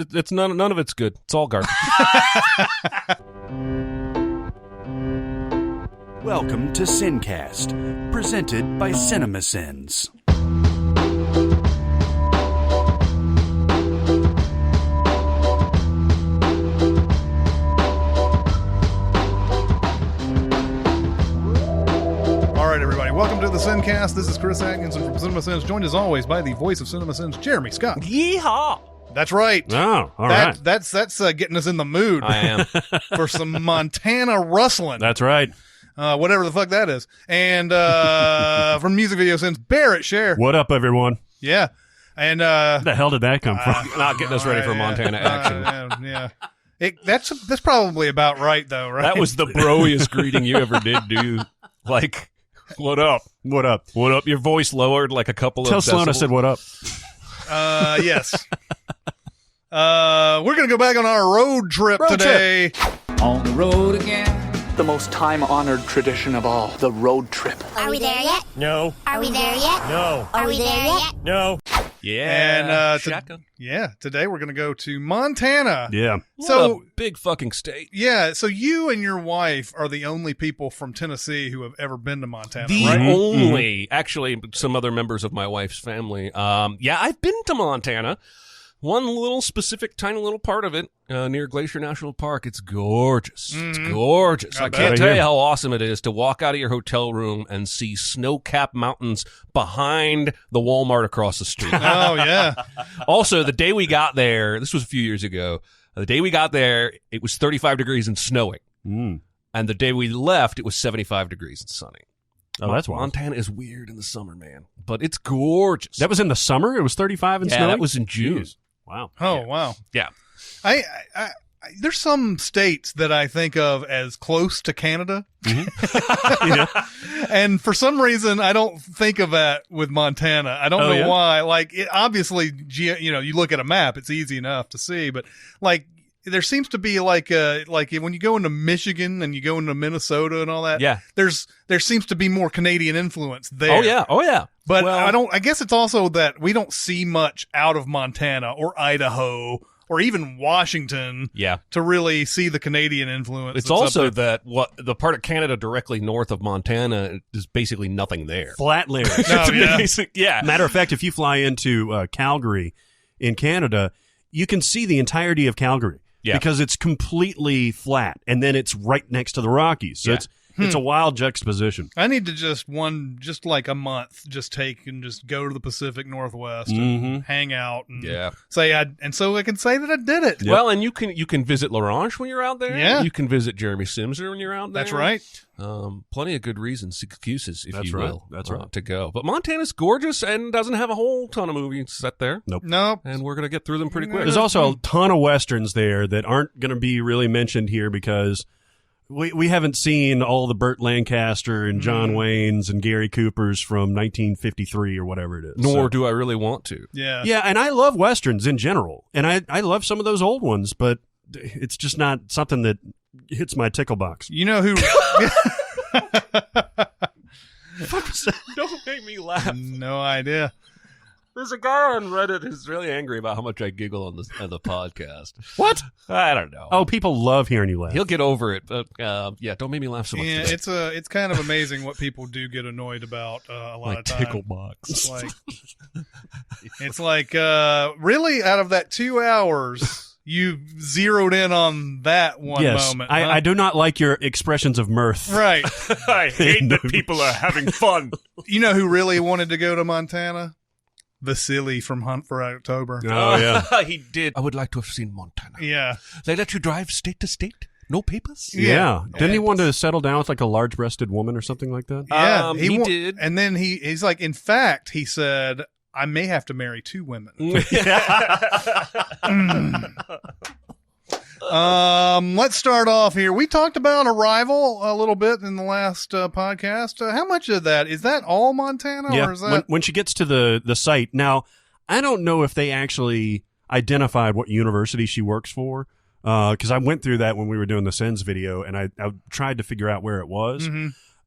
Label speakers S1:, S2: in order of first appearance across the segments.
S1: it's none of it's good. It's all garbage.
S2: Welcome to SinCast, presented by Cinemasins.
S3: Welcome to the SinCast. This is Chris Atkinson from Cinemasins, joined as always by the voice of Cinemasins, Jeremy Scott.
S1: Yeehaw!
S3: That's right.
S1: Oh, all right.
S3: That's getting us in the mood.
S1: I am.
S3: For some Montana rustling.
S1: That's right.
S3: Whatever the fuck that is. And from Music Video Sins, Barrett Share.
S4: What up, everyone?
S3: Yeah. And
S4: where the hell did that come from?
S1: Not getting us ready for Montana action.
S3: Yeah. That's probably about right, though, right?
S1: That was the broiest greeting you ever did do. Like, what up?
S4: What up?
S1: What up? Your voice lowered like a couple
S4: Tell
S1: of
S4: Sloan I
S1: decibels.
S4: said what up.
S3: Yes. We're going to go back on our road trip today.
S5: On the road again. The most time-honored tradition of all, the road trip.
S6: Are we there yet?
S1: No.
S6: Are we there yet?
S1: No.
S6: Are we there yet?
S1: No. Yeah.
S3: And today we're going to go to Montana.
S4: Yeah.
S1: So a big fucking state.
S3: Yeah, so you and your wife are the only people from Tennessee who have ever been to Montana,
S1: The
S3: right?
S1: only, actually, some other members of my wife's family. Yeah, I've been to Montana. One little specific, tiny little part of it near Glacier National Park. It's gorgeous. It's gorgeous. I can't tell you how awesome it is to walk out of your hotel room and see snow-capped mountains behind the Walmart across the street.
S3: Oh, yeah.
S1: Also, the day we got there, this was a few years ago, the day we got there, it was 35 degrees and snowing. And the day we left, it was 75 degrees and sunny.
S4: Oh, that's wild.
S1: Montana is weird in the summer, man. But it's gorgeous.
S4: That was in the summer? It was 35 and
S1: yeah,
S4: snowing?
S1: that was in June.
S4: Jeez. Wow.
S3: Oh,
S1: Yeah.
S3: wow.
S1: Yeah.
S3: I there's some states that I think of as close to Canada.
S4: Yeah.
S3: And for some reason, I don't think of that with Montana. I don't know why. Like, obviously, you look at a map, it's easy enough to see, but like, there seems to be like when you go into Michigan and you go into Minnesota and all that.
S1: Yeah.
S3: There seems to be more Canadian influence there.
S1: Oh yeah.
S3: But
S1: Well,
S3: I guess it's also that we don't see much out of Montana or Idaho or even Washington.
S1: Yeah.
S3: To really see the Canadian influence.
S1: It's
S3: that's up
S1: also
S3: there.
S1: that the part of Canada directly north of Montana is basically nothing there.
S4: Flat land.
S3: No, yeah.
S1: Yeah.
S4: Matter of fact, if you fly into Calgary in Canada, you can see the entirety of Calgary.
S1: Yeah.
S4: Because it's completely flat, and then it's right next to the Rockies. So it's a wild juxtaposition.
S3: I need to just like a month, just take and just go to the Pacific Northwest and hang out and say so I can say that I did it.
S1: Well, and you can visit L'Orange when you're out there.
S3: Yeah.
S1: You can visit Jeremy Simser when you're out there.
S3: That's right.
S1: Plenty of good reasons, excuses, if you will.
S4: That's right.
S1: To go. But Montana's gorgeous and doesn't have a whole ton of movies set there.
S3: Nope.
S1: And we're going to get through them pretty quick.
S4: There's also a ton of Westerns there that aren't going to be really mentioned here because we haven't seen all the Burt Lancaster and John Waynes and Gary Coopers from 1953 or whatever it is.
S1: Nor do I really want to.
S3: Yeah.
S4: Yeah, and I love Westerns in general. And I love some of those old ones, but it's just not something that hits my tickle box.
S3: You know who?
S1: Don't make me laugh.
S3: No idea.
S1: There's a guy on Reddit who's really angry about how much I giggle on the podcast.
S4: What?
S1: I don't know.
S4: Oh, people love hearing you laugh.
S1: He'll get over it, but don't make me laugh so much.
S3: Yeah,
S1: today.
S3: it's kind of amazing what people do get annoyed about a lot of times.
S1: Tickle box.
S3: It's like really out of that 2 hours. You zeroed in on that one moment.
S4: I do not like your expressions of mirth.
S3: Right.
S1: I hate that people are having fun.
S3: You know who really wanted to go to Montana? Vasily from Hunt for October.
S4: Oh, yeah.
S1: He did. I would like to have seen Montana.
S3: Yeah.
S1: They let you drive state to state? No papers?
S4: Yeah. Didn't he want to settle down with like a large-breasted woman or something like that?
S3: Yeah.
S1: He did.
S3: And then he's like, in fact, he said, I may have to marry 2 women. Let's start off here. We talked about Arrival a little bit in the last podcast. How much of that is that all Montana?
S4: Yeah.
S3: Or is that
S4: When she gets to the site. Now, I don't know if they actually identified what university she works for. Because I went through that when we were doing the Sins video, and I tried to figure out where it was.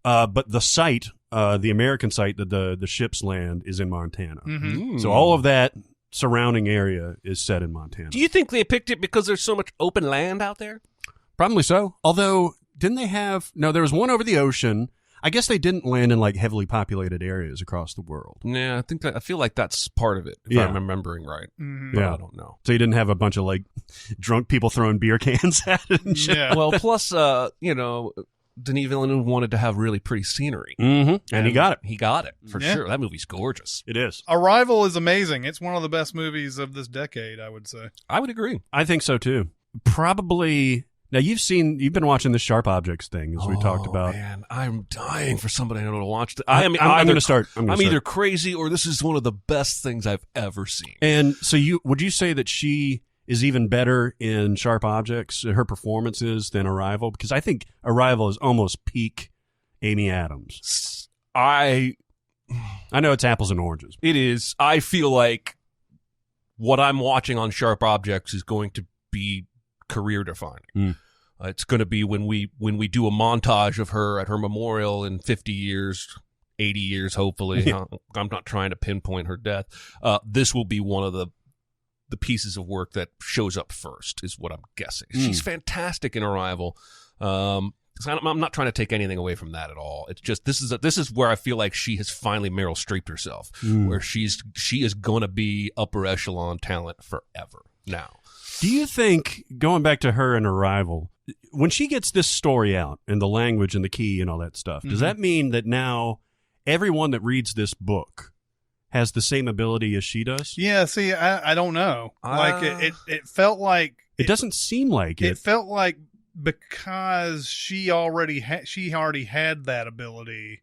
S4: But the site, the American site that the ships land, is in Montana. So all of that surrounding area is set in Montana.
S1: Do you think they picked it because there's so much open land out there?
S4: Probably so. Although, didn't they have... No, there was one over the ocean. I guess they didn't land in like heavily populated areas across the world.
S1: Yeah, I feel like that's part of it, if I'm remembering right.
S3: Mm-hmm.
S1: But I don't know.
S4: So you didn't have a bunch of like drunk people throwing beer cans at it and shit?
S3: Yeah.
S1: Well, plus, Denis Villeneuve wanted to have really pretty scenery.
S4: Mm-hmm. And he got it.
S1: He got it, for
S3: Yeah.
S1: sure. That movie's gorgeous.
S4: It is.
S3: Arrival is amazing. It's one of the best movies of this decade, I would say.
S1: I would agree.
S4: I think so too. Probably. Now you've been watching the Sharp Objects thing as we talked about.
S1: Man, I'm dying for somebody I know to watch.
S4: I'm going to start.
S1: I'm either crazy or this is one of the best things I've ever seen.
S4: And so would you say that she is even better in Sharp Objects, her performances, than Arrival? Because I think Arrival is almost peak Amy Adams. I know it's apples and oranges.
S1: It is. I feel like what I'm watching on Sharp Objects is going to be career defining. It's going to be when we do a montage of her at her memorial in 50 years, 80 years, hopefully.
S4: Yeah.
S1: I'm not trying to pinpoint her death. This will be one of the pieces of work that shows up first, is what I'm guessing. She's fantastic in Arrival. I'm not trying to take anything away from that at all. It's just this is where I feel like she has finally Meryl Streeped herself, where she is going to be upper echelon talent forever now.
S4: Do you think, going back to her in Arrival, when she gets this story out and the language and the key and all that stuff, does that mean that now everyone that reads this book has the same ability as she does?
S3: Yeah, see, I don't know. Like, it felt like...
S4: It doesn't seem like it.
S3: It felt like because she already had that ability,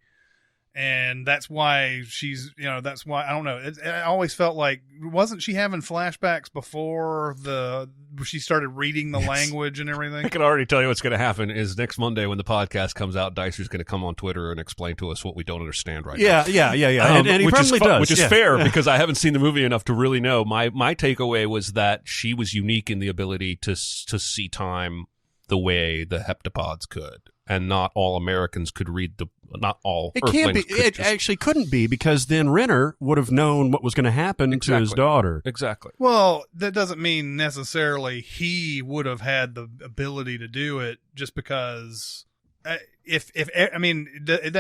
S3: and that's why she's, that's why, I don't know. It always felt like, wasn't she having flashbacks before she started reading the language and everything?
S1: I can already tell you what's going to happen is next Monday when the podcast comes out, Dicer's going to come on Twitter and explain to us what we don't understand right now.
S4: Yeah. And he probably does.
S1: Which is fair because I haven't seen the movie enough to really know. My takeaway was that she was unique in the ability to see time the way the heptapods could. And not all Americans could read not all
S4: It
S1: Earthlings
S4: can't be. It actually couldn't be, because then Renner would have known what was going to happen to his daughter.
S1: Exactly.
S3: Well, that doesn't mean necessarily he would have had the ability to do it, just because that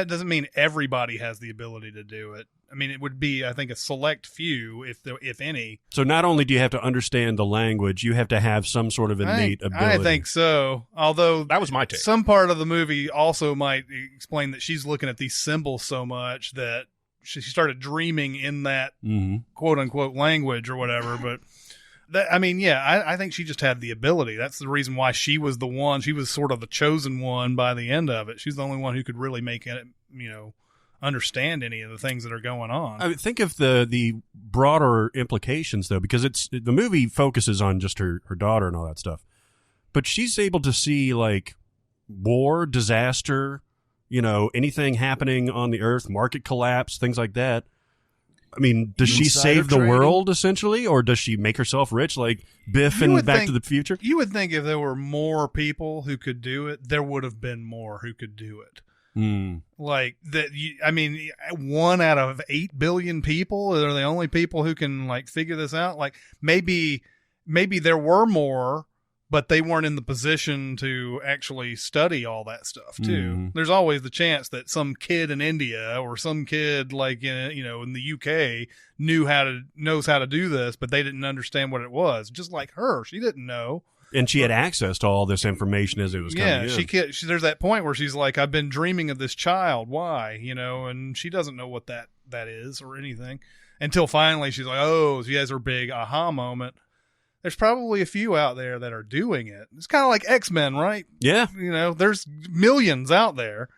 S3: doesn't mean everybody has the ability to do it. I mean, it would be, I think, a select few, if any.
S4: So not only do you have to understand the language, you have to have some sort of innate ability.
S3: I think so. Although
S1: that was my take.
S3: Some part of the movie also might explain that she's looking at these symbols so much that she started dreaming in that quote unquote language or whatever. But I think she just had the ability. That's the reason why she was the one. She was sort of the chosen one by the end of it. She's the only one who could really make it, understand any of the things that are going on.
S4: I mean, think of the broader implications, though, because the movie focuses on just her daughter and all that stuff, but she's able to see like war, disaster, anything happening on the earth, market collapse, things like that. I mean, does she save the world essentially, or does she make herself rich like Biff in Back to the Future?
S3: You would think if there were more people who could do it, there would have been more who could do it. Like that. 1 out of 8 billion people are the only people who can like figure this out. Like maybe there were more, but they weren't in the position to actually study all that stuff too. There's always the chance that some kid in India or some kid like in the UK knows how to do this, but they didn't understand what it was. Just like her, she didn't know.
S4: And she had access to all this information as it was coming in.
S3: Yeah, there's that point where she's like, I've been dreaming of this child. Why? And she doesn't know what that is or anything until finally she's like, oh, she has her big aha moment. There's probably a few out there that are doing it. It's kind of like X-Men, right?
S4: Yeah.
S3: There's millions out there.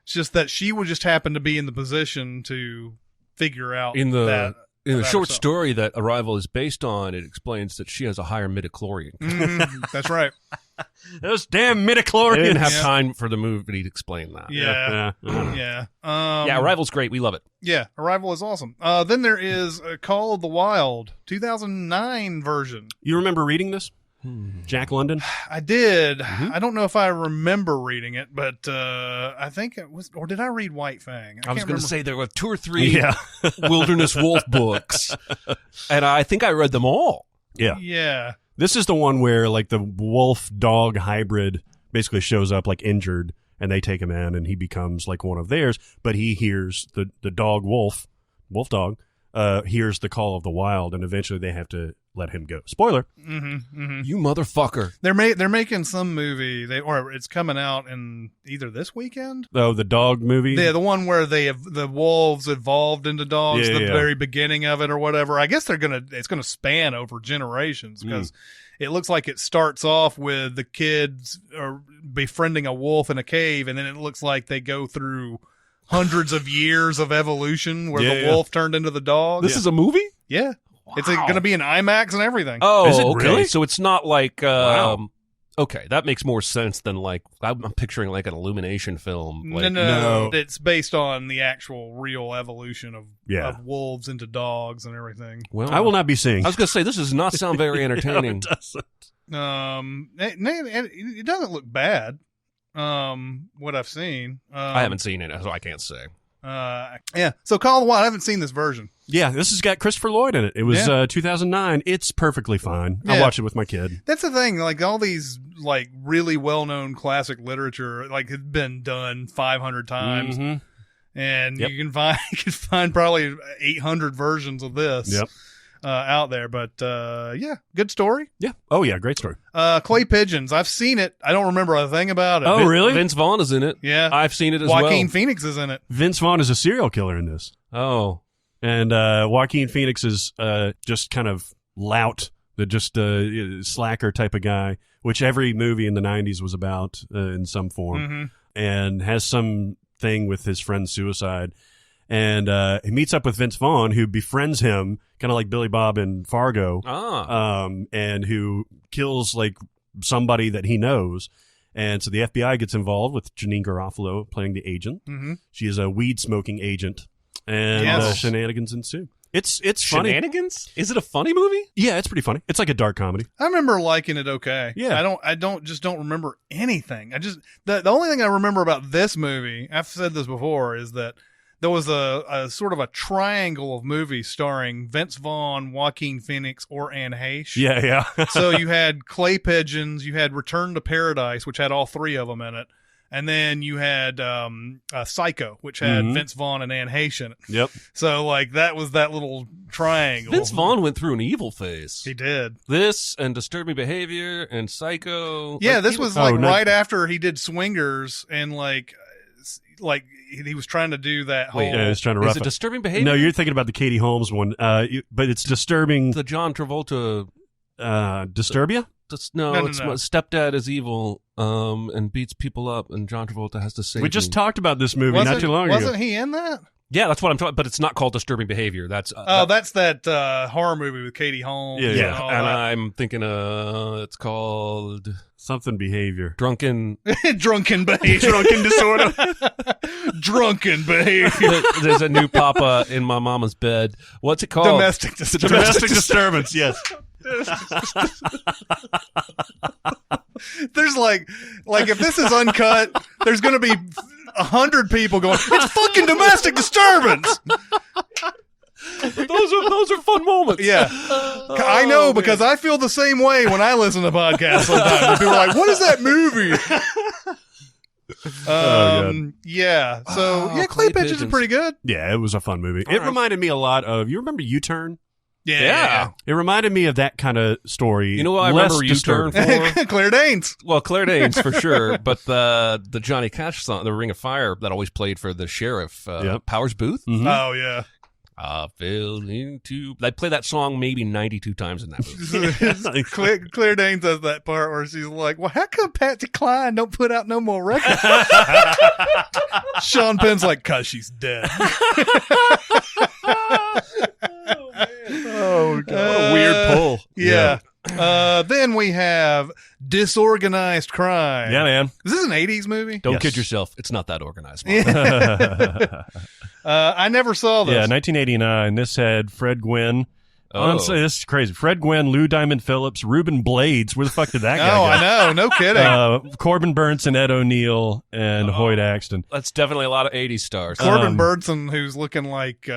S3: It's just that she would just happen to be in the position to figure out that.
S1: In the short story that Arrival is based on, it explains that she has a higher midichlorian.
S3: That's right.
S4: Those damn midichlorians.
S1: They didn't have time for the movie to explain that.
S3: Yeah.
S1: Arrival's great. We love it.
S3: Yeah, Arrival is awesome. Then there is Call of the Wild, 2009 version.
S4: You remember reading this? Jack London?
S3: I did. I don't know if I remember reading it, but I think it was, or did I read White Fang?
S1: I was
S3: can't
S1: going to
S3: remember.
S1: say there were 2 or 3 Wilderness Wolf books, and I think I read them all.
S4: Yeah.
S3: Yeah.
S4: This is the one where like the wolf-dog hybrid basically shows up like injured, and they take him in, and he becomes like one of theirs, but he hears the dog wolf dog, hears the call of the wild, and eventually they have to let him go. Spoiler.
S1: You motherfucker.
S3: They're making some movie, or it's coming out in either this weekend.
S4: Oh, the dog movie?
S3: Yeah, the one where the wolves evolved into dogs,
S4: Yeah,
S3: the
S4: yeah.
S3: very beginning of it or whatever. I guess it's gonna span over generations because it looks like it starts off with the kids befriending a wolf in a cave, and then it looks like they go through hundreds of years of evolution where the wolf turned into the dog.
S1: This is a movie?
S3: Yeah. It's going to be in IMAX and everything.
S1: Oh,
S4: Is it
S1: okay.
S4: really?
S1: So it's not like
S4: Wow.
S1: okay, that makes more sense than like I'm picturing like an Illumination film. Like,
S3: No. It's based on the actual real evolution of wolves into dogs and everything.
S1: Well,
S4: I will not be seeing.
S1: I was going to say this does not sound very entertaining.
S4: No, it doesn't.
S3: It doesn't look bad. What I've seen.
S1: I haven't seen it, so I can't say.
S3: Yeah. So Call of the Wild, I haven't seen this version.
S4: Yeah, this has got Christopher Lloyd in it. It was 2009. It's perfectly fine. I
S3: Yeah.
S4: watched it with my kid.
S3: That's the thing. Like all these like really well-known classic literature, like had been done 500 times, and
S4: Yep.
S3: you can find probably 800 versions of this.
S4: Yep.
S3: Out there, but yeah, good story.
S4: Yeah. Oh, yeah, great story.
S3: Clay Pigeons, I've seen it. I don't remember a thing about it.
S4: Oh, really?
S1: Vince Vaughn is in it.
S3: Yeah,
S1: I've seen it as
S3: Joaquin
S1: well.
S3: Phoenix is in it.
S4: Vince Vaughn is a serial killer in this.
S1: Oh,
S4: And Joaquin Phoenix is just kind of lout, the just slacker type of guy, which every movie in the 90s was about in some form, and has some thing with his friend's suicide. And he meets up with Vince Vaughn, who befriends him, kind of like Billy Bob in Fargo, and who kills like somebody that he knows. And so the FBI gets involved with Janine Garofalo playing the agent. She is a weed-smoking agent, and shenanigans ensue. It's funny.
S1: Shenanigans? Is it a funny movie?
S4: Yeah, it's pretty funny. It's like a dark comedy.
S3: I remember liking it. Okay.
S4: Yeah.
S3: I don't remember anything. The only thing I remember about this movie, I've said this before, is that there was a sort of a triangle of movies starring Vince Vaughn, Joaquin Phoenix, or Anne Heche.
S4: Yeah.
S3: So you had Clay Pigeons, you had Return to Paradise, which had all 3 of them in it, and then you had Psycho, which had Vince Vaughn and Anne Heche in it.
S4: Yep.
S3: So like that was that little triangle.
S1: Vince Vaughn went through an evil phase.
S3: He did.
S1: This and Disturbing Behavior and Psycho.
S3: Yeah,
S1: Like,
S3: this
S1: he
S3: was
S4: Oh,
S3: like
S4: no.
S3: right after he did Swingers, and like he was trying to do that whole.
S4: Yeah, he's trying to
S1: Is
S4: rough
S1: it
S4: it.
S1: Disturbing Behavior?
S4: No, you're thinking about the Katie Holmes one, but it's disturbing.
S1: The John Travolta.
S4: Disturbia?
S3: No,
S1: It's
S3: no.
S1: my stepdad is evil and beats people up, and John Travolta has to save
S4: We just
S1: me.
S4: talked about this movie not too long ago.
S3: Wasn't he in that?
S1: Yeah, that's what I'm talking. But it's not called Disturbing Behavior. That's
S3: That's that horror movie with Katie Holmes.
S4: Yeah,
S3: and
S4: yeah.
S3: all
S1: and
S3: that.
S1: I'm thinking it's called
S4: Something behavior.
S1: Drunken.
S3: Drunken behavior.
S4: Drunken disorder.
S3: Drunken behavior.
S1: There's a new papa in my mama's bed. What's it called?
S3: Domestic disturbance.
S4: Domestic disturbance, yes.
S3: There's like if this is uncut, there's going to be 100 people going, it's fucking domestic disturbance.
S1: Those are fun moments.
S3: Yeah. I know because I feel the same way when I listen to podcasts sometimes. And people are like, what is that movie? Yeah. So,
S1: Oh,
S3: yeah, Clay
S1: Clay
S3: Pigeons are
S1: Pigeons.
S3: pretty good.
S4: Yeah, it was a fun movie.
S1: All
S4: It
S1: right.
S4: reminded me a lot of, you remember U-Turn?
S1: Yeah.
S4: It reminded me of that kind of story.
S1: You know what I
S4: Less
S1: remember U-Turn
S4: disturbing.
S1: for?
S3: Claire Danes.
S1: Well, Claire Danes for sure, but the Johnny Cash song, "The Ring of Fire," that always played for the sheriff,
S4: Yep.
S1: Powers Booth.
S4: Mhm.
S3: Oh, yeah.
S1: I fell into. They play that song maybe 92 times in that movie.
S3: Claire Danes does that part where she's like, well, how come Patsy Cline don't put out no more records? Sean Penn's like, cause she's dead.
S1: Oh, God. What a weird pull.
S3: Yeah. Then we have Disorganized Crime.
S4: Yeah, man.
S3: Is this an 80s movie?
S1: Don't
S4: Yes.
S1: kid yourself. It's not that organized. Mom.
S3: I never saw this.
S4: Yeah, 1989. This had Fred Gwynn, Honestly, this is crazy. Fred Gwynn, Lou Diamond Phillips, Reuben Blades. Where the fuck did that guy go?
S3: I know. No kidding.
S4: Corbin Burnson, Ed O'Neill, and Hoyt Axton.
S1: That's definitely a lot of 80s stars.
S3: Corbin Burnson, who's looking like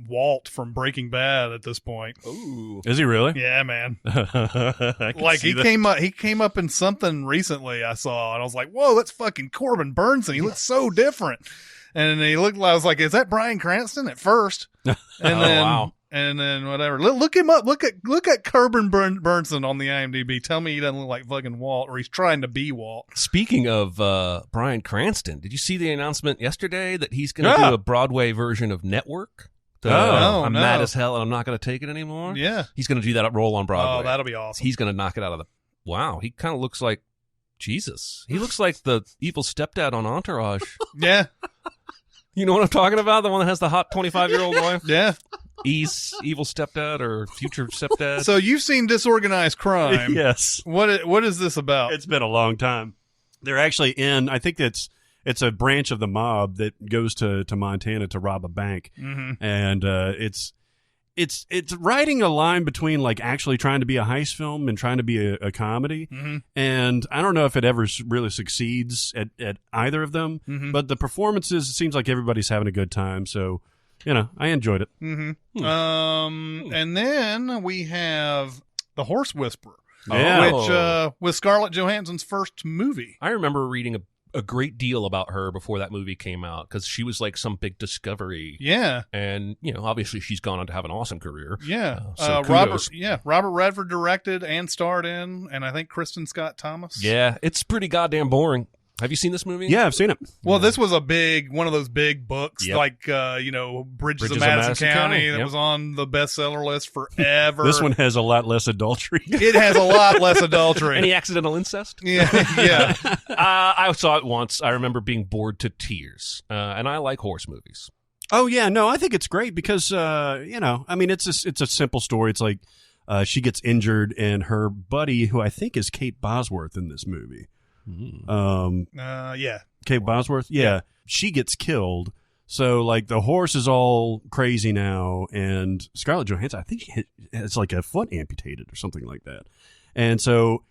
S3: Walt from Breaking Bad at this point.
S1: Ooh.
S4: Is he really?
S3: Yeah, man.
S4: Like
S3: he came up in something recently I saw, and I was like, "Whoa, that's fucking Corbin Burnson. He looks so different." And I was like, "Is that Bryan Cranston?" At first, and then
S1: wow.
S3: And then whatever. Look him up. Look at Corbin Burnson on the IMDb. Tell me he doesn't look like fucking Walt, or he's trying to be Walt.
S1: Speaking of Bryan Cranston, did you see the announcement yesterday that he's going to do a Broadway version of Network? I'm mad as hell and I'm not going to take it anymore.
S3: Yeah.
S1: He's going to do that role on Broadway.
S3: Oh, that'll be awesome.
S1: He's going to knock it out of the... Wow, he kind of looks like Jesus. He looks like the evil stepdad on Entourage.
S3: Yeah.
S1: You know what I'm talking about? The one that has the hot 25-year-old wife?
S3: Yeah.
S1: He's evil stepdad or future stepdad.
S3: So you've seen Disorganized Crime.
S4: Yes.
S3: What is this about?
S4: It's been a long time. They're actually in, I think it's a branch of the mob that goes to Montana to rob a bank.
S3: Mm-hmm.
S4: And it's riding a line between like actually trying to be a heist film and trying to be a comedy.
S3: Mm-hmm.
S4: And I don't know if it ever really succeeds at either of them,
S3: Mm-hmm.
S4: but the performances, it seems like everybody's having a good time. So, I enjoyed it.
S3: Mm-hmm. And then we have The Horse Whisperer,
S4: Yeah.
S3: which was Scarlett Johansson's first movie.
S1: I remember reading a great deal about her before that movie came out because she was like some big discovery.
S3: Yeah.
S1: And, obviously she's gone on to have an awesome career.
S3: Yeah.
S1: So kudos.
S3: Robert Redford directed and starred in, and I think Kristen Scott Thomas.
S1: Yeah, it's pretty goddamn boring. Have you seen this movie?
S4: Yeah, I've seen it.
S3: Well, this was one of those big books,
S1: Yep.
S3: like, Bridges of Madison County that
S1: Yep.
S3: was on the bestseller list forever.
S4: This one has a lot less adultery.
S3: It has a lot less adultery.
S1: Any accidental incest?
S3: Yeah.
S1: I saw it once. I remember being bored to tears. And I like horse movies.
S4: Oh yeah, no, I think it's great because it's a simple story. It's like she gets injured and her buddy, who I think is Kate Bosworth in this movie.
S3: Yeah.
S4: Kate Bosworth, yeah, she gets killed. So like the horse is all crazy now, and Scarlett Johansson, I think she has like a foot amputated or something like that. And so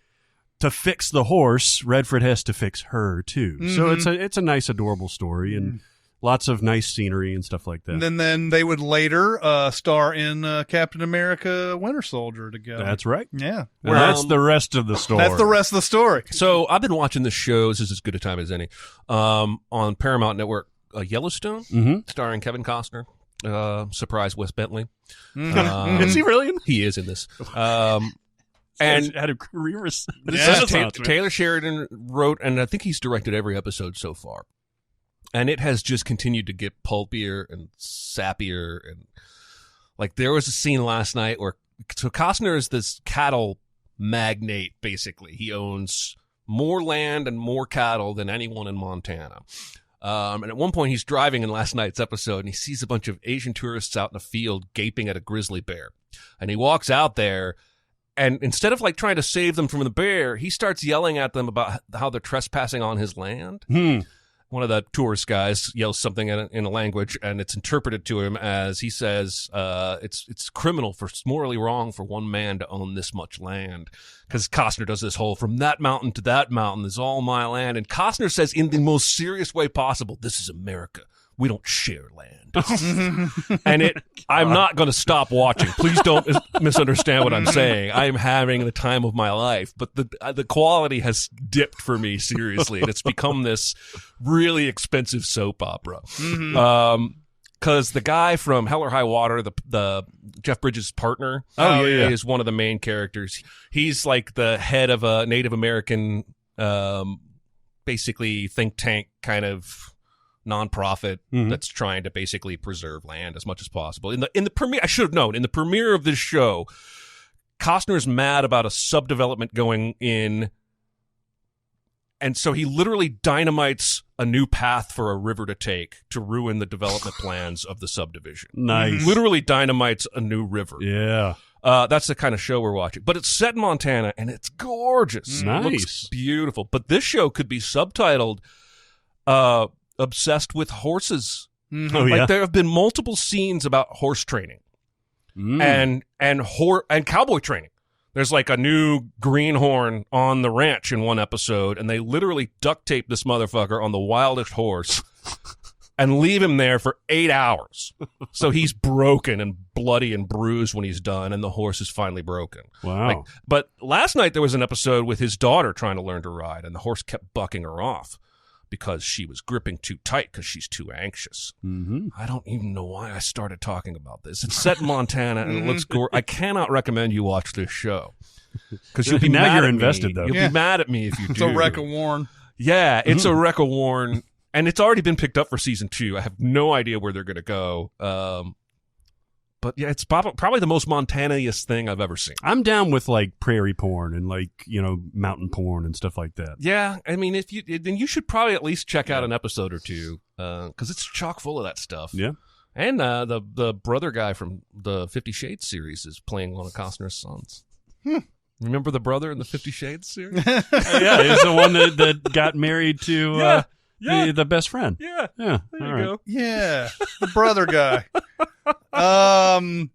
S4: to fix the horse, Redford has to fix her too.
S3: Mm-hmm.
S4: So it's a nice, adorable story and lots of nice scenery and stuff like that.
S3: And then they would later star in Captain America: Winter Soldier together.
S4: That's right.
S3: Yeah.
S4: And that's the rest of the story.
S3: That's the rest of the story.
S1: So I've been watching this show. This is as good a time as any. On Paramount Network, Yellowstone, starring Kevin Costner. Surprise, Wes Bentley.
S4: Is he really?
S1: He is in this.
S4: And had a career.
S1: Taylor Sheridan wrote, and I think he's directed every episode so far. And it has just continued to get pulpier and sappier. And like there was a scene last night where Costner is this cattle magnate, basically. He owns more land and more cattle than anyone in Montana. And at one point he's driving in last night's episode and he sees a bunch of Asian tourists out in a field gaping at a grizzly bear. And he walks out there and instead of like trying to save them from the bear, he starts yelling at them about how they're trespassing on his land. One of the tourist guys yells something in a language, and it's interpreted to him as he says, it's criminal, it's morally wrong for one man to own this much land. Because Costner does this whole, from that mountain to that mountain is all my land. And Costner says in the most serious way possible, this is America. We don't share land. And I'm not going to stop watching. Please don't misunderstand what I'm saying. I'm having the time of my life. But the quality has dipped for me, seriously. And it's become this really expensive soap opera. Because the guy from Hell or High Water, the Jeff Bridges' partner, is one of the main characters. He's like the head of a Native American, basically think tank kind of nonprofit that's trying to basically preserve land as much as possible. In the premiere, I should have known. In the premiere of this show, Costner's mad about a subdevelopment going in, and so he literally dynamites a new path for a river to take to ruin the development plans of the subdivision.
S4: Nice.
S1: Literally dynamites a new river.
S4: Yeah.
S1: That's the kind of show we're watching. But it's set in Montana, and it's gorgeous.
S4: Nice.
S1: It looks beautiful. But this show could be subtitled Obsessed with Horses.
S4: Oh, yeah.
S1: Like there have been multiple scenes about horse training. and cowboy training. There's like a new greenhorn on the ranch in one episode, and they literally duct tape this motherfucker on the wildest horse and leave him there for 8 hours. So he's broken and bloody and bruised when he's done, and the horse is finally broken.
S4: Wow.
S1: But last night there was an episode with his daughter trying to learn to ride, and the horse kept bucking her off because she was gripping too tight because she's too anxious.
S4: Mm-hmm.
S1: I don't even know why I started talking about this. It's set in Montana, and it looks I cannot recommend you watch this show. Because you'll be
S4: now
S1: mad
S4: you're
S1: at
S4: invested,
S1: me.
S4: though.
S1: You'll be mad at me if you do.
S3: It's a wreck of Warren.
S1: Yeah, it's a wreck of Warren, and it's already been picked up for season 2. I have no idea where they're going to go. But yeah, it's probably the most Montana-iest thing I've ever seen.
S4: I'm down with like prairie porn and like, mountain porn and stuff like that.
S1: Yeah, I mean, then you should probably at least check out an episode or two because it's chock full of that stuff.
S4: Yeah.
S1: And the brother guy from the 50 Shades series is playing one of Costner's sons. Remember the brother in the 50 Shades series?
S4: Yeah, he's the one that got married to the best friend.
S1: Yeah.
S4: Yeah.
S1: There
S4: All
S1: you
S4: right.
S1: go.
S3: Yeah, the brother guy. I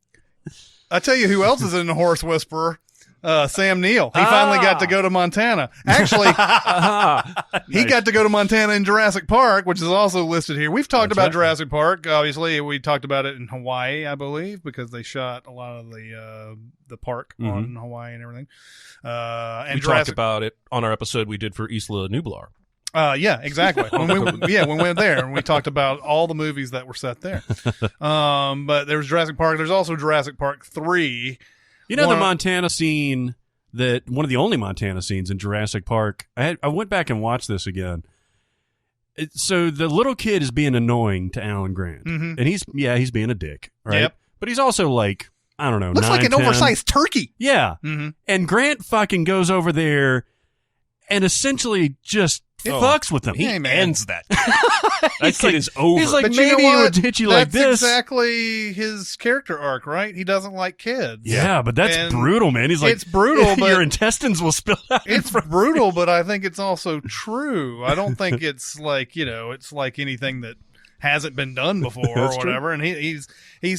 S3: tell you who else is in the Horse Whisperer? Sam Neill. He finally got to go to Montana. Actually, he got to go to Montana in Jurassic Park, which is also listed here. We've talked about Jurassic Park. Obviously, we talked about it in Hawaii, I believe, because they shot a lot of the park on Hawaii and everything. And
S1: We talked about it on our episode we did for Isla Nublar.
S3: Yeah, exactly. When we went there and we talked about all the movies that were set there. But there was Jurassic Park. There's also Jurassic Park 3.
S4: The Montana scene one of the only Montana scenes in Jurassic Park. I went back and watched this again. So the little kid is being annoying to Alan Grant, and he's being a dick, right?
S3: Yep.
S4: But he's also like, I don't know,
S3: Looks
S4: 9,
S3: like an
S4: 10.
S3: oversized turkey.
S4: Yeah.
S3: Mm-hmm.
S4: And Grant fucking goes over there and essentially just fucks with him.
S1: He
S3: Hey, man.
S1: ends that. That kid is over.
S4: He's like,
S3: But you
S4: maybe
S3: know
S4: he
S3: what?
S4: would hit you like
S3: That's
S4: this.
S3: exactly his character arc, right? He doesn't like kids.
S4: Yeah, but that's
S3: And
S4: brutal, man. He's like,
S3: it's brutal, but
S4: your intestines will spill out. in
S3: it's
S4: front of
S3: brutal, but I think it's also true. I don't think it's like, it's like anything that hasn't been done before or
S4: That's true.
S3: whatever. And he's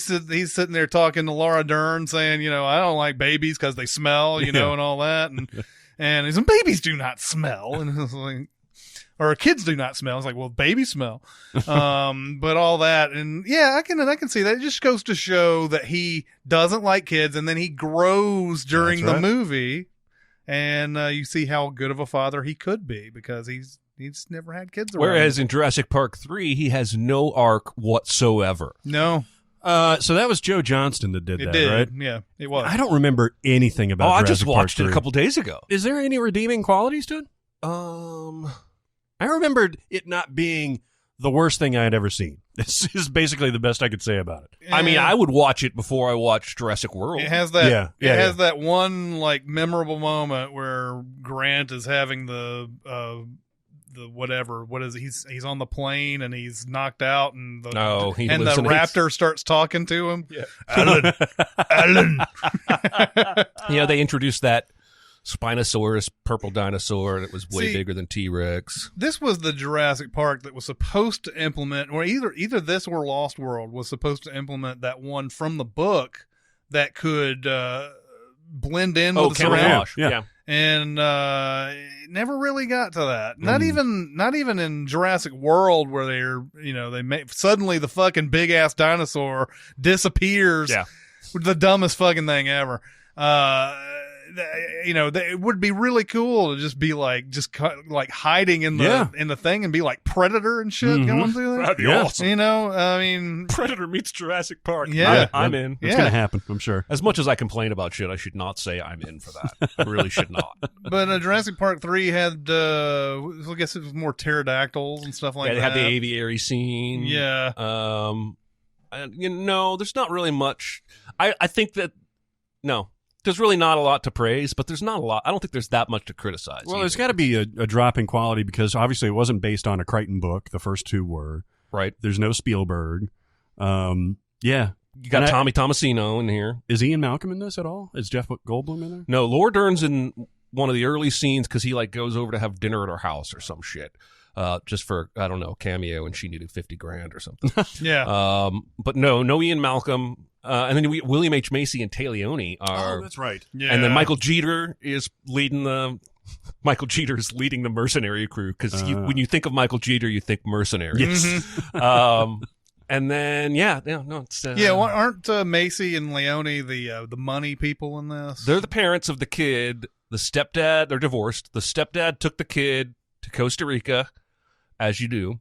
S3: sitting there talking to Laura Dern saying, I don't like babies because they smell, and all that. And he's like, babies do not smell. And it's like, or kids do not smell. It's like, well, babies smell. But all that. And yeah, I can see that. It just goes to show that he doesn't like kids, and then he grows during
S4: That's
S3: the
S4: right.
S3: movie. And you see how good of a father he could be because he's never had kids around.
S1: Whereas in Jurassic Park 3, he has no arc whatsoever.
S3: No,
S4: So that was Joe Johnston that did
S3: it
S4: that,
S3: did.
S4: right?
S3: Yeah, it was.
S4: I don't remember anything about
S1: I
S4: Jurassic
S1: just watched
S4: Park
S1: it a
S4: 3.
S1: couple days ago.
S4: Is there any redeeming qualities to it? I remembered it not being the worst thing I had ever seen. This is basically the best I could say about it.
S1: I mean,
S3: Yeah.
S1: I would watch it before I watched Jurassic World.
S3: It has that.
S4: Yeah,
S3: It has that one like memorable moment where Grant is having the whatever. What is it? He's on the plane and he's knocked out and the
S1: He
S3: and the
S1: lives in
S3: raptor starts talking to him.
S1: Yeah.
S3: Alan.
S1: They introduced that Spinosaurus purple dinosaur, and it was way
S3: See,
S1: bigger than T-Rex.
S3: This was the Jurassic Park that was supposed to implement, or either this or Lost World was supposed to implement that one from the book that could blend in with the surroundings.
S1: camouflage.
S4: Yeah.
S1: Yeah.
S3: And it never really got to that. Not even in Jurassic World where they make suddenly the fucking big ass dinosaur disappears.
S1: Yeah.
S3: The dumbest fucking thing ever. It would be really cool to just be like hiding in the thing and be like Predator and shit going through there.
S1: That'd be
S4: Yeah.
S1: awesome.
S3: I mean,
S1: Predator meets Jurassic Park.
S3: Yeah.
S1: I'm in.
S4: It's
S3: Yeah.
S4: going to happen, I'm sure.
S1: As much as I complain about shit, I should not say I'm in for that. I really should not.
S3: but Jurassic Park 3 had, I guess it was more pterodactyls and stuff like
S1: They
S3: that.
S1: had the aviary scene.
S3: Yeah.
S1: There's not really much. I think that there's really not a lot to praise, but there's not a lot. I don't think there's that much to criticize.
S4: Well, there's got to be a drop in quality because obviously it wasn't based on a Crichton book. The first two were.
S1: right.
S4: There's no Spielberg. Yeah.
S1: You got
S4: And
S1: Tommy Tomasino in here.
S4: Is Ian Malcolm in this at all? Is Jeff Goldblum in there?
S1: No, Laura Dern's in one of the early scenes because he goes over to have dinner at her house or some shit. Just for, I don't know, cameo, and she needed $50,000 or something.
S3: Yeah.
S1: But no Ian Malcolm. And then William H. Macy and Tay Leone are.
S4: Oh, that's right.
S3: Yeah.
S1: And then Michael Jeter is leading the mercenary crew because when you think of Michael Jeter, you think mercenary.
S4: Yes.
S1: And then it's
S3: aren't Macy and Leone the money people in this?
S1: they're the parents of the kid. The stepdad, they're divorced. The stepdad took the kid to Costa Rica, as you do.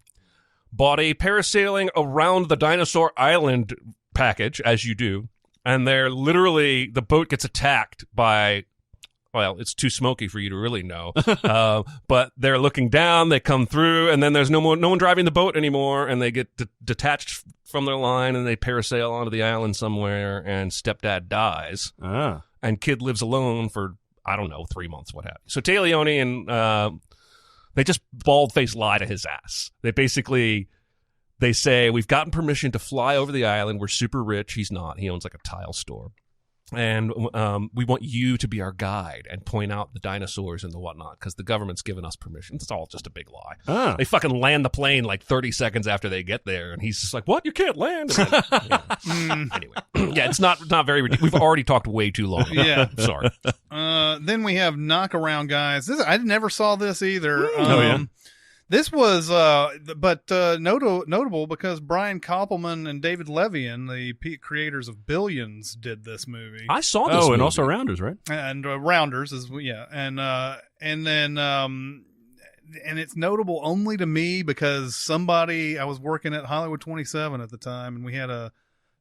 S1: Bought a parasailing around the dinosaur island package, as you do. And they're literally, the boat gets attacked by, well, it's too smoky for you to really know. But they're looking down, they come through, and then there's no one driving the boat anymore, and they get detached from their line, and they parasail onto the island somewhere, and stepdad dies. And kid lives alone for, I don't know, 3 months, what have you. So Tay Leone and they just bald-faced lie to his ass. They say, we've gotten permission to fly over the island. We're super rich. He's not. He owns like a tile store. And we want you to be our guide and point out the dinosaurs and the whatnot because the government's given us permission. It's all just a big lie. They fucking land the plane like 30 seconds after they get there, and he's just like, what? You can't land? Anyway. Yeah, it's not very ridiculous. We've already talked way too long.
S3: Yeah.
S1: Sorry.
S3: Then we have Knockaround Guys. I never saw this either.
S4: Oh, yeah.
S3: This was, notable because Brian Koppelman and David Levian, the creators of Billions, did this movie.
S1: I saw this
S4: Oh,
S1: movie.
S4: and also Rounders, right?
S3: And Rounders and then it's notable only to me because I was working at Hollywood 27 at the time, and we had a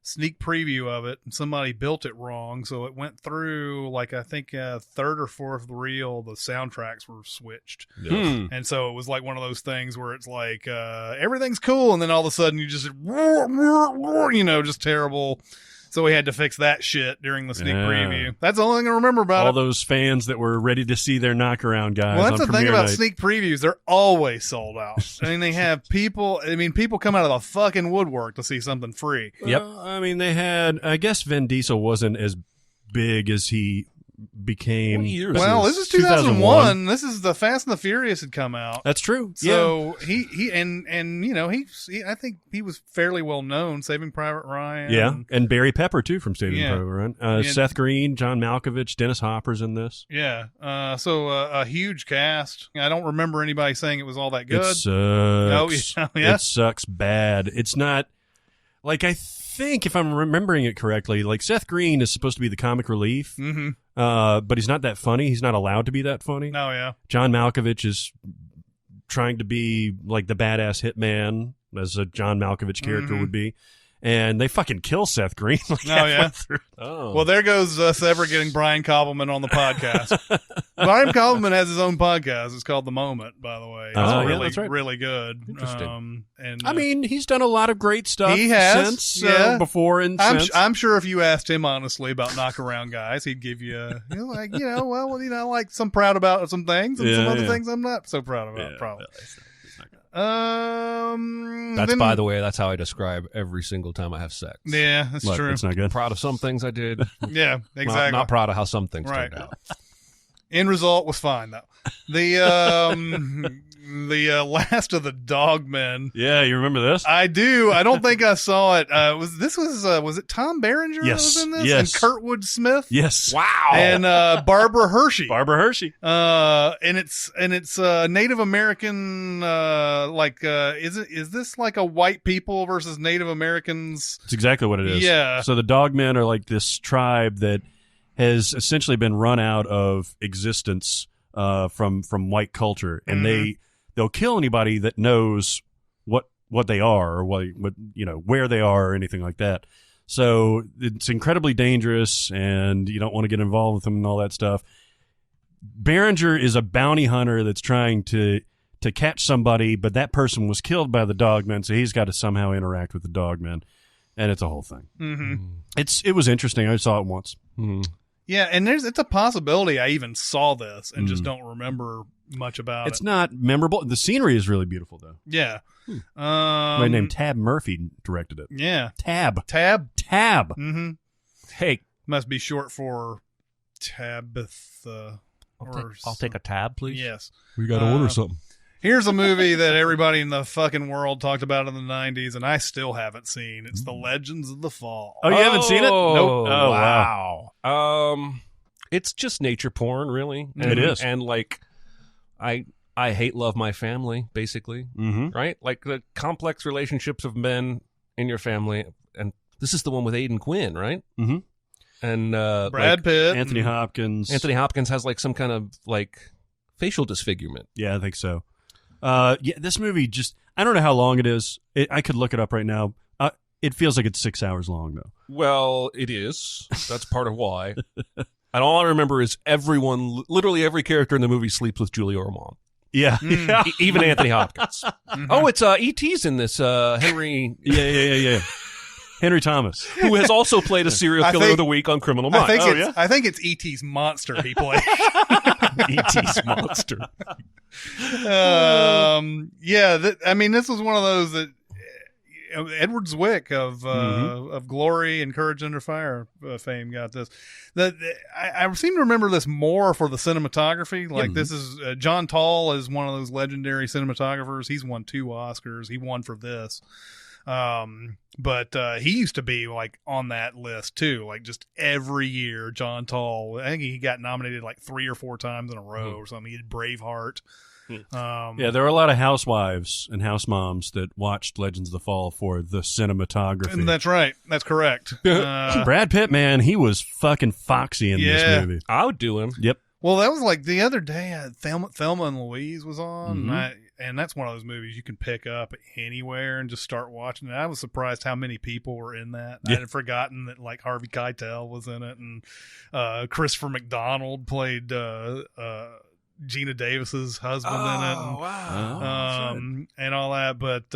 S3: sneak preview of it, and somebody built it wrong, so it went through like I think third or fourth reel. The soundtracks were switched, and so it was like one of those things where it's like everything's cool, and then all of a sudden you just just terrible. So we had to fix that shit during the sneak preview. That's the only thing I remember about
S4: all
S3: it.
S4: those fans that were ready to see their Knockaround Guys.
S3: Well, that's
S4: on
S3: the thing
S4: premiere
S3: about
S4: night.
S3: sneak previews. They're always sold out. I mean, they have people come out of the fucking woodwork to see something free.
S1: Yep.
S4: I mean, they had. I guess Vin Diesel wasn't as big as he became.
S1: 20 years.
S3: Well, this is 2001. This is the Fast and the Furious had come out.
S4: That's true.
S3: So he I think he was fairly well known. Saving Private Ryan.
S4: Yeah, and Barry Pepper too from Saving
S3: Yeah.
S4: Private Ryan. Seth Green, John Malkovich, Dennis Hopper's in this.
S3: Yeah. So a huge cast. I don't remember anybody saying it was all that good.
S4: It sucks.
S3: Oh, yeah.
S4: It sucks bad. It's not like I think if I'm remembering it correctly, like Seth Green is supposed to be the comic relief.
S3: Mm-hmm.
S4: But he's not that funny. He's not allowed to be that funny.
S3: Oh, yeah.
S4: John Malkovich is trying to be like the badass hitman, as a John Malkovich character would be. And they fucking kill Seth Green.
S3: Yeah.
S1: Oh.
S3: Well, there goes us ever getting Brian Koppelman on the podcast. Brian Koppelman has his own podcast. It's called The Moment, by the way. It's really,
S4: that's right.
S3: really good.
S1: Interesting.
S3: And
S4: I mean, he's done a lot of great stuff
S3: he has,
S4: since before and since.
S3: I'm sure if you asked him honestly about Knockaround Guys, he'd give you, like some proud about some things and some other things I'm not so proud about. Probably.
S1: That's by the way, that's how I describe every single time I have sex.
S3: Yeah, that's true.
S4: It's not good.
S1: Proud of some things I did.
S3: Yeah, exactly.
S1: Not proud of how some things
S3: Right.
S1: turned out.
S3: End result was fine though. The Last of the Dogmen.
S4: Yeah, you remember this?
S3: I do. I don't think I saw it. Was it Tom Berenger that was in this?
S4: Yes.
S3: And Kurtwood Smith?
S4: Yes.
S1: Wow.
S3: And Barbara Hershey.
S4: Barbara Hershey.
S3: And it's Native American is this like a white people versus Native Americans?
S4: That's exactly what it is.
S3: Yeah.
S4: So the Dogmen are like this tribe that has essentially been run out of existence from white culture, and they'll kill anybody that knows what they are or what where they are or anything like that. So it's incredibly dangerous, and you don't want to get involved with them and all that stuff. Berenger is a bounty hunter that's trying to catch somebody, but that person was killed by the Dogmen, so he's got to somehow interact with the Dogmen, and it's a whole thing.
S3: Mm-hmm.
S4: It was interesting. I saw it once.
S3: Yeah, and it's a possibility I even saw this and just don't remember much about
S4: It's
S3: it.
S4: not memorable. The scenery is really beautiful, though.
S3: Yeah.
S4: A man named Tab Murphy directed it.
S3: Yeah.
S4: Tab.
S3: Mm-hmm.
S1: Hey,
S3: Must be short for Tabitha.
S1: I'll take a tab, please.
S3: Yes.
S1: We got to order something.
S3: Here's a movie that everybody in the fucking world talked about in the 90s, and I still haven't seen. It's The Legends of the Fall.
S4: Oh, you haven't seen it?
S1: Nope.
S4: Oh,
S1: wow. It's just nature porn, really. And,
S4: It is.
S1: And, like, I hate love my family, basically.
S4: Mm-hmm.
S1: Right? Like, the complex relationships of men in your family. And this is the one with Aidan Quinn, right?
S4: Mm-hmm.
S1: And
S3: Brad Pitt.
S4: Anthony Hopkins.
S1: Anthony Hopkins has, like, some kind of, like, facial disfigurement.
S4: Yeah, I think so. This movie just, I don't know how long it is. I could look it up right now. It feels like it's 6 hours long, though.
S1: Well, it is. That's part of why. And all I remember is literally every character in the movie sleeps with Julie Ormond.
S4: Yeah.
S1: Even Anthony Hopkins. Oh, it's E.T.'s in this, Henry.
S4: Yeah. Henry Thomas.
S1: Who has also played a serial killer of the week on Criminal Minds.
S3: I think it's E.T.'s monster he played.
S1: E.T.'s monster.
S3: This was one of those that Edward Zwick of Glory and Courage Under Fire fame got this. I seem to remember this more for the cinematography. Like this is John Tall is one of those legendary cinematographers. He's won 2 Oscars. He won for this. But he used to be like on that list too, like just every year. John Tall, I think he got nominated like 3 or 4 times in a row or something. He did Braveheart.
S4: There were a lot of housewives and house moms that watched Legends of the Fall for the cinematography.
S3: And that's right. That's correct.
S4: Brad Pitt, man, he was fucking foxy in this movie.
S1: I would do him.
S4: Yep.
S3: Well, that was like the other day. Thelma and Louise was on, and that's one of those movies you can pick up anywhere and just start watching it. I was surprised how many people were in that. I had forgotten that like Harvey Keitel was in it, and Christopher McDonald played Gina Davis's husband in it. And,
S1: Wow.
S3: And all that. But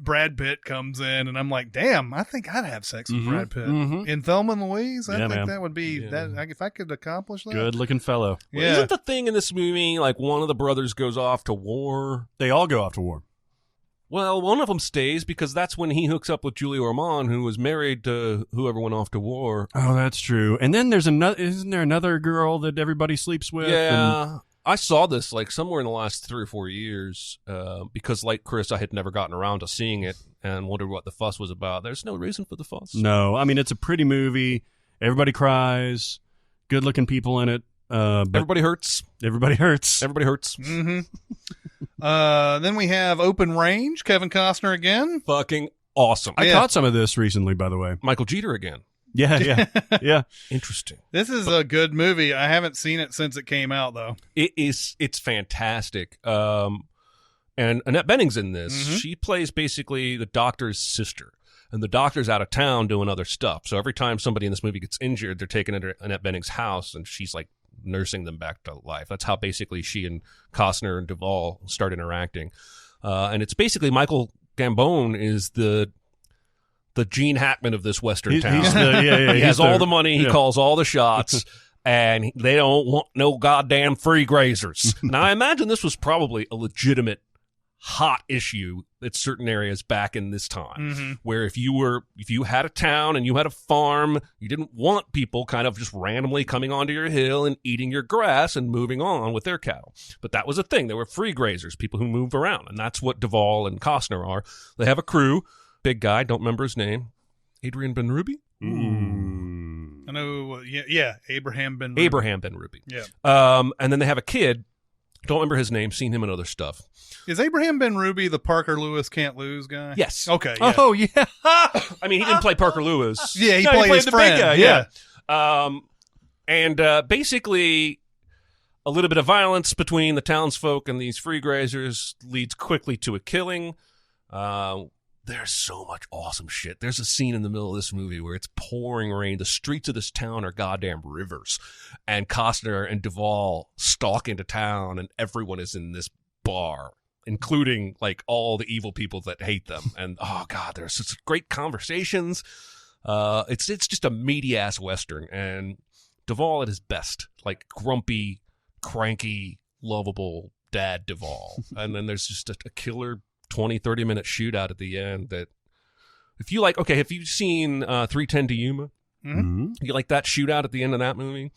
S3: Brad Pitt comes in, and I'm like, damn, I think I'd have sex with Brad Pitt. In Thelma and Louise. I think that would be that if I could accomplish that.
S4: Good looking fellow.
S1: Well, isn't the thing in this movie like one of the brothers goes off to war?
S4: They all go off to war.
S1: Well, one of them stays because that's when he hooks up with Julie Ormond, who was married to whoever went off to war.
S4: Oh, that's true. And then there's isn't there another girl that everybody sleeps with?
S1: Yeah. I saw this like somewhere in the last 3 or 4 years because, like Chris, I had never gotten around to seeing it and wondered what the fuss was about. There's no reason for the fuss.
S4: No, I mean, it's a pretty movie. Everybody cries. Good-looking people in it. But
S1: everybody hurts.
S4: Everybody hurts.
S1: Everybody hurts.
S3: Then we have Open Range, Kevin Costner again.
S1: Fucking awesome.
S4: I caught some of this recently, by the way.
S1: Michael Jeter again.
S4: Yeah.
S1: Interesting.
S3: This is a good movie. I haven't seen it since it came out, though.
S1: It's fantastic. And Annette Bening's in this. She plays basically the doctor's sister. And the doctor's out of town doing other stuff. So every time somebody in this movie gets injured, they're taken into Annette Bening's house, and she's like nursing them back to life. That's how basically she and Costner and Duvall start interacting. And it's basically Michael Gambon is the Gene Hackman of this Western town. He has all the money. He calls all the shots. And they don't want no goddamn free grazers. Now, I imagine this was probably a legitimate hot issue at certain areas back in this time, where if you had a town and you had a farm, you didn't want people kind of just randomly coming onto your hill and eating your grass and moving on with their cattle. But that was a thing. There were free grazers, people who move around, and that's what Duvall and Costner are. They have a crew. Big guy, don't remember his name. Adrian Benrubi?
S3: I know, Abraham Ben Ruby.
S1: Abraham Benrubi.
S3: Yeah.
S1: And then they have a kid. Don't remember his name. Seen him in other stuff.
S3: Is Abraham Ben Ruby the Parker Lewis Can't Lose guy?
S1: Yes.
S3: Okay. Yeah.
S4: Oh, yeah.
S1: I mean, he didn't play Parker Lewis.
S3: Yeah, he
S1: No,
S3: played his
S1: the
S3: friend.
S1: big guy.
S3: Yeah.
S1: And basically, a little bit of violence between the townsfolk and these free grazers leads quickly to a killing. There's so much awesome shit. There's a scene in the middle of this movie where it's pouring rain. The streets of this town are goddamn rivers. And Costner and Duvall stalk into town, and everyone is in this bar, including like all the evil people that hate them. And oh god, there's such great conversations. It's just a meaty ass Western, and Duvall at his best, like grumpy, cranky, lovable dad Duvall. And then there's just a killer 20-30 minute shootout at the end that if you like, okay, have you seen 310 to Yuma? You like that shootout at the end of that movie?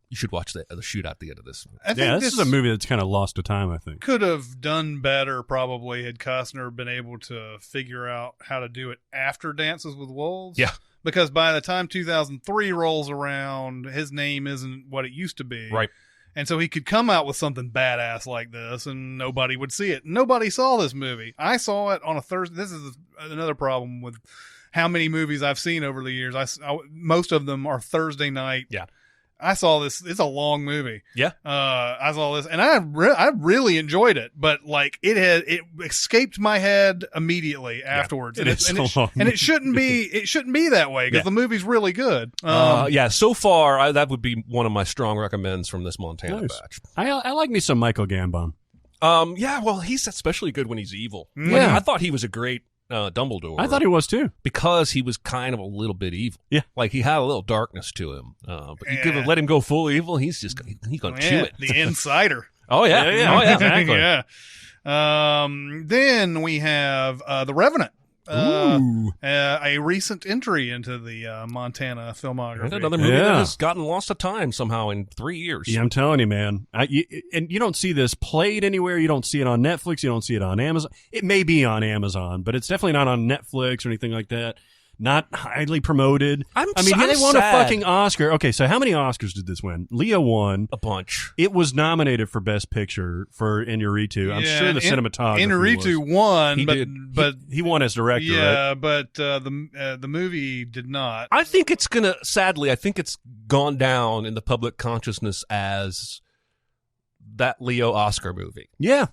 S1: You should watch the shootout at the end of this.
S3: I think
S4: this is a movie that's kind of lost to time, I think.
S3: Could have done better, probably, had Costner been able to figure out how to do it after Dances with Wolves.
S1: Yeah.
S3: Because by the time 2003 rolls around, his name isn't what it used to be.
S1: Right.
S3: And so he could come out with something badass like this, and nobody would see it. Nobody saw this movie. I saw it on a Thursday. This is another problem with how many movies I've seen over the years. Most of them are Thursday night.
S1: Yeah.
S3: I saw this. It's a long movie.
S1: Yeah.
S3: I saw this, and I really enjoyed it. But like it escaped my head immediately afterwards.
S4: It is
S3: and
S4: so long.
S3: and it shouldn't be. It shouldn't be that way because the movie's really good.
S1: Yeah. So far, that would be one of my strong recommends from this Montana
S4: Nice.
S1: batch.
S4: I like me some Michael Gambon.
S1: Yeah. Well, he's especially good when he's evil.
S3: Yeah.
S1: I thought he was a great Dumbledore.
S4: I thought he was too.
S1: because he was kind of a little bit evil.
S4: Yeah.
S1: Like he had a little darkness to him. But you could have let him go full evil. He's gonna chew it.
S3: The insider.
S1: Oh yeah.
S4: Yeah, yeah,
S1: Oh yeah.
S4: exactly.
S3: Yeah. Then we have The Revenant.
S4: Ooh.
S3: A recent entry into the Montana filmography.
S1: And another movie
S4: Yeah.
S1: that has gotten lost to time somehow in 3 years.
S4: Yeah, I'm telling you, man. And you don't see this played anywhere. You don't see it on Netflix. You don't see it on Amazon. It may be on Amazon, but it's definitely not on Netflix or anything like that. Not highly promoted.
S1: I'm
S4: they
S1: sad.
S4: won a fucking Oscar. Okay, so how many Oscars did this win? Leo won.
S1: A bunch.
S4: It was nominated for Best Picture for Inarritu. I'm sure the cinematography
S3: Inarritu
S4: was.
S3: won,
S1: He
S3: but
S1: did.
S3: but
S4: He won as director,
S3: yeah,
S4: right?
S3: but the movie did not.
S1: I think it's sadly, I think it's gone down in the public consciousness as that Leo Oscar movie.
S4: Yeah.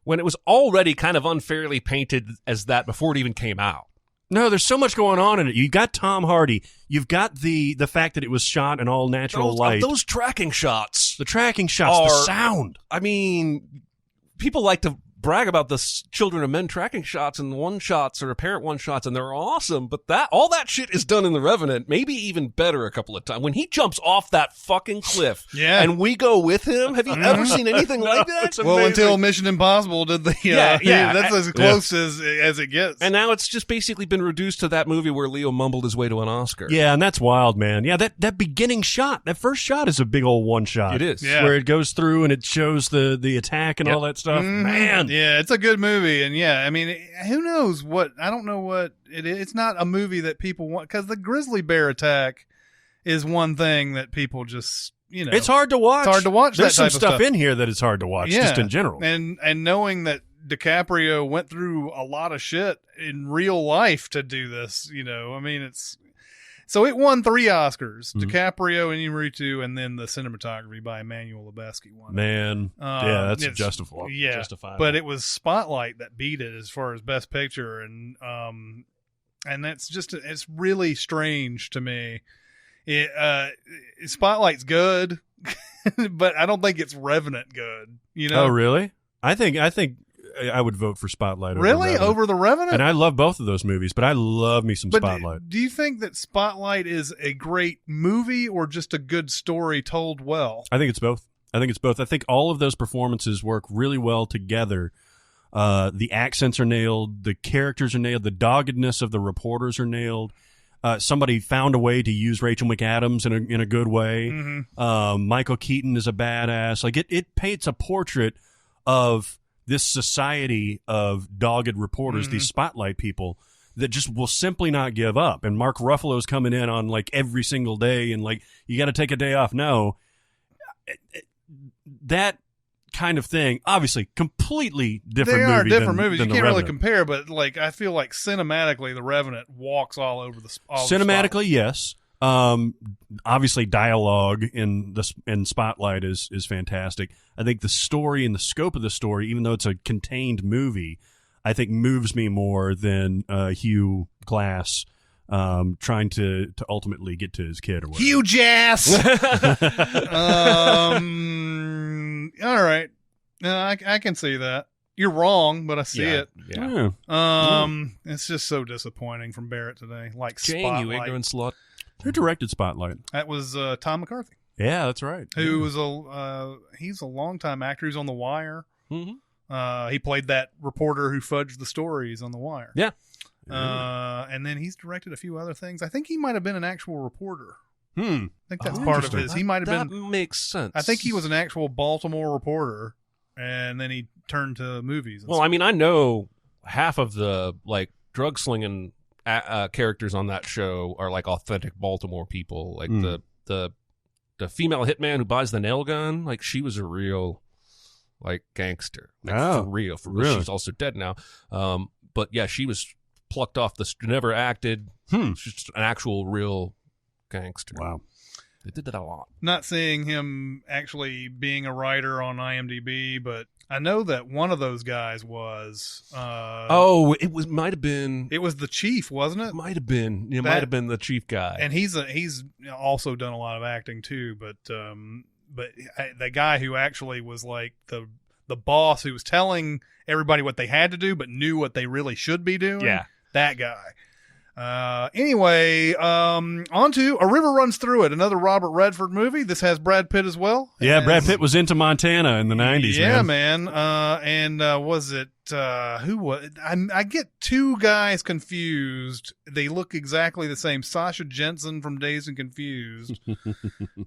S1: When it was already kind of unfairly painted as that before it even came out.
S4: No, there's so much going on in it. You've got Tom Hardy. You've got the fact that it was shot in all natural light.
S1: Those tracking shots.
S4: The tracking shots, the sound.
S1: I mean, people like to brag about the Children of Men tracking shots and one shots or apparent one shots, and they're awesome. But all that shit is done in The Revenant, maybe even better a couple of times. When he jumps off that fucking cliff,
S3: Yeah.
S1: and we go with him. Have you ever seen anything like that? It's
S3: Well,
S1: amazing.
S3: until Mission Impossible did the
S1: Yeah.
S3: that's as close as it gets.
S1: And now it's just basically been reduced to that movie where Leo mumbled his way to an Oscar.
S4: Yeah, and that's wild, man. Yeah, that beginning shot, that first shot is a big old one shot.
S1: It is.
S3: Yeah.
S4: Where it goes through and it shows the attack and all that stuff. Man.
S3: Yeah, it's a good movie, and yeah, I mean, who knows what? I don't know what it is. It's not a movie that people want because the grizzly bear attack is one thing that people just
S4: It's hard to watch.
S3: It's hard to watch.
S4: There's
S3: that type
S4: some
S3: of
S4: stuff in here that it's hard to watch, just in general.
S3: and knowing that DiCaprio went through a lot of shit in real life to do this, I mean, it's. So it won 3 Oscars: DiCaprio, Inarritu, and then the cinematography by Emmanuel Lubezki won.
S4: Man, yeah, that's
S3: it's-
S4: justifiable.
S3: Yeah,
S4: justifiable.
S3: but it was Spotlight that beat it as far as Best Picture, and that's just it's really strange to me. Spotlight's good, but I don't think it's Revenant good.
S4: Oh, really? I think I would vote for Spotlight.
S3: Over the Revenant?
S4: And I love both of those movies, but I love me some Spotlight.
S3: Do you think that Spotlight is a great movie or just a good story told well?
S4: I think it's both. I think all of those performances work really well together. The accents are nailed. The characters are nailed. The doggedness of the reporters are nailed. Somebody found a way to use Rachel McAdams in a good way.
S3: Mm-hmm.
S4: Michael Keaton is a badass. Like it paints a portrait of this society of dogged reporters, these Spotlight people that just will simply not give up. And Mark Ruffalo's coming in on like every single day and like, you got to take a day off. No, that kind of thing, obviously completely different
S3: They are
S4: movie
S3: different
S4: than,
S3: movies.
S4: than
S3: You
S4: The
S3: can't really
S4: Revenant.
S3: compare, but like I feel like cinematically, The Revenant walks all over the
S4: Cinematically, yes. Obviously, dialogue in Spotlight is fantastic. I think the story and the scope of the story, even though it's a contained movie, I think moves me more than Hugh Glass trying to ultimately get to his kid or whatever.
S3: Huge ass. All right, I can see that. You're wrong, but I see it.
S1: Yeah.
S3: It's just so disappointing from Barrett today. Like
S1: Jane,
S3: Spotlight.
S1: you ignorant slut.
S4: Who directed Spotlight?
S3: That was Tom McCarthy,
S4: Yeah, that's right.
S3: who was he's a longtime actor. He's on The Wire.
S1: Mm-hmm.
S3: He played that reporter who fudged the stories on The Wire.
S1: Yeah.
S3: And then he's directed a few other things. I think he might have been an actual reporter. I think that's part of his. He might have been.
S1: That makes sense.
S3: I think he was an actual Baltimore reporter, and then he turned to movies.
S1: Well, I mean, I know half of the like drug slinging characters on that show are like authentic Baltimore people. Like the female hitman who buys the nail gun, like she was a real like gangster. Like, for real.
S4: Really?
S1: She's also dead now. But yeah, she was plucked off the never acted. She's just an actual real gangster.
S4: Wow.
S1: They did that a lot.
S3: Not seeing him actually being a writer on IMDb, but I know that one of those guys was.
S1: Might have been.
S3: It was the chief, wasn't it?
S1: Might have been. It might have been the chief guy.
S3: And he's also done a lot of acting too. But the guy who actually was like the boss who was telling everybody what they had to do, but knew what they really should be doing.
S1: Yeah,
S3: that guy. Anyway, on to A River Runs Through It, another Robert Redford movie. This has Brad Pitt as well.
S4: Yeah, Brad Pitt was into Montana in the 90s,
S3: yeah, man. And was it, who was, I get two guys confused. They look exactly the same. Sasha Jensen from Dazed and Confused.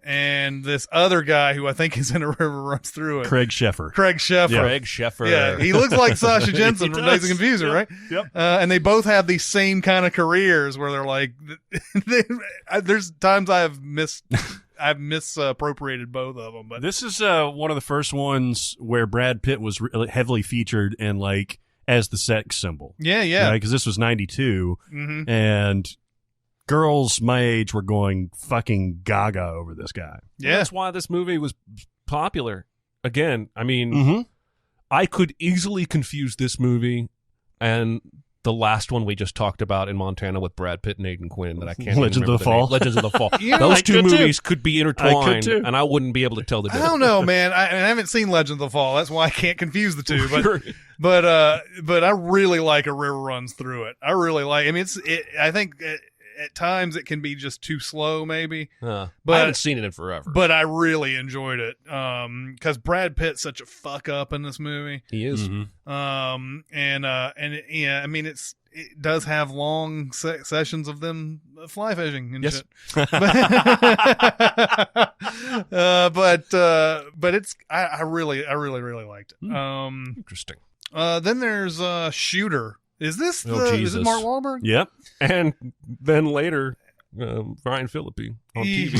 S3: And this other guy who I think is in A River Runs Through It.
S4: Craig Sheffer.
S1: Craig Sheffer.
S3: Yeah, he looks like Sasha Jensen from Dazed and Confused, right?
S4: Yep.
S3: And they both have these same kind of careers where they're like, there's times I've misappropriated both of them. But
S4: this is one of the first ones where Brad Pitt was heavily featured and like as the sex symbol.
S3: Yeah.
S4: Because this was 92, and girls my age were going fucking gaga over this guy.
S3: Yeah,
S1: that's why this movie was popular. Again, I mean, I could easily confuse this movie and the last one we just talked about in Montana with Brad Pitt and Aidan Quinn that I can't
S4: Legends of the Fall.
S1: Legends of the Fall.
S3: Yeah,
S1: those two movies
S4: too.
S1: could be intertwined,
S4: too.
S1: and I wouldn't be able to tell the
S3: I
S1: difference.
S3: don't know, man. I haven't seen Legends of the Fall. That's why I can't confuse the two. But I really like A River Runs Through It. I really like. I mean, I think at times it can be just too slow, maybe.
S1: But
S3: I
S1: haven't seen it in forever.
S3: But I really enjoyed it because Brad Pitt's such a fuck up in this movie.
S1: He is.
S3: I mean, it does have long sessions of them fly fishing and shit. But it's I really liked it.
S1: Interesting.
S3: Then there's Shooter. Is this is it Mark Wahlberg?
S4: Yep.
S1: And then later, Brian Phillippe on TV.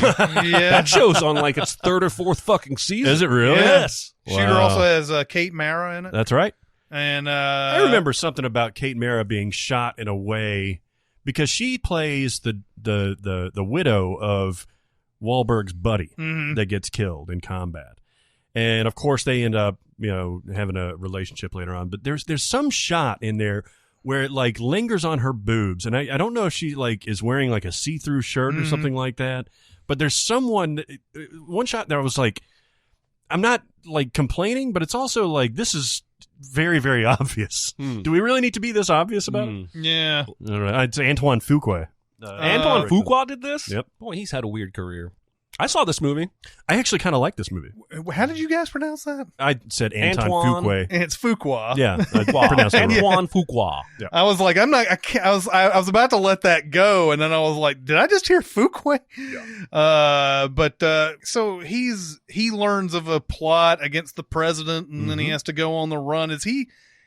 S3: Yeah,
S1: that show's on like its third or fourth fucking season.
S4: Is it really?
S1: Yes.
S3: Shooter also has Kate Mara in it.
S4: That's right.
S3: And
S4: I remember something about Kate Mara being shot in a way because she plays the widow of Wahlberg's buddy that gets killed in combat. And of course they end up, having a relationship later on, but there's some shot in there where it like lingers on her boobs. And I don't know if she like is wearing like a see-through shirt or something like that, but there's one shot there I was like, I'm not like complaining, but it's also like, this is very, very obvious. Do we really need to be this obvious about it?
S3: Yeah.
S4: All right. It's Antoine Fuqua.
S1: Antoine Fuqua did this?
S4: Yep.
S1: Boy, he's had a weird career. I saw this movie.
S4: I actually kind of like this movie.
S3: How did you guys pronounce that?
S4: I said Antoine Fuqua.
S3: And it's Fuqua.
S4: Yeah, I pronounced it wrong.
S1: Antoine Fuqua.
S4: Yeah.
S3: I was like, I was about to let that go, and then I was like, did I just hear Fuqua? Yeah. So he learns of a plot against the president, and then he has to go on the run.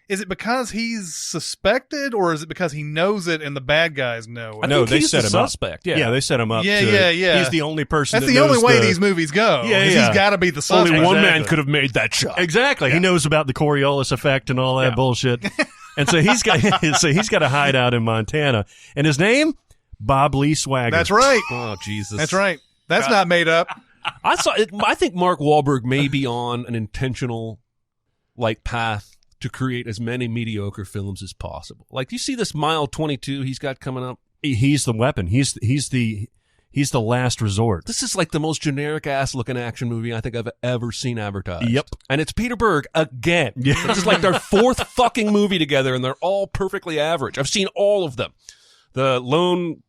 S3: Is it because he's suspected, or is it because he knows it and the bad guys know it?
S4: No, they
S1: he's
S4: set
S1: the
S4: him
S1: suspect.
S4: up. Yeah, they set him up.
S3: Yeah.
S4: He's the only person.
S3: That's the only way these movies go.
S4: Yeah,
S3: He's got to be the suspect.
S1: Only one man
S4: Exactly.
S1: could have made that shot.
S4: Exactly. He knows about the Coriolis effect and all that bullshit. And so he's got a hideout in Montana, and his name Bob Lee Swagger.
S3: That's right.
S1: Oh Jesus,
S3: That's right. That's not made up.
S1: I think Mark Wahlberg may be on an intentional path to create as many mediocre films as possible. Like, you see this Mile 22 he's got coming up?
S4: He's the weapon. He's the last resort.
S1: This is like the most generic ass looking action movie I think I've ever seen advertised.
S4: Yep.
S1: And it's Peter Berg again.
S4: Yeah.
S1: This is like their fourth fucking movie together, and they're all perfectly average. I've seen all of them. The Lone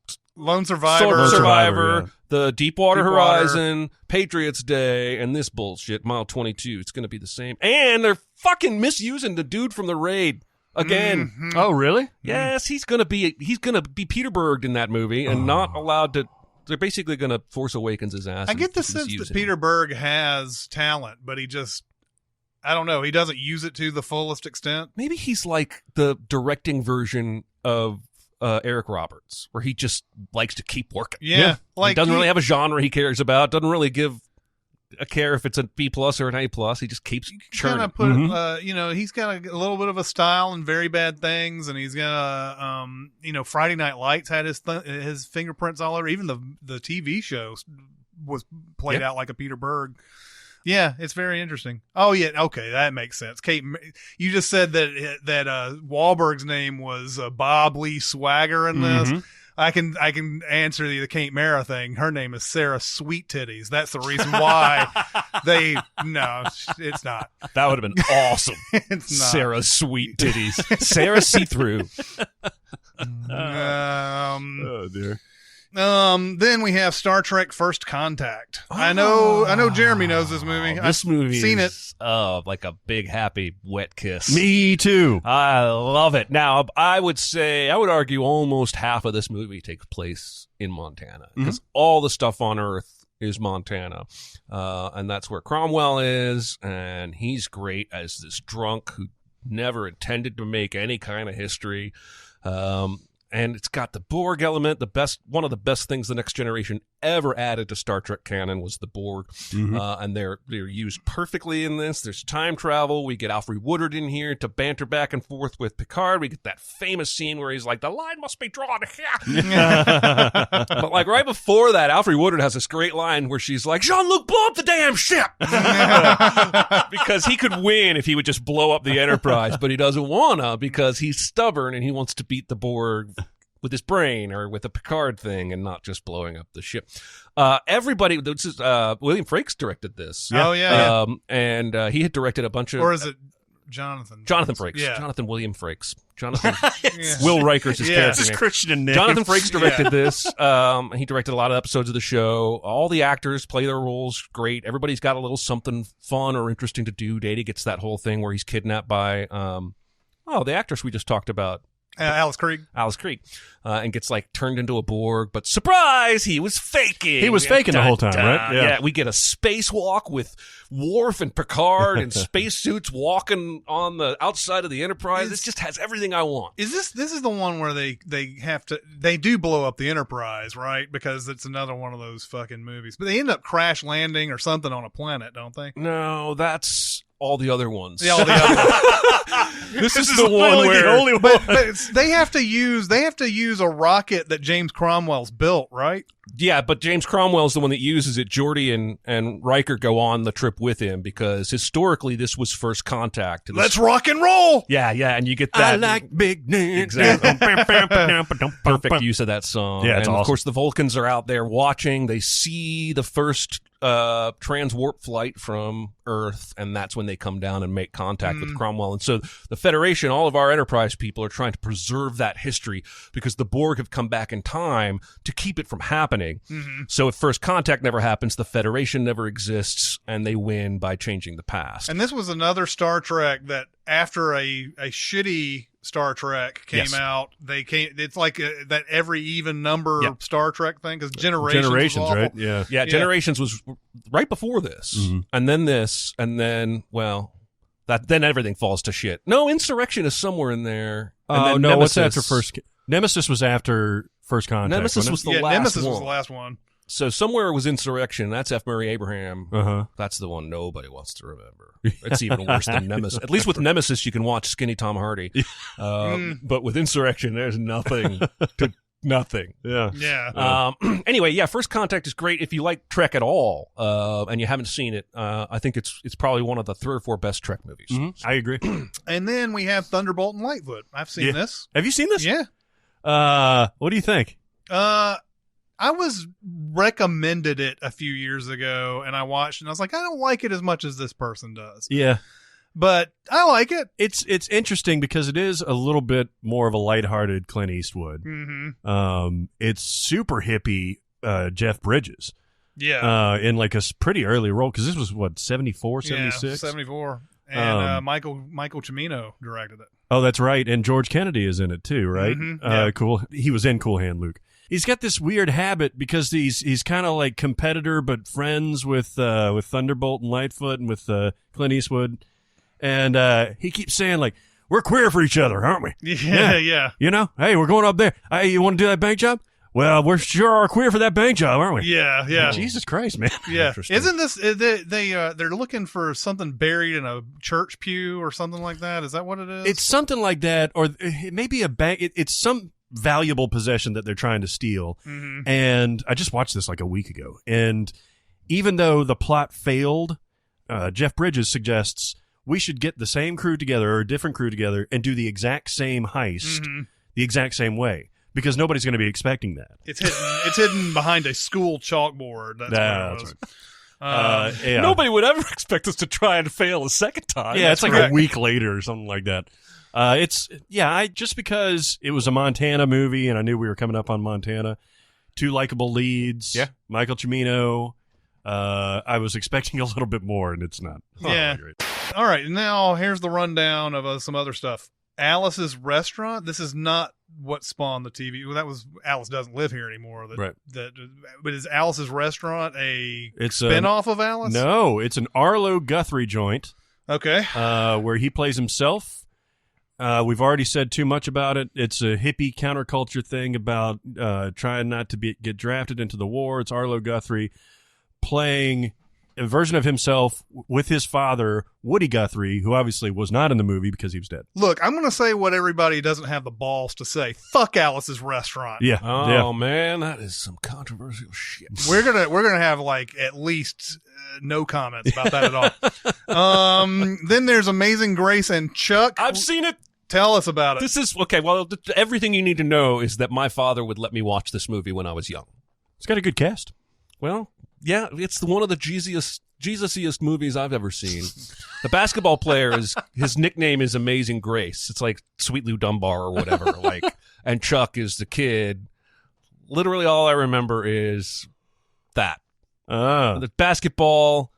S1: Survivor,
S4: yeah.
S1: the Deepwater Horizon, Patriots Day, and this bullshit, Mile 22. It's going to be the same. And they're fucking misusing the dude from The Raid again.
S4: Oh, really?
S1: Yes, he's going to be Peter Berg in that movie and not allowed to They're basically going to Force Awakens his ass.
S3: I get the
S1: and
S3: sense
S1: use
S3: that
S1: him.
S3: Peter Berg has talent, but he just, I don't know, he doesn't use it to the fullest extent.
S1: Maybe he's like the directing version of Eric Roberts, where he just likes to keep working.
S3: Yeah. Like
S1: he doesn't really have a genre he cares about, doesn't really give a care if it's a B+ or an A+. He just keeps churning.
S3: Kind of put, he's got a little bit of a style in Very Bad Things, and he's got, Friday Night Lights had his fingerprints all over. Even the TV show was played out like a Peter Berg. Yeah, it's very interesting. Oh yeah, okay, that makes sense. Kate, you just said that Wahlberg's name was Bob Lee Swagger in this. I can answer the Kate Mara thing. Her name is Sarah Sweet Titties. That's the reason why no, it's not.
S1: That would have been awesome.
S3: It's not.
S1: Sarah Sweet Titties. Sarah See-Through.
S4: Oh dear.
S3: Then we have Star Trek First Contact. I know Jeremy knows this movie.
S1: This movie
S3: seen
S1: is like a big happy wet kiss.
S4: Me too.
S1: I love it. Now, I would argue almost half of this movie takes place in Montana because all the stuff on Earth is Montana. And that's where Cromwell is, and he's great as this drunk who never intended to make any kind of history. And it's got the Borg element. One of the best things the Next Generation ever added to Star Trek canon was the Borg, and they're used perfectly in this. There's time travel. We get Alfred Woodard in here to banter back and forth with Picard. We get that famous scene where he's like, "The line must be drawn here." But like right before that, Alfred Woodard has this great line where she's like, "Jean-Luc, blow up the damn ship," because he could win if he would just blow up the Enterprise, but he doesn't wanna because he's stubborn and he wants to beat the Borg with his brain or with a Picard thing and not just blowing up the ship. Everybody, this is, William Frakes directed this.
S3: Yeah. Oh, yeah.
S1: And he had directed a bunch of...
S3: Or is it Jonathan?
S1: Jonathan Frakes.
S3: Yeah.
S1: Jonathan William Frakes. Jonathan... Will Riker's his character
S4: This is
S1: name.
S4: Christian name.
S1: Jonathan Frakes directed this. He directed a lot of episodes of the show. All the actors play their roles great. Everybody's got a little something fun or interesting to do. Data gets that whole thing where he's kidnapped by... the actress we just talked about.
S3: Alice Krieg,
S1: and gets like turned into a Borg, but surprise, he was faking.
S4: He was faking the whole time, right?
S1: Yeah, we get a spacewalk with Worf and Picard in spacesuits walking on the outside of the Enterprise. It just has everything I want.
S3: Is this is the one where they do blow up the Enterprise, right? Because it's another one of those fucking movies. But they end up crash landing or something on a planet, don't they?
S1: No, that's all the other ones.
S3: Yeah, all the other ones.
S1: This is the one where
S4: the only one.
S3: But they have to use a rocket that James Cromwell's built, right?
S1: Yeah, but James Cromwell's the one that uses it. Geordi and Riker go on the trip with him because historically this was First Contact.
S3: Let's rock and roll.
S1: Yeah, and you get that.
S4: I like big dance.
S1: Exactly. Perfect use of that song.
S4: Yeah, it's
S1: and
S4: awesome.
S1: Of course, the Vulcans are out there watching. They see the first transwarp flight from Earth, and that's when they come down and make contact with Cromwell. And so the Federation, all of our Enterprise people are trying to preserve that history because the Borg have come back in time to keep it from happening. So if First Contact never happens, the Federation never exists, and they win by changing the past.
S3: And this was another Star Trek that after a shitty Star Trek came out, it's like that every even number Star Trek thing because Generations was awful.
S4: right? Yeah.
S1: Generations was right before this, and then this, and then then everything falls to shit. No, Insurrection is somewhere in there. And then
S4: no,
S1: Nemesis.
S4: what's after First? Nemesis was after First Contact.
S1: Nemesis was the last
S3: Nemesis
S1: one.
S3: was the last one.
S1: So somewhere was Insurrection. That's F. Murray Abraham.
S4: Uh-huh.
S1: That's the one nobody wants to remember. It's even worse than Nemesis. At least with Nemesis, you can watch Skinny Tom Hardy. But with Insurrection, there's nothing to nothing.
S4: Yeah.
S3: Yeah.
S1: Anyway, First Contact is great if you like Trek at all, and you haven't seen it. I think it's probably one of the 3 or 4 best Trek movies.
S4: I agree.
S3: And then we have Thunderbolt and Lightfoot. I've seen this.
S4: Have you seen this?
S3: Yeah.
S4: What do you think?
S3: I was recommended it a few years ago, and I watched, and I was like, I don't like it as much as this person does.
S4: Yeah.
S3: But I like it.
S4: It's interesting because it is a little bit more of a lighthearted Clint Eastwood. It's super hippie Jeff Bridges.
S3: Yeah.
S4: In like a pretty early role because this was what 74, 76?
S3: Yeah, 74. And Michael Cimino directed it.
S4: Oh, that's right. And George Kennedy is in it too, right?
S3: Yeah.
S4: Cool. He was in Cool Hand Luke. he's got this weird habit because he's kind of like competitor but friends with Thunderbolt and Lightfoot and with Clint Eastwood, and he keeps saying like, we're queer for each other, aren't we?
S3: Yeah.
S4: You know, hey, we're going up there. Hey, you want to do that bank job? Well, we're sure are queer for that bank job, aren't we?
S3: Yeah.
S4: Oh, Jesus Christ, man.
S3: Yeah.
S4: Interesting.
S3: Isn't this they're looking for something buried in a church pew or something like that? Is that what it is?
S4: It's something like that, or it may be a bank. It's some valuable possession that they're trying to steal.
S3: Mm-hmm.
S4: And I just watched this like a week ago, and even though the plot failed, Jeff Bridges suggests we should get the same crew together or a different crew together and do the exact same heist the exact same way, because nobody's going to be expecting that.
S3: It's hidden behind a school chalkboard. That's
S4: right. Yeah.
S1: Nobody would ever expect us to try and fail a second time.
S4: Yeah, it's like
S3: correct.
S4: a week later or something like that. I just because it was a Montana movie and I knew we were coming up on Montana, 2 likable leads, Michael Cimino. I was expecting a little bit more, and it's not.
S3: Yeah. All right, now here's the rundown of some other stuff. Alice's Restaurant. This is not what spawned the TV. Well, that was Alice Doesn't Live Here Anymore.
S4: Right.
S3: But is Alice's Restaurant it's
S4: a
S3: spinoff of Alice?
S4: No, it's an Arlo Guthrie joint.
S3: Okay.
S4: Where he plays himself. We've already said too much about it. It's a hippie counterculture thing about trying not to get drafted into the war. It's Arlo Guthrie playing a version of himself with his father, Woody Guthrie, who obviously was not in the movie because he was dead.
S3: Look, I'm going to say what everybody doesn't have the balls to say. Fuck Alice's Restaurant.
S4: Yeah.
S1: Oh, man, that is some controversial shit.
S3: We're gonna have like at least no comments about that at all. Then there's Amazing Grace and Chuck.
S1: I've seen it.
S3: Tell us about it.
S1: This is okay. Well, everything you need to know is that my father would let me watch this movie when I was young.
S4: It's got a good cast.
S1: Well, yeah, it's one of the Jesus-iest movies I've ever seen. The basketball player his nickname is Amazing Grace. It's like Sweet Lou Dunbar or whatever. And Chuck is the kid. Literally, all I remember is that. The basketball.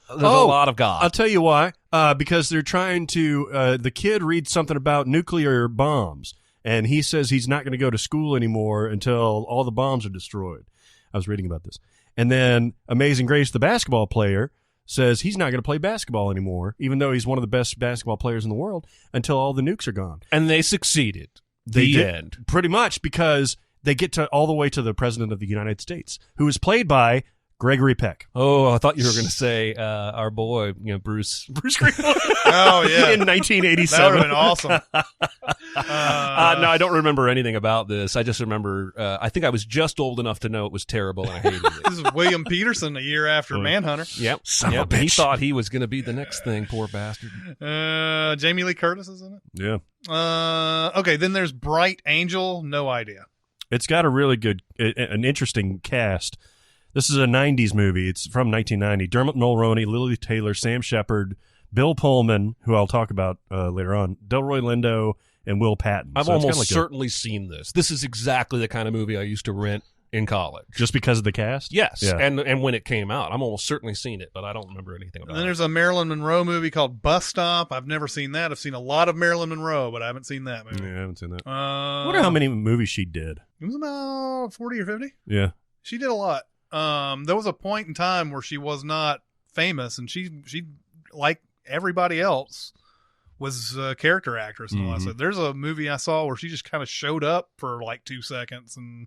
S1: There's a lot of God.
S4: I'll tell you why. Because they're trying to. The kid reads something about nuclear bombs, and he says he's not going to go to school anymore until all the bombs are destroyed. I was reading about this. And then Amazing Grace, the basketball player, says he's not going to play basketball anymore, even though he's one of the best basketball players in the world, until all the nukes are gone.
S1: And they succeeded.
S4: They did,
S1: end.
S4: Pretty much, because they get to all the way to the President of the United States, who is played by Gregory Peck.
S1: Oh, I thought you were going to say our boy, Bruce Greenwood.
S3: Oh, yeah.
S4: In 1987.
S3: That would have been awesome.
S1: No, I don't remember anything about this. I just remember, I think I was just old enough to know it was terrible and I hated it.
S3: This is William Peterson a year after Manhunter.
S1: Yep.
S4: Son of a
S1: He
S4: bitch.
S1: thought he was going to be the next thing, poor bastard.
S3: Jamie Lee Curtis is in it.
S4: Yeah.
S3: Okay, then there's Bright Angel. No idea.
S4: It's got a really good, an interesting cast. This is a 90s movie. It's from 1990. Dermot Mulroney, Lily Taylor, Sam Shepard, Bill Pullman, who I'll talk about later on, Delroy Lindo, and Will Patton.
S1: I've
S4: So it's
S1: almost
S4: kinda like
S1: certainly seen this. This is exactly the kind of movie I used to rent in college.
S4: just because of the cast?
S1: Yes,
S4: Yeah.
S1: and when it came out, I'm almost certainly seen it, but I don't remember anything
S3: And
S1: about
S3: then
S1: it.
S3: there's a Marilyn Monroe movie called Bus Stop. I've never seen that. I've seen a lot of Marilyn Monroe, but I haven't seen that movie.
S4: Yeah, I haven't seen that.
S3: I
S4: I wonder how many movies she did.
S3: It was about 40 or 50.
S4: Yeah.
S3: She did a lot. There was a point in time where she was not famous, and she like everybody else was a character actress and all that. So there's a movie I saw where she just kind of showed up for like 2 seconds and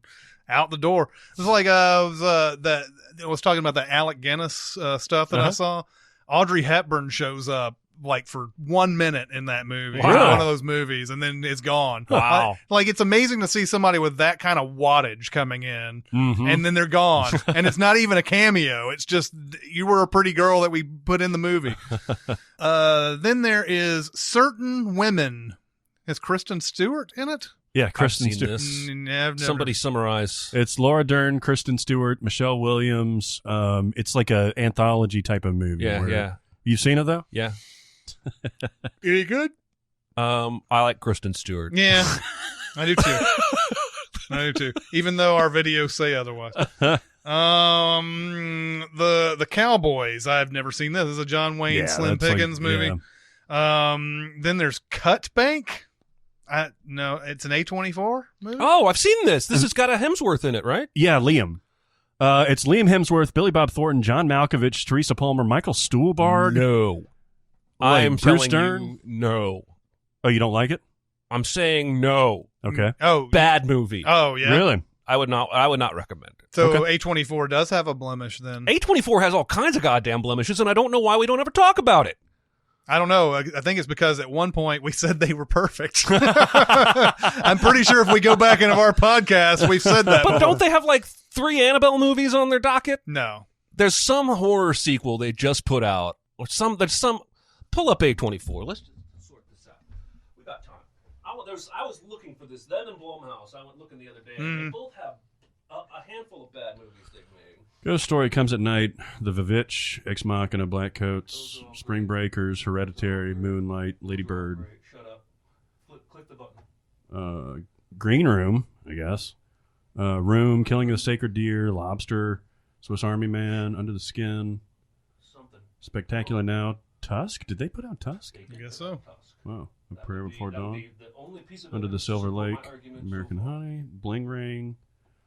S3: out the door. It was like I was talking about the Alec Guinness stuff that I saw. Audrey Hepburn shows up like for 1 minute in that movie.
S1: Wow.
S3: One of those movies, and then it's gone.
S1: Wow.
S3: Like it's amazing to see somebody with that kind of wattage coming in,
S4: Mm-hmm.
S3: and then they're gone. And it's not even a cameo. It's just you were a pretty girl that we put in the movie. Then there is Certain Women. Is Kristen Stewart in it?
S4: Yeah, Kristen
S1: seen
S4: Stewart.
S1: this.
S3: I've never.
S1: Somebody summarize.
S4: It's Laura Dern, Kristen Stewart, Michelle Williams. It's like a anthology type of movie.
S1: Yeah,
S4: where-
S1: yeah,
S4: You've seen it, though?
S1: yeah.
S3: Any good?
S1: I like Kristen Stewart.
S3: Yeah, I do too. I do too. Even though our videos say otherwise. The Cowboys. I've never seen this. This is a John Wayne Slim
S4: that's like-
S3: Pickens movie.
S4: yeah.
S3: Then there's Cut Bank. No, it's an A24 movie.
S1: Oh, I've seen this. This has got a Hemsworth in it, right?
S4: Yeah, Liam. It's Liam Hemsworth, Billy Bob Thornton, John Malkovich, Teresa Palmer, Michael Stuhlbarg.
S1: No.
S4: Like
S1: I'm
S4: Bruce
S1: telling
S4: Dern?
S1: you, no.
S4: Oh, you don't like it?
S1: I'm saying no.
S4: Okay.
S3: Oh,
S1: Bad movie.
S3: oh yeah.
S4: Really?
S1: I would not recommend it.
S3: So A24 does have a blemish then.
S1: A24 has all kinds of goddamn blemishes, and I don't know why we don't ever talk about it.
S3: I don't know. I think it's because at one point we said they were perfect. I'm pretty sure if we go back into our podcast, we've said that.
S1: But
S3: before.
S1: don't they have like 3 Annabelle movies on their docket?
S3: No.
S1: There's some horror sequel they just put out, or there's some. Pull up A24. Let's just sort this out. We got time. I was looking for this. Them and Blumhouse. I went looking the other day. And they both have a handful of bad movies they've made.
S4: Ghost Story Comes at Night, The Vivitch, Ex Machina, Black Coats, Spring Breakers, Hereditary, Moonlight, Lady Bird.
S1: Shut up. Click the button.
S4: Green Room, I guess. Room, Killing of the Sacred Deer, Lobster, Swiss Army Man, Under the Skin,
S1: Something.
S4: Spectacular Now, Tusk? Did they put out Tusk?
S3: I guess so.
S4: Wow. A Prayer Before Dawn,
S1: The only piece of
S4: Under the
S1: evidence
S4: Silver
S1: to support my
S4: Lake,
S1: argument
S4: American
S1: so far.
S4: Honey, Bling Ring.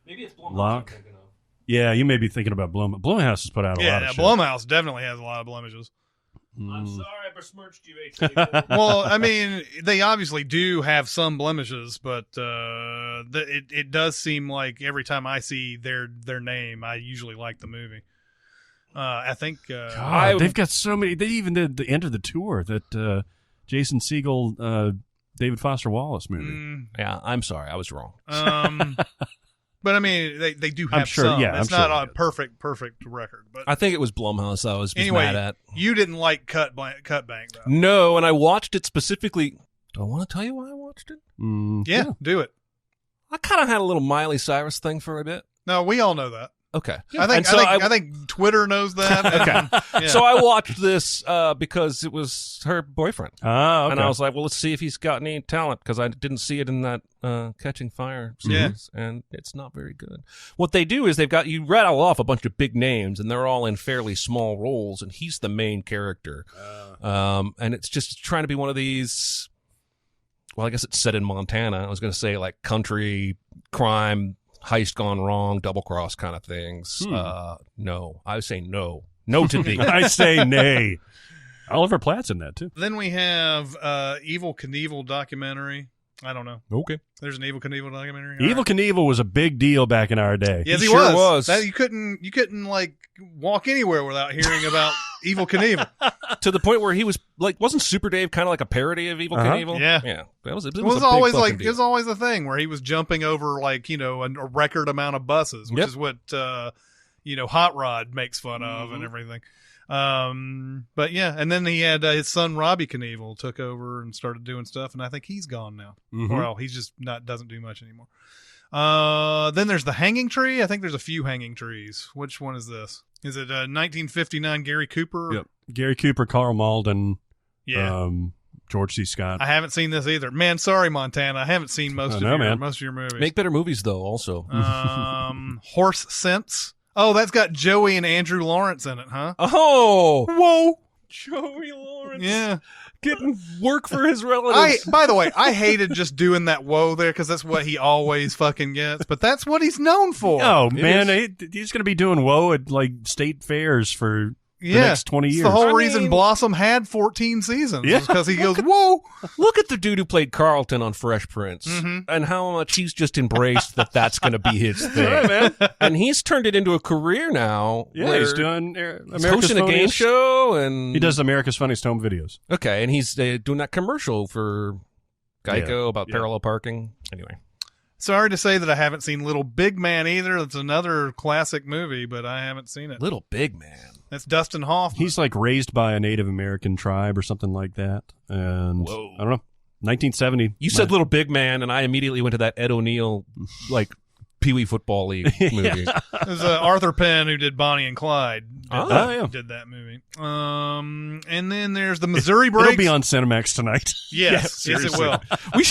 S1: Maybe it's Blumhouse
S4: Lock.
S1: I'm thinking of.
S4: Yeah, you may be thinking about Blumhouse has put out a lot of shit.
S3: Blumhouse definitely has a lot of blemishes.
S1: I'm sorry I besmirched you, A24.
S3: Well, I mean, they obviously do have some blemishes, but it does seem like every time I see their name, I usually like the movie. I think
S4: God, they've got so many. They even did the end of the tour, that Jason Segel, David Foster Wallace movie.
S1: Yeah, I'm sorry. I was wrong.
S3: But I mean, they do have
S4: I'm sure,
S3: some.
S4: yeah,
S3: It's
S4: I'm
S3: not
S4: sure
S3: a perfect record. But
S1: I think it was Blumhouse I was
S3: anyway,
S1: mad at.
S3: you didn't like Cut Bank though.
S1: No, and I watched it specifically. Do I want to tell you why I watched it?
S3: Yeah, do it.
S1: I kind of had a little Miley Cyrus thing for a bit.
S3: No, we all know that.
S1: Okay.
S3: I think Twitter knows that.
S1: Okay.
S3: Yeah.
S1: So I watched this because it was her boyfriend.
S4: Ah, okay.
S1: And I was like, well, let's see if he's got any talent, because I didn't see it in that Catching Fire series, and it's not very good. What they do is you rattle off a bunch of big names, and they're all in fairly small roles, and he's the main character. And it's just trying to be one of these, well, I guess it's set in Montana. I was going to say like country crime, heist gone wrong, double cross kind of things. No, I say no. No to thee.
S4: I say nay. Oliver Platt's in that too.
S3: Then we have Evil Knievel documentary. I don't know.
S1: Okay.
S3: There's an Evil Knievel documentary.
S4: Evil Knievel was a big deal back in our day.
S3: Yes, he
S1: sure
S3: was.
S1: was.
S3: That, you couldn't like walk anywhere without hearing about Evil Knievel.
S1: To the point where he was like, wasn't Super Dave kind of like a parody of Evil Knievel?
S3: Yeah.
S1: Yeah. It was
S3: It
S1: a
S3: was
S1: big
S3: always
S1: fucking
S3: like
S1: deal.
S3: it was always a thing where he was jumping over like a record amount of buses, which
S1: Yep.
S3: is what Hot Rod makes fun of and everything. But yeah, and then he had his son Robbie Knievel took over and started doing stuff, and I think he's gone now. Well, he's just doesn't do much anymore. Then there's the Hanging Tree. I think there's a few Hanging Trees. Which one is this? Is it 1959 Gary Cooper?
S4: Yep. Gary Cooper, Carl Malden,
S3: Yeah.
S4: George C. Scott.
S3: I haven't seen this either. Man, sorry, Montana. I haven't seen most of your movies.
S1: Make better movies, though, also.
S3: Horse Sense. Oh, that's got Joey and Andrew Lawrence in it, huh?
S1: Oh! Whoa! Joey Lawrence.
S3: Yeah.
S1: Getting work for his relatives.
S3: By the way, I hated just doing that whoa there because that's what he always fucking gets. But that's what he's known for.
S4: Oh, man. He's going to be doing woe at like state fairs for the next 20 years.
S3: It's the whole reason Blossom had 14 seasons.
S4: Yeah.
S3: Because he goes, whoa.
S1: Look at the dude who played Carlton on Fresh Prince and how much he's just embraced that's going to be his thing.
S4: Right, man.
S1: And he's turned it into a career now.
S4: Yeah,
S1: where
S4: he's doing
S1: he's
S4: America's
S1: hosting a game
S4: Funniest-
S1: show. And
S4: He does America's Funniest Home Videos.
S1: Okay, and he's doing that commercial for Geico about parallel parking. Anyway.
S3: Sorry to say that I haven't seen Little Big Man either. It's another classic movie, but I haven't seen it.
S1: Little Big Man.
S3: That's Dustin Hoffman.
S4: He's like raised by a Native American tribe or something like that. And
S1: Whoa.
S4: I don't know. 1970.
S1: You said Little Big Man, and I immediately went to that Ed O'Neill, like, Pee Wee Football League movie.
S3: There's Arthur Penn who did Bonnie and Clyde.
S4: yeah.
S3: Did that movie. And then there's the Missouri Breaks.
S4: It'll be on Cinemax tonight.
S3: Yes, yes, it will.
S1: we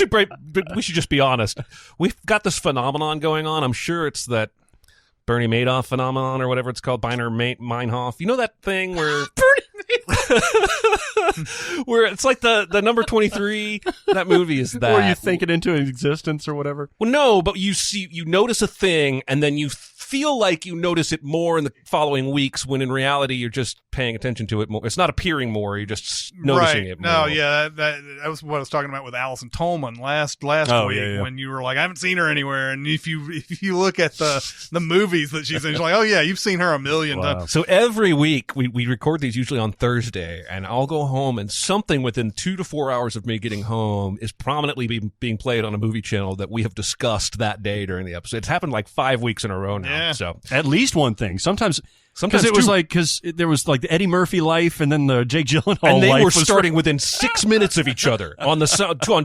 S1: should just be honest. We've got this phenomenon going on. I'm sure it's that Bernie Madoff phenomenon or whatever it's called, Meinhof. You know that thing where Where it's like the number 23. That movie is that.
S4: Or you think it into existence or whatever.
S1: Well, no, but you notice a thing, and then you feel like you notice it more in the following weeks, when in reality you're just paying attention to it more. It's not appearing more; you're just noticing it more.
S3: No, yeah, that was what I was talking about with Alison Tolman last week when you were like, I haven't seen her anywhere, and if you look at the movies that she's in, you're like, oh yeah, you've seen her a million times.
S1: So every week we record these usually on Thursday, and I'll go home, and something within 2 to 4 hours of me getting home is prominently being played on a movie channel that we have discussed that day during the episode. It's happened like 5 weeks in a row now.
S3: Yeah.
S1: So
S4: At least one thing. Sometimes it was because there was like the Eddie Murphy life and then the Jake Gyllenhaal life.
S1: And they were starting within 6 minutes of each other on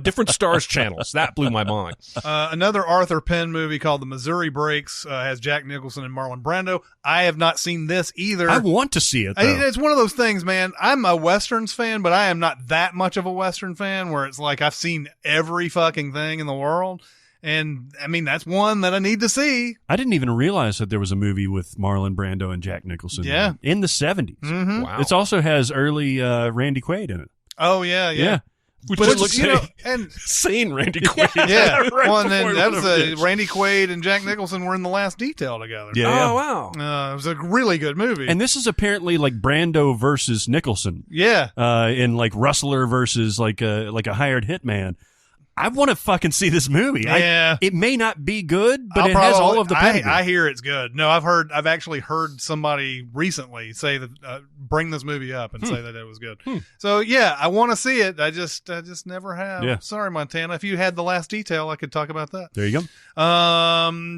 S1: different Stars channels. That blew my mind.
S3: Another Arthur Penn movie called The Missouri Breaks has Jack Nicholson and Marlon Brando. I have not seen this either.
S4: I want to see it, though.
S3: It's one of those things, man. I'm a Westerns fan, but I am not that much of a Western fan where it's like I've seen every fucking thing in the world. And, I mean, that's one that I need to see.
S4: I didn't even realize that there was a movie with Marlon Brando and Jack Nicholson in the 70s.
S3: Mm-hmm.
S1: Wow.
S4: It also has early Randy Quaid in it.
S3: Oh, yeah.
S1: Which
S3: But
S1: looks
S3: and
S1: sane Randy Quaid.
S3: yeah.
S1: Right
S3: well, and then
S1: before
S3: that
S1: one
S3: was
S1: of his.
S3: Randy Quaid and Jack Nicholson were in The Last Detail together.
S1: Oh, wow.
S3: It was a really good movie.
S4: And this is apparently like Brando versus Nicholson.
S3: yeah.
S4: In like Rustler versus like a hired hitman. I want to fucking see this movie.
S3: Yeah.
S4: It may not be good, but it has all of the pedigree.
S3: I hear it's good. No, I've actually heard somebody recently say that bring this movie up and say that it was good. So yeah, I want to see it. I just never have.
S4: Yeah.
S3: Sorry, Montana. If you had The Last Detail, I could talk about that.
S4: There you go.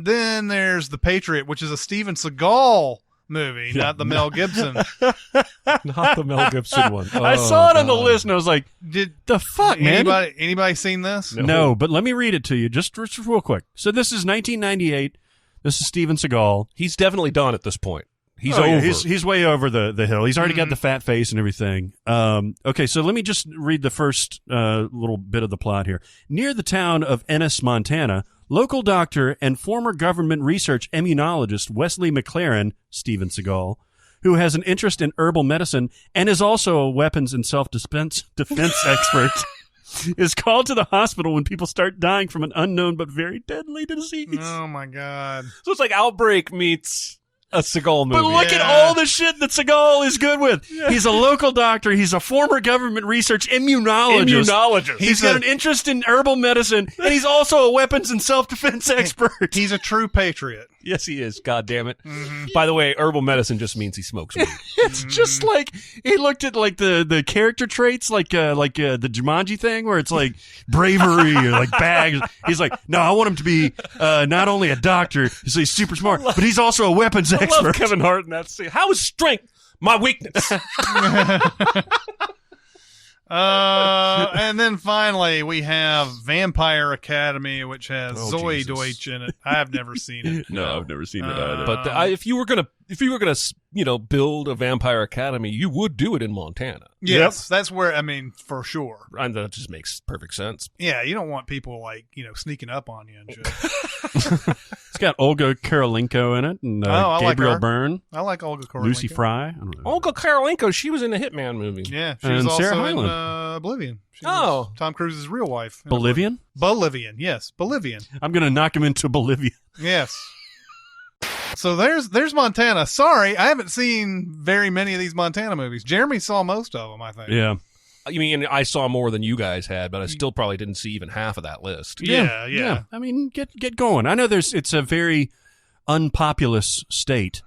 S3: Then there's The Patriot, which is a Steven Seagal movie, not the Mel Gibson.
S1: Not the Mel Gibson one.
S4: I saw it on the list and I was like,
S3: Did
S4: the fuck, man?
S3: anybody seen this?
S4: No, but let me read it to you just real quick. So this is 1998. This is Steven Seagal.
S1: He's definitely done at this point. He's
S4: Oh, yeah,
S1: over.
S4: he's way over the hill. He's already got the fat face and everything. Okay, so let me just read the first little bit of the plot here. Near the town of Ennis, Montana, local doctor and former government research immunologist Wesley McLaren, Steven Seagal, who has an interest in herbal medicine and is also a weapons and self-defense expert, is called to the hospital when people start dying from an unknown but very deadly disease.
S3: Oh my God.
S1: So it's like Outbreak meets a Seagal movie.
S4: But look at all the shit that Seagal is good with. He's a local doctor. He's a former government research immunologist. He's got an interest in herbal medicine, and he's also a weapons and self-defense expert.
S3: He's a true patriot.
S1: Yes, he is. God damn it. By the way, herbal medicine just means he smokes weed.
S4: It's just like he looked at like the character traits, like the Jumanji thing, where it's like bravery or like bags. He's like, no, I want him to be not only a doctor, so he's super smart, but he's also a weapons expert.
S1: I love Kevin Hart in that scene. How is strength my weakness?
S3: And then finally we have Vampire Academy, which has Zoe
S1: Jesus.
S3: Deutsch in it. I've never seen it.
S4: No, I've never seen it either.
S1: But if you were gonna build a Vampire Academy, you would do it in Montana.
S3: Yes, that's where, I mean, for sure.
S1: And that just makes perfect sense.
S3: Yeah, you don't want people like, sneaking up on you and shit.
S4: It's got Olga Kurylenko in it, and
S3: I like
S4: Gabriel
S3: her.
S4: Byrne,
S3: I like Olga Kurylenko.
S4: Lucy Fry. I don't know.
S1: Olga Kurylenko, she was in a Hitman movie.
S3: Yeah, she was
S4: And
S3: also
S4: Sarah
S3: in
S4: Hyland.
S3: Oblivion. She
S1: Oh.
S3: was Tom Cruise's real wife.
S4: Bolivian?
S3: Bolivian, yes. Bolivian.
S4: I'm going to knock him into Bolivia.
S3: Yes. So there's Montana. Sorry, I haven't seen very many of these Montana movies. Jeremy saw most of them, I think.
S4: Yeah.
S1: I mean, I saw more than you guys had, but I still probably didn't see even half of that list.
S3: Yeah.
S4: I mean, get going. I know it's a very unpopulous state,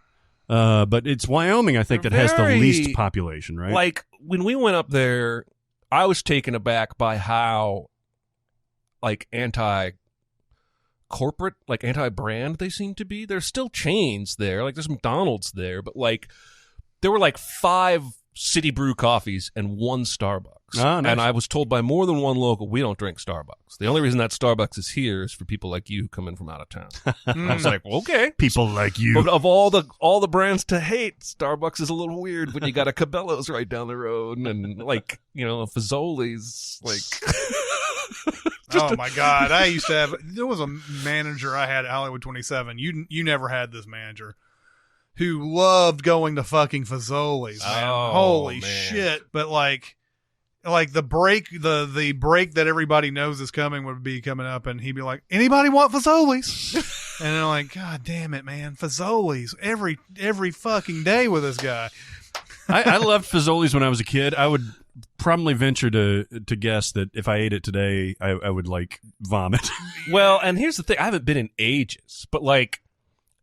S4: but it's Wyoming, I think, that has the least population, right?
S1: Like, when we went up there, I was taken aback by how, like, anti-corporate, like, anti-brand they seem to be. There's still chains there. Like, there's McDonald's there, but, like, there were, like, 5 City Brew coffees and 1 Starbucks.
S4: Oh, nice.
S1: And I was told by more than one local, we don't drink Starbucks. The only reason that Starbucks is here is for people like you who come in from out of town. I was like, well, okay.
S4: People like you.
S1: But of all the brands to hate, Starbucks is a little weird when you got a Cabela's right down the road and like, a Fazoli's like.
S3: Oh my God. I used to have, there was a manager I had at Hollywood 27. You never had this manager who loved going to fucking Fazoli's, man.
S1: Oh,
S3: Holy
S1: man.
S3: shit. But like, like the break that everybody knows is coming would be coming up, and he'd be like, "Anybody want Fazoli's?" And I'm like, "God damn it, man, Fazoli's every fucking day with this guy."
S4: I loved Fazoli's when I was a kid. I would probably venture to guess that if I ate it today, I would like vomit.
S1: Well, and here's the thing: I haven't been in ages, but like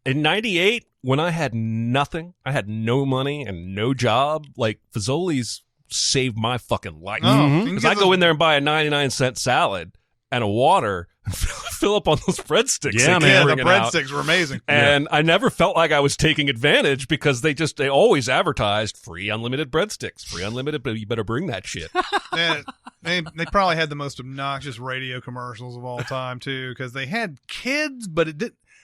S1: in '98, when I had nothing, I had no money and no job. Like Fazoli's saved my fucking life. Because I go in there and buy a 99-cent salad and a water and fill up on those breadsticks.
S3: Yeah, man, the breadsticks were amazing.
S1: And I never felt like I was taking advantage because they always advertised free unlimited breadsticks, free unlimited, but you better bring that shit.
S3: They probably had the most obnoxious radio commercials of all time too, because they had kids, but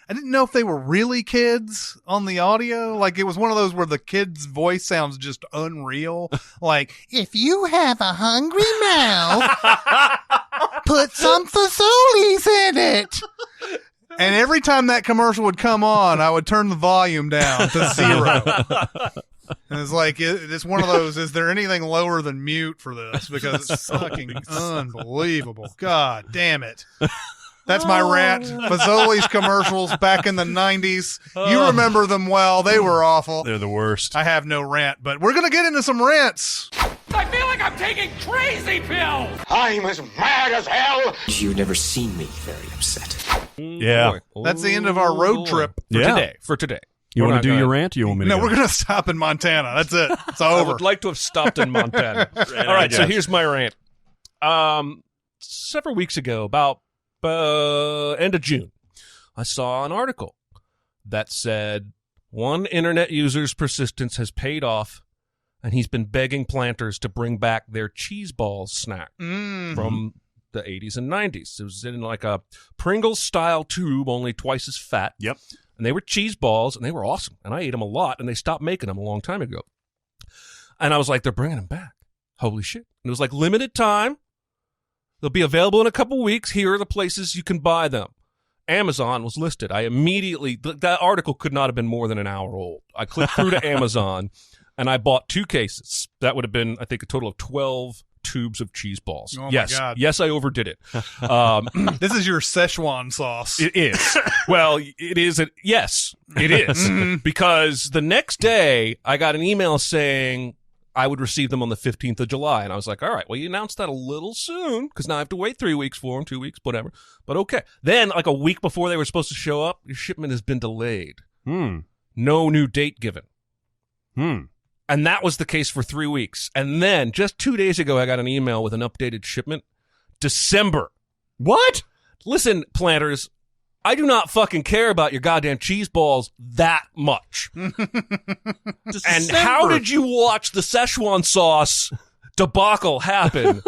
S3: I didn't know if they were really kids on the audio. Like, it was one of those where the kid's voice sounds just unreal. Like, if you have a hungry mouth, put some Fazoli's in it. And every time that commercial would come on, I would turn the volume down to 0. And it's like, it's one of those, is there anything lower than mute for this? Because it's fucking unbelievable. God damn it. That's my rant. Fazoli's commercials back in the 90s. You remember them well. They were awful.
S4: They're the worst.
S3: I have no rant, but we're going to get into some rants.
S7: I feel like I'm taking crazy pills.
S8: I'm as mad as hell.
S9: You've never seen me very upset.
S4: Yeah.
S3: That's the end of our road trip
S1: for today.
S4: You want to do your rant? Or you want me to
S3: No,
S4: go?
S3: we're going to stop in Montana. That's it. It's over.
S1: I would like to have stopped in Montana. All right, so here's my rant. Several weeks ago, about end of June, I saw an article that said one internet user's persistence has paid off, and he's been begging planters to bring back their cheese balls snack from the 80s and 90s. It was in like a Pringles-style tube, only twice as fat.
S4: Yep.
S1: And they were cheese balls, and they were awesome. And I ate them a lot, and they stopped making them a long time ago. And I was like, they're bringing them back. Holy shit. And it was like limited time. They'll be available in a couple weeks. Here are the places you can buy them. Amazon was listed. I immediately, that article could not have been more than an hour old. I clicked through to Amazon, and I bought 2 cases. That would have been, I think, a total of 12 tubes of cheese balls.
S3: Oh,
S1: yes.
S3: my God.
S1: Yes, I overdid it.
S3: This is your Szechuan sauce.
S1: It is. Well, it is. Yes, it is. Because the next day, I got an email saying I would receive them on the 15th of July. And I was like, all right, well, you announced that a little soon because now I have to wait 3 weeks for them, 2 weeks, whatever. But okay. Then, like a week before they were supposed to show up, your shipment has been delayed. No new date given. And that was the case for 3 weeks. And then just 2 days ago, I got an email with an updated shipment. December.
S4: What?
S1: Listen, planters, I do not fucking care about your goddamn cheese balls that much. And how did you watch the Szechuan sauce debacle happen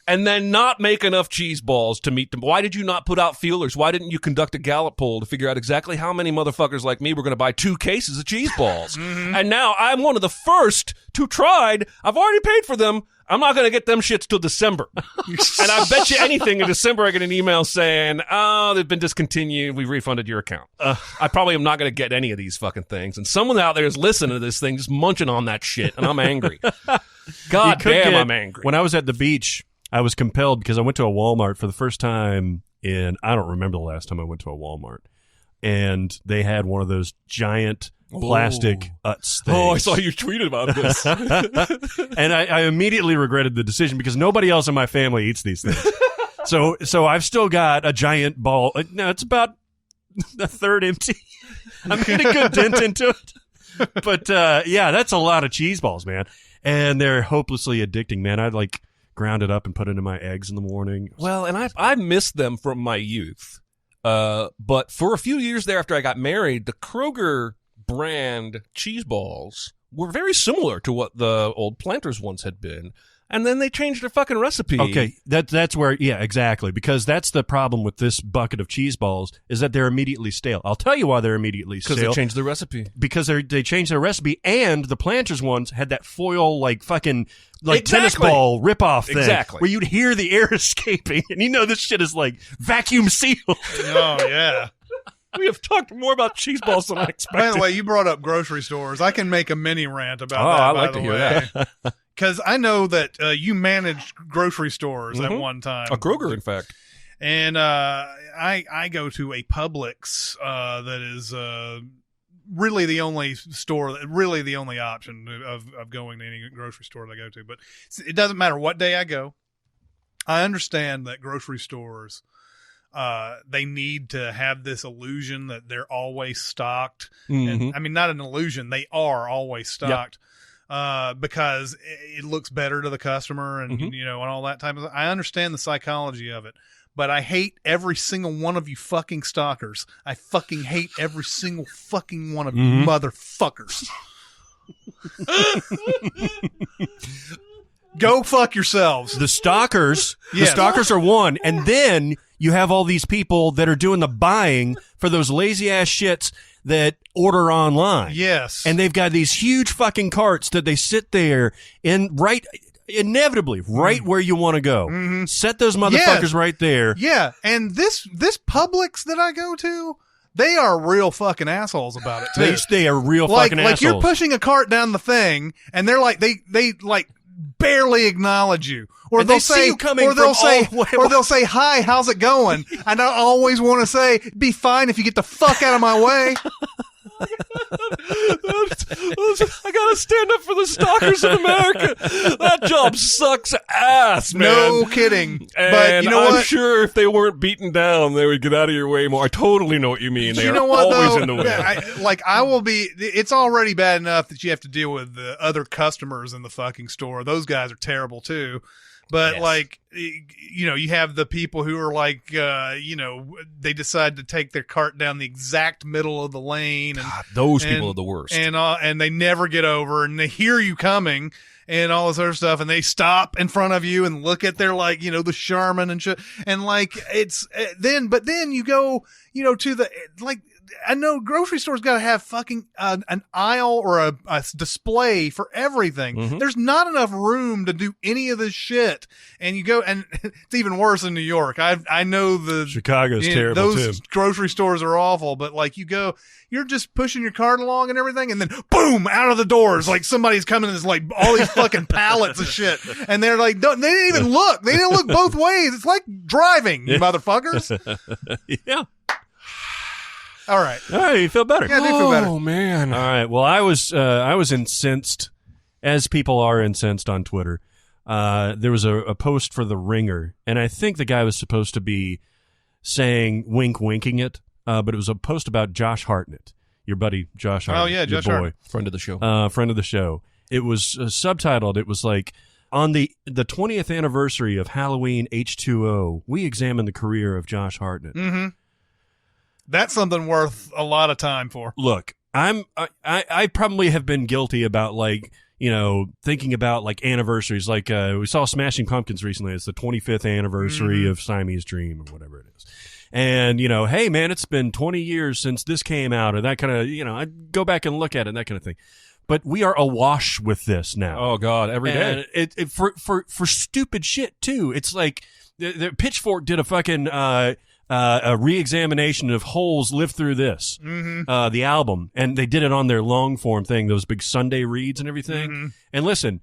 S1: and then not make enough cheese balls to meet them? Why did you not put out feelers? Why didn't you conduct a Gallup poll to figure out exactly how many motherfuckers like me were going to buy 2 cases of cheese balls? And now I'm one of the first who tried. I've already paid for them. I'm not going to get them shits till December. And I bet you anything in December I get an email saying, oh, they've been discontinued. We refunded your account. I probably am not going to get any of these fucking things. And someone out there is listening to this thing just munching on that shit. And I'm angry. God damn, I'm angry.
S4: When I was at the beach, I was compelled because I went to a Walmart for the first time in, I don't remember the last time I went to a Walmart. And they had one of those giant plastic Utz things.
S1: Oh, I saw you tweeted about this.
S4: And I immediately regretted the decision because nobody else in my family eats these things. So I've still got a giant ball. No, it's about a third empty. I'm getting a good dent into it. But yeah, that's a lot of cheese balls, man. And they're hopelessly addicting, man. I'd like ground it up and put it into my eggs in the morning.
S1: Well, and I missed them from my youth. But for a few years there after I got married, the Kroger brand cheese balls were very similar to what the old Planters ones had been. And then they changed their fucking recipe.
S4: Okay, that's where, yeah, exactly. Because that's the problem with this bucket of cheese balls is that they're immediately stale. I'll tell you why they're immediately stale.
S1: Because they changed the recipe.
S4: Because they changed their recipe, and the Planters ones had that foil, like, fucking, like, tennis ball rip-off thing.
S1: Exactly.
S4: Where you'd hear the air escaping, and you know this shit is, like, vacuum sealed.
S3: Oh, yeah.
S1: We have talked more about cheese balls than I expected.
S3: By the way, you brought up grocery stores. I can make a mini rant about that.
S1: I'd like to hear that.
S3: because I know that you managed grocery stores at one time.
S1: A Kroger, in fact.
S3: And I go to a Publix that is really the only store, really the only option of going to any grocery store that I go to. But it doesn't matter what day I go. I understand that grocery stores, they need to have this illusion that they're always stocked. And, I mean, not an illusion. They are always stocked. Because it looks better to the customer and, and all that type of thing. I understand the psychology of it. But I hate every single one of you fucking stalkers. I fucking hate every single fucking one of you motherfuckers. Go fuck yourselves.
S4: The stalkers, the stalkers are one. And then you have all these people that are doing the buying for those lazy ass shits that order online.
S3: Yes.
S4: And they've got these huge fucking carts that they sit there inevitably right where you want to go. Set those motherfuckers right there.
S3: Yeah, and this Publix that I go to, they are real fucking assholes about it too.
S4: They are real fucking assholes.
S3: Like you're pushing a cart down the thing, and they're like they like barely acknowledge you, or they'll say,
S4: see you coming
S3: or they'll say,
S4: or
S3: they'll say, "Hi, how's it going?" And I always want to say, "Be fine if you get the fuck out of my way."
S1: I gotta stand up for the stalkers in America. That job sucks ass, man.
S3: No kidding.
S1: And
S3: but you know
S1: I'm
S3: what?
S1: sure if they weren't beaten down, they would get out of your way more. I totally know what you mean. They
S3: you
S1: are
S3: know what,
S1: always
S3: though?
S1: in the way.
S3: I will be. It's already bad enough that you have to deal with the other customers in the fucking store. Those guys are terrible too. But like, you have the people who are like, they decide to take their cart down the exact middle of the lane, and
S1: God, those people are the worst.
S3: And they never get over, and they hear you coming and all this other stuff, and they stop in front of you and look at their the Charmin and shit, and like it's then you go to the I know grocery stores got to have fucking an aisle or a display for everything. There's not enough room to do any of this shit. And you go, and it's even worse in New York. I know
S4: Chicago's terrible
S3: those
S4: too.
S3: Grocery stores are awful, but like you go, you're just pushing your cart along and everything, and then boom, out of the doors, like somebody's coming and there's like all these fucking pallets of shit, and they're like, they didn't even look. They didn't look both ways. It's like driving, you motherfuckers.
S4: Yeah.
S3: All right.
S4: You feel better.
S3: Yeah, I do feel better.
S1: Oh man.
S4: All right. Well, I was incensed, as people are incensed on Twitter. There was a post for The Ringer, and I think the guy was supposed to be saying winking it, but it was a post about Josh Hartnett, your buddy Josh Hartnett.
S3: Oh yeah, Josh
S4: your boy,
S3: Hartnett.
S1: Friend of the show. It was subtitled. It was like, on the 20th anniversary of Halloween H2O, we examine the career of Josh Hartnett.
S3: Mm-hmm. That's something worth a lot of time for.
S4: Look, I probably have been guilty about thinking about like anniversaries. Like we saw Smashing Pumpkins recently. It's the 25th anniversary of Siamese Dream or whatever it is. And hey man, it's been 20 years since this came out, or that kind of I go back and look at it and that kind of thing. But we are awash with this now.
S1: Oh God, every day.
S4: It for stupid shit too. It's like the Pitchfork did a fucking a re-examination of Hole's Live Through This, the album, and they did it on their long form thing, those big Sunday reads and everything. And listen,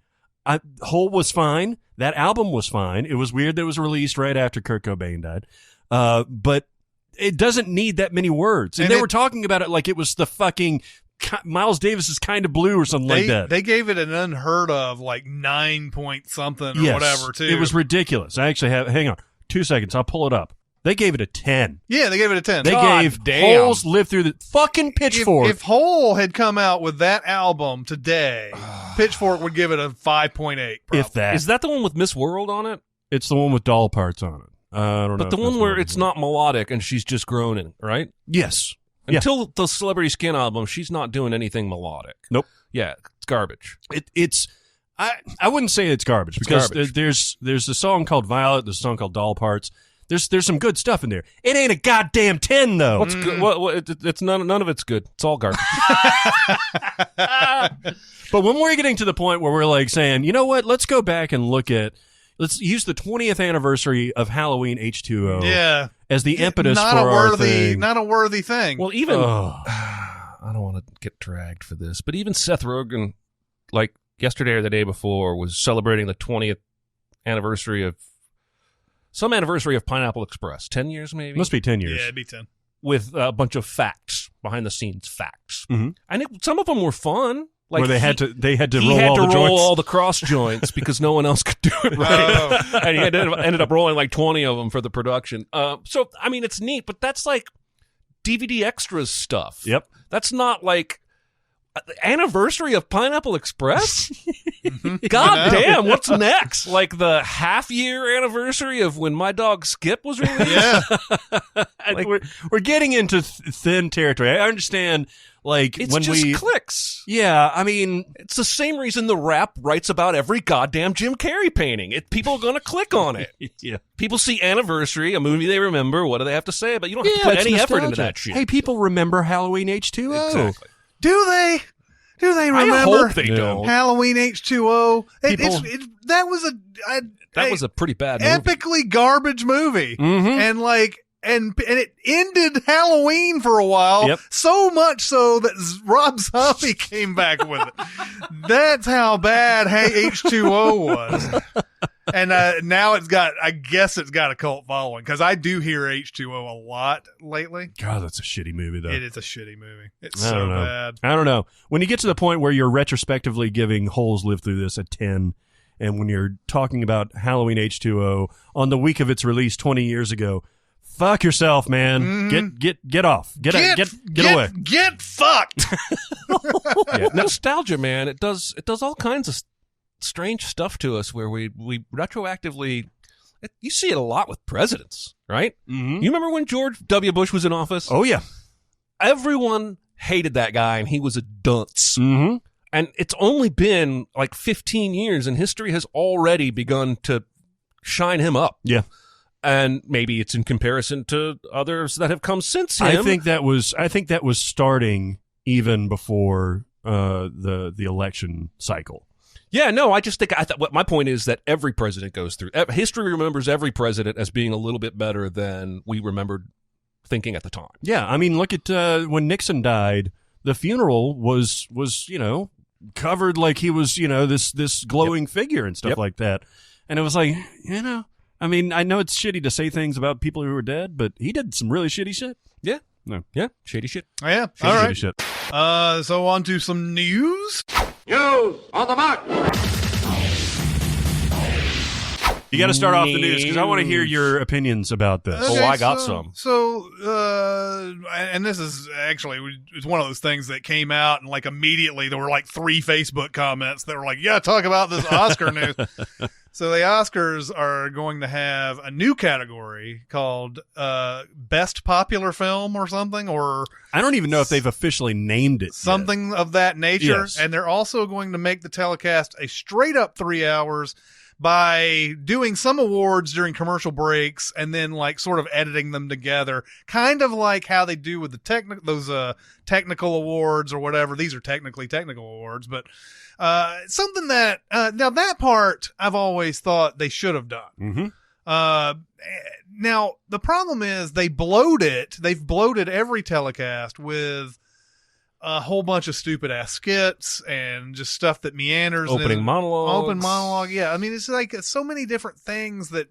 S4: Hole was fine. That album was fine. It was weird that it was released right after Kurt Cobain died, but it doesn't need that many words. And they were talking about it like it was the fucking Miles Davis's Kind of Blue or something like that.
S3: They gave it an unheard of like 9 point something or whatever too.
S4: It was ridiculous. I actually have. Hang on, 2 seconds. I'll pull it up. They gave it a 10.
S3: Yeah, they gave it a 10.
S4: They gave Hole's Live Through the fucking Pitchfork.
S3: If Hole had come out with that album today, Pitchfork would give it a 5.8.
S4: If that.
S1: Is that the one with Miss World on it?
S4: It's the one with doll parts on it. I don't know.
S1: But the one where it's not melodic and she's just groaning, right?
S4: Yes.
S1: Until the Celebrity Skin album, she's not doing anything melodic.
S4: Nope.
S1: Yeah, it's garbage.
S4: I wouldn't say it's garbage because there's a song called Violet, there's a song called Doll Parts. There's some good stuff in there. It ain't a goddamn 10 though.
S1: What's good? It's none of it's good. It's all garbage.
S4: But when we're getting to the point where we're like saying, you know what? Let's go back and let's use the 20th anniversary of Halloween H2O as the impetus for our thing.
S3: Not a worthy thing.
S1: Well, even I don't want to get dragged for this, but even Seth Rogen, like yesterday or the day before, was celebrating the 20th anniversary of Pineapple Express. 10 years, maybe?
S4: Must be 10 years.
S3: Yeah, it'd be 10.
S1: With a bunch of facts, behind-the-scenes facts.
S4: Mm-hmm.
S1: And some of them were fun. Like
S4: where they had to
S1: he
S4: roll
S1: had
S4: all
S1: to
S4: the
S1: roll
S4: joints.
S1: all the cross joints because no one else could do it right. And he ended up rolling like 20 of them for the production. So, I mean, it's neat, but that's like DVD extras stuff.
S4: Yep.
S1: That's not like anniversary of Pineapple Express? God damn, what's next? Like the half-year anniversary of when My Dog Skip was released?
S3: Yeah.
S1: Like,
S4: we're getting into thin territory. I understand, like,
S1: it's
S4: when
S1: just
S4: we...
S1: clicks.
S4: Yeah, I mean...
S1: It's the same reason The Wrap writes about every goddamn Jim Carrey painting. People are going to click on it.
S4: Yeah.
S1: People see Anniversary, a movie they remember. What do they have to say about it? You don't have to put any effort into that shit.
S4: Hey, people remember Halloween H2O.
S1: Exactly.
S3: Do they? Do they remember?
S1: I hope they don't.
S3: Halloween H2O.
S1: People-
S3: That was a
S1: pretty bad movie.
S3: epically garbage movie, and it ended Halloween for a while.
S4: Yep.
S3: So much so that Rob Zombie came back with it. That's how bad H2O was. And now I guess it's got a cult following because I do hear H2O a lot lately.
S4: God, that's a shitty movie, though.
S3: It is a shitty movie. It's
S4: I
S3: so
S4: don't know.
S3: bad.
S4: I don't know. When you get to the point where you're retrospectively giving Holes Live Through This a 10, and when you're talking about Halloween H2O on the week of its release 20 years ago, fuck yourself, man. Get off. Get away.
S3: Get fucked.
S1: Yeah. Nostalgia, man. It does all kinds of strange stuff to us where we retroactively you see it a lot with presidents, right?
S4: Mm-hmm.
S1: You remember when George W. Bush was in office?
S4: Oh, yeah.
S1: Everyone hated that guy and he was a dunce.
S4: Mm-hmm.
S1: And it's only been like 15 years and history has already begun to shine him up.
S4: Yeah.
S1: And maybe it's in comparison to others that have come since him.
S4: I think that was starting even before the election cycle.
S1: Yeah, no, I just think what my point is that every president goes through. History remembers every president as being a little bit better than we remembered thinking at the time.
S4: Yeah, I mean, look at when Nixon died. The funeral was covered like he was this glowing figure and stuff like that, and it was like I mean, I know it's shitty to say things about people who are dead, but he did some really shitty shit.
S1: Yeah,
S4: no,
S1: yeah, shady shit.
S3: Yeah,
S4: shitty,
S3: all right.
S4: Shitty shit.
S3: So on to some news.
S8: News on the mark.
S4: You got to start off the news because I want to hear your opinions about this.
S3: Okay,
S1: I got some.
S3: So, and this is actually, it's one of those things that came out and like immediately there were like 3 Facebook comments that were like, yeah, talk about this Oscar news. So the Oscars are going to have a new category called Best Popular Film or something, or
S4: I don't even know if they've officially named it
S3: something
S4: yet.
S3: of that nature.
S4: Yes.
S3: And they're also going to make the telecast a straight up 3 hours by doing some awards during commercial breaks and then like sort of editing them together, kind of like how they do with the technical awards or whatever. These are technically technical awards, but something that now that part I've always thought they should have done.
S4: Mm-hmm.
S3: Now the problem is they've bloated every telecast with a whole bunch of stupid ass skits and just stuff that meanders.
S1: Open monologue.
S3: Yeah. I mean, it's like so many different things that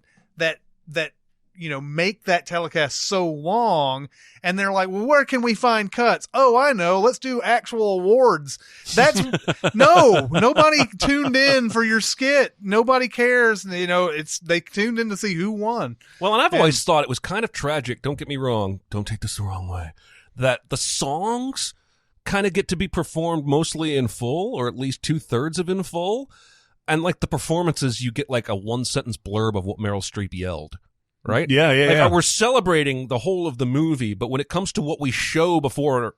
S3: make that telecast so long. And they're like, well, where can we find cuts? Oh, I know. Let's do actual awards. That's nobody tuned in for your skit. Nobody cares. They tuned in to see who won.
S1: Well, and I've always thought it was kind of tragic. Don't get me wrong. Don't take this the wrong way. That the songs kind of get to be performed mostly in full, or at least 2/3 of in full, and like the performances, you get like a 1-sentence blurb of what Meryl Streep yelled, right?
S4: Yeah.
S1: We're celebrating the whole of the movie, but when it comes to what we show before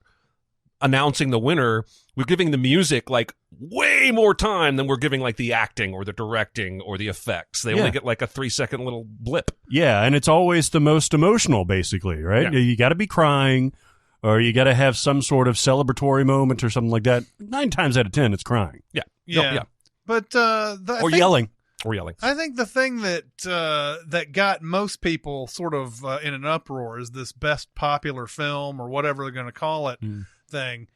S1: announcing the winner, we're giving the music like way more time than we're giving like the acting or the directing or the effects. They only get like a 3-second little blip.
S4: Yeah, and it's always the most emotional, basically, right?
S1: Yeah.
S4: You got to be crying, or you got to have some sort of celebratory moment or something like that. 9 times out of 10, it's crying.
S1: Yeah.
S3: But
S4: Yelling.
S1: Or yelling.
S3: I think the thing that got most people sort of in an uproar is this best popular film or whatever they're going to call it thing.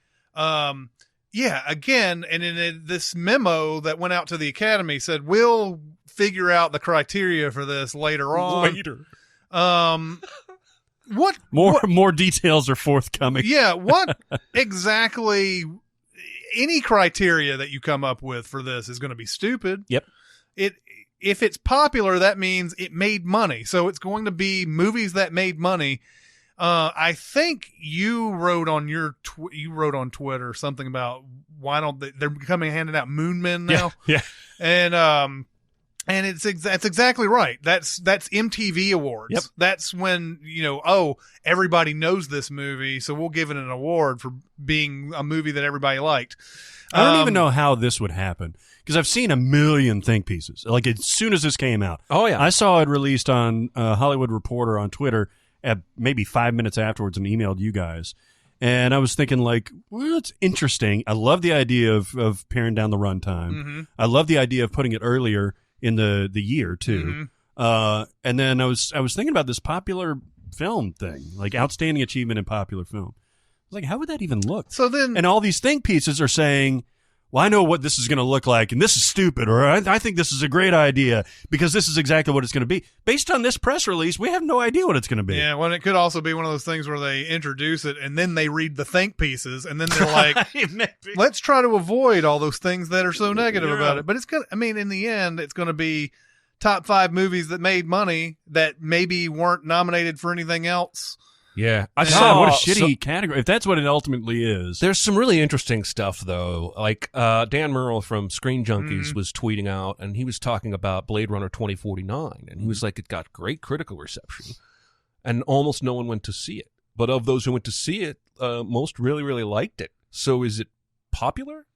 S3: Yeah, again, and in this memo that went out to the Academy said, we'll figure out the criteria for this later on. What
S4: more details are forthcoming.
S3: Yeah, what exactly, any criteria that you come up with for this is going to be stupid.
S1: Yep.
S3: If it's popular, that means it made money. So it's going to be movies that made money. I think you wrote on on Twitter something about why don't they're becoming handing out Moon Men now.
S1: Yeah.
S3: And that's exactly right. That's MTV Awards.
S1: Yep.
S3: That's when, everybody knows this movie, so we'll give it an award for being a movie that everybody liked.
S4: I don't even know how this would happen because I've seen a million think pieces. Like as soon as this came out.
S1: Oh, yeah.
S4: I saw it released on Hollywood Reporter on Twitter at maybe 5 minutes afterwards and emailed you guys. And I was thinking like, well, it's interesting. I love the idea of paring down the runtime.
S3: Mm-hmm.
S4: I love the idea of putting it earlier in the year too.
S3: Mm-hmm.
S4: And then I was thinking about this popular film thing, like outstanding achievement in popular film. I was like, how would that even look?
S3: So then,
S4: and all these think pieces are saying, well, I know what this is going to look like, and this is stupid, or I think this is a great idea because this is exactly what it's going to be. Based on this press release, we have no idea what it's going to be.
S3: Yeah, well, it could also be one of those things where they introduce it and then they read the think pieces, and then they're like, let's try to avoid all those things that are so negative about it. But it's going to, in the end, it's going to be top 5 movies that made money that maybe weren't nominated for anything else.
S1: Yeah. I
S4: God,
S1: saw
S4: what a shitty category. If that's what it ultimately is.
S1: There's some really interesting stuff, though. Like Dan Murrell from Screen Junkies was tweeting out, and he was talking about Blade Runner 2049. And he was like, it got great critical reception, and almost no one went to see it. But of those who went to see it, most really, really liked it. So is it popular?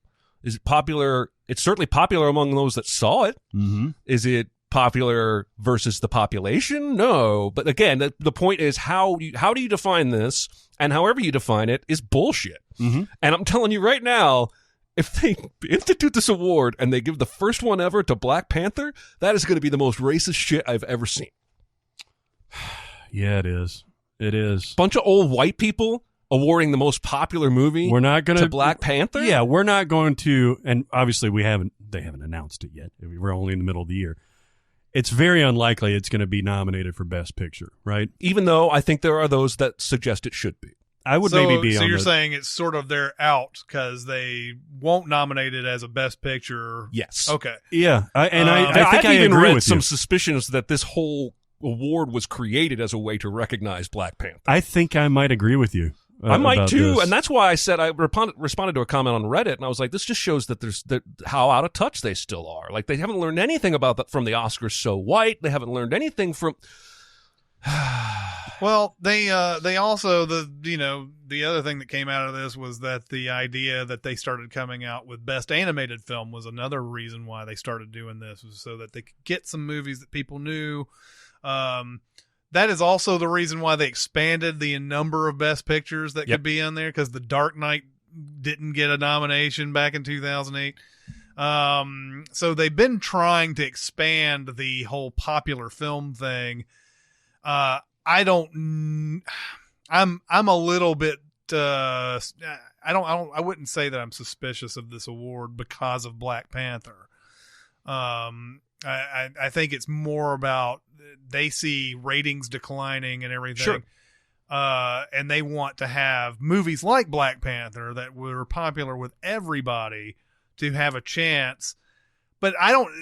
S1: Is it popular? It's certainly popular among those that saw it.
S4: Mm-hmm.
S1: Is it popular versus the population? No. But again, the point is how do you define this? And however you define it is bullshit.
S4: Mm-hmm.
S1: And I'm telling you right now, if they institute this award and they give the first one ever to Black Panther, that is going to be the most racist shit I've ever seen.
S4: Yeah, it is. It is.
S1: Bunch of old white people awarding the most popular movie to Black Panther?
S4: Yeah, we're not going to, and obviously they haven't announced it yet. We're only in the middle of the year. It's very unlikely it's going to be nominated for Best Picture, right?
S1: Even though I think there are those that suggest it should be.
S4: I would maybe be on.
S3: So you're saying it's sort of they're out because they won't nominate it as a Best Picture?
S1: Yes.
S3: Okay.
S4: Yeah, I think
S1: I've
S4: I
S1: even
S4: agree
S1: read
S4: with
S1: some
S4: you.
S1: suspicions that this whole award was created as a way to recognize Black Panther.
S4: I think I might agree with you.
S1: I might too,
S4: this.
S1: and that's why I said I responded to a comment on Reddit, and I was like, "This just shows that how out of touch they still are. Like they haven't learned anything about that from the Oscars So White. They haven't learned anything from."
S3: Well, they also the other thing that came out of this was that the idea that they started coming out with Best Animated Film was another reason why they started doing this, was so that they could get some movies that people knew. That is also the reason why they expanded the number of Best Pictures that could be on there, because The Dark Knight didn't get a nomination back in 2008. So they've been trying to expand the whole popular film thing. I'm a little bit, I wouldn't say that I'm suspicious of this award because of Black Panther. I think it's more about they see ratings declining and everything.
S1: Sure.
S3: And they want to have movies like Black Panther that were popular with everybody to have a chance. But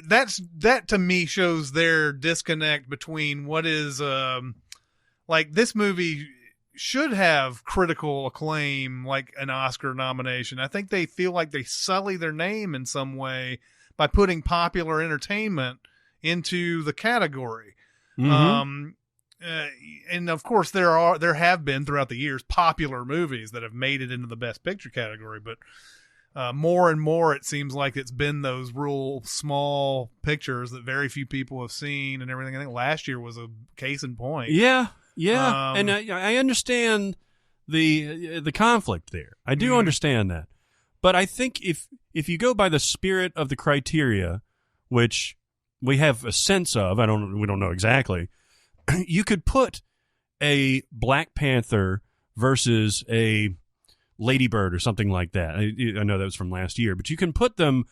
S3: that to me shows their disconnect between what is, like this movie should have critical acclaim, like an Oscar nomination. I think they feel like they sully their name in some way by putting popular entertainment into the category.
S4: Mm-hmm.
S3: And of course there have been throughout the years popular movies that have made it into the Best Picture category, but more and more it seems like it's been those real small pictures that very few people have seen and everything. I think last year was a case in point.
S4: Yeah. And I understand the conflict there. I do understand that. But I think if you go by the spirit of the criteria, which we have a sense of, we don't know exactly, you could put a Black Panther versus a Lady Bird or something like that. I know that was from last year, but you can put them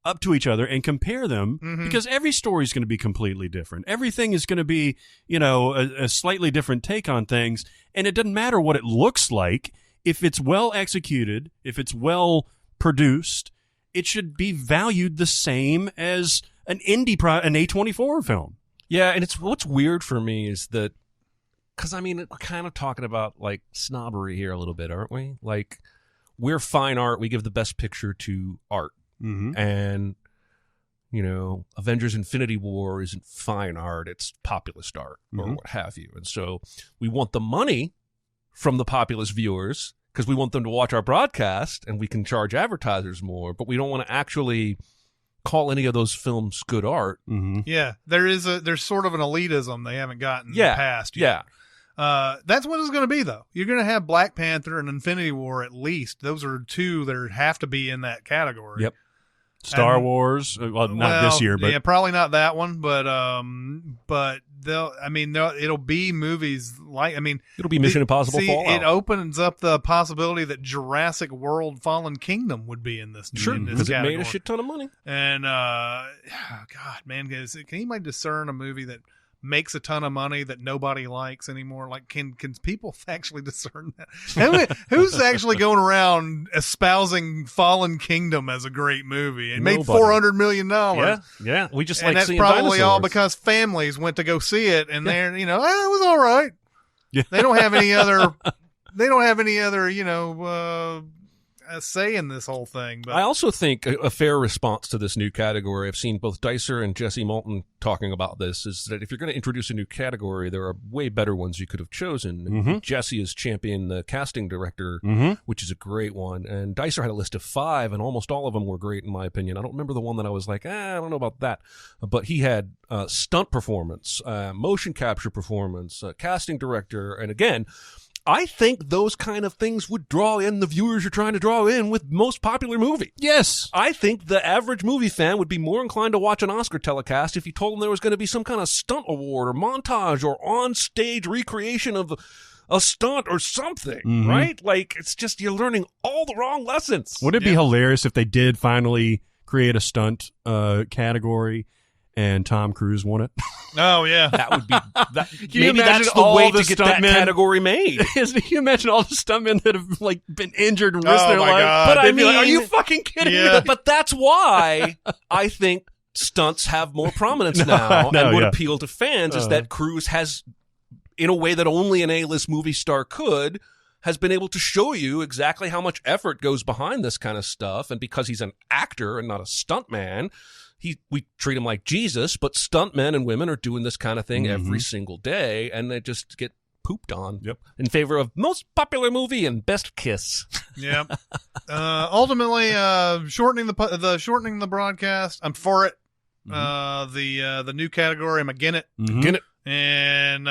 S4: up to each other and compare them because every story is going to be completely different. Everything is going to be, a slightly different take on things, and it doesn't matter what it looks like. If it's well executed, if it's well produced, it should be valued the same as an an A24 film.
S1: Yeah, and what's weird for me is that, because we're kind of talking about like snobbery here a little bit, aren't we? Like, we're fine art. We give the best picture to art. And, Avengers Infinity War isn't fine art. It's populist art or what have you. And so we want the money from the populist viewers because we want them to watch our broadcast and we can charge advertisers more, but we don't want to actually call any of those films good art.
S3: Yeah, there's sort of an elitism they haven't gotten past yet. That's what it's going to be, though. You're going to have Black Panther and Infinity War at least. Those are two that have to be in that category.
S4: Yep. Star Wars, not this year, but
S3: probably not that one. But it'll be movies like
S1: it'll be Mission Impossible Fallout.
S3: It opens up the possibility that Jurassic World: Fallen Kingdom would be in this.
S1: Sure, because it made a shit ton of money.
S3: And God, man, can anybody discern a movie that makes a ton of money that nobody likes anymore? Like, can people actually discern that? Who's actually going around espousing Fallen Kingdom as a great movie? It made $400 million.
S1: Yeah. We just
S3: and that's probably all because families went to go see it, and they're it was all right.
S4: Yeah.
S3: They don't have any other. Say in this whole thing. But
S1: I also think a fair response to this new category, I've seen both Dicer and Jesse Moulton talking about this, is that if you're going to introduce a new category, there are way better ones you could have chosen. Jesse has championed the casting director, which is a great one, and Dicer had a list of 5, and almost all of them were great in my opinion. I don't remember the one that I was like, I don't know about that, but he had stunt performance, motion capture performance, casting director, and again, I think those kind of things would draw in the viewers you're trying to draw in with most popular movie.
S4: Yes.
S1: I think the average movie fan would be more inclined to watch an Oscar telecast if you told them there was going to be some kind of stunt award or montage or on-stage recreation of a stunt or something, right? Like, it's just you're learning all the wrong lessons.
S4: Wouldn't it be hilarious if they did finally create a stunt category and Tom Cruise won it?
S3: Oh, yeah.
S1: That would be that.
S4: Can you
S1: maybe
S4: imagine
S1: that's the
S4: all
S1: way
S4: the
S1: to get that
S4: stuntmen-
S1: category made.
S4: Can you imagine all the stuntmen that have been injured and risked their
S3: my
S4: life?
S3: God.
S4: But
S3: They'd
S4: I
S3: be
S4: mean,
S3: like,
S4: are you fucking kidding
S3: Yeah.
S4: me?
S1: But that's why I think stunts have more prominence now and would appeal to fans is that Cruise has, in a way that only an A-list movie star could, has been able to show you exactly how much effort goes behind this kind of stuff. And because he's an actor and not a stuntman, we treat him like Jesus, but stuntmen and women are doing this kind of thing every single day, and they just get pooped on in favor of most popular movie and best kiss.
S3: Yep. Ultimately, shortening the broadcast, I'm for it. The new category, I'm against it. And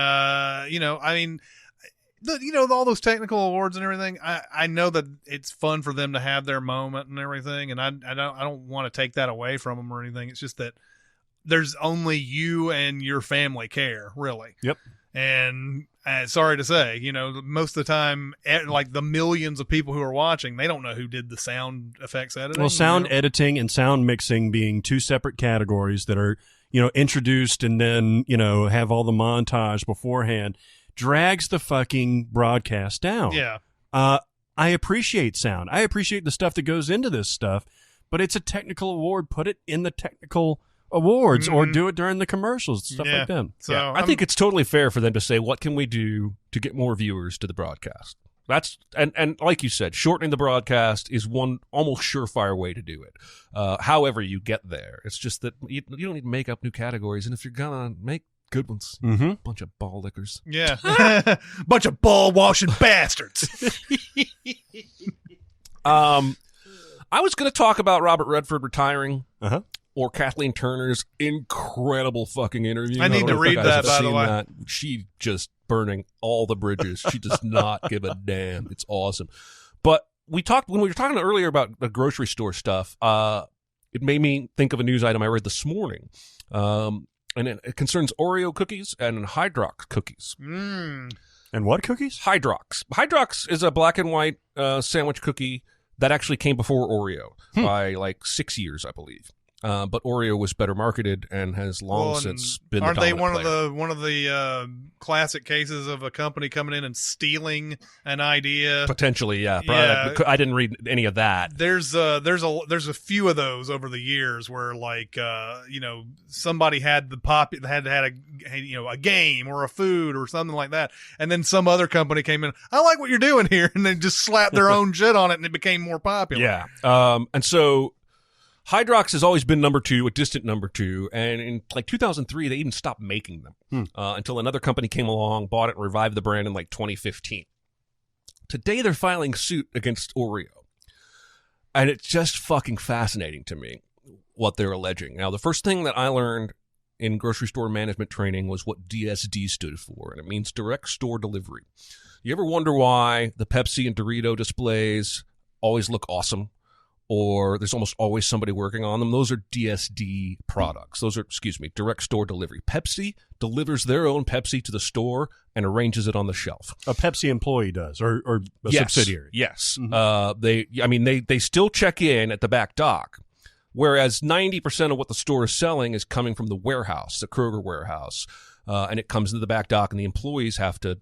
S3: all those technical awards and everything, I know that it's fun for them to have their moment and everything, and I don't want to take that away from them or anything. It's just that there's only you and your family care, really.
S4: Yep.
S3: And sorry to say, most of the time, like the millions of people who are watching, they don't know who did the sound effects editing.
S4: Well, sound editing and sound mixing being two separate categories that are, introduced and then, have all the montage beforehand, drags the fucking broadcast down.
S3: Yeah.
S4: I appreciate sound. I appreciate the stuff that goes into this stuff, but it's a technical award. Put it in the technical awards or do it during the commercials, stuff like that.
S3: So
S1: I think it's totally fair for them to say, what can we do to get more viewers to the broadcast? That's and like you said, shortening the broadcast is one almost surefire way to do it. However you get there, it's just that you don't need to make up new categories, and if you're gonna make good ones, bunch of ball lickers,
S3: bunch of ball washing bastards.
S1: I was gonna talk about Robert Redford retiring. Or Kathleen Turner's incredible fucking interview.
S3: I need to read that, by the way.
S1: That. She just burning all the bridges. She does not give a damn. It's awesome. But when we were talking earlier about the grocery store stuff, it made me think of a news item I read this morning. And it concerns Oreo cookies and Hydrox cookies.
S4: And what cookies?
S1: Hydrox. Hydrox is a black and white sandwich cookie that actually came before Oreo by like 6 years, I believe. But Oreo was better marketed and has long since been.
S3: Aren't
S1: the
S3: they
S1: dominant
S3: one of the classic cases of a company coming in and stealing an idea?
S1: Potentially, yeah.
S3: Yeah.
S1: I didn't read any of that.
S3: There's a few of those over the years where like somebody had a game or a food or something like that, and then some other company came in. I like what you're doing here, and they just slapped their own shit on it, and it became more popular.
S1: Yeah. And so Hydrox has always been number 2, a distant number 2, and in like 2003 they even stopped making them until another company came along, bought it, and revived the brand in like 2015. Today they're filing suit against Oreo, and it's just fucking fascinating to me what they're alleging. Now, the first thing that I learned in grocery store management training was what DSD stood for, and it means direct store delivery. You ever wonder why the Pepsi and Dorito displays always look awesome? Or there's almost always somebody working on them. Those are DSD products. Those are, direct store delivery. Pepsi delivers their own Pepsi to the store and arranges it on the shelf.
S4: A Pepsi employee does, or a subsidiary.
S1: Yes.
S4: Mm-hmm.
S1: They still check in at the back dock, whereas 90% of what the store is selling is coming from the warehouse, the Kroger warehouse, and it comes into the back dock, and the employees have to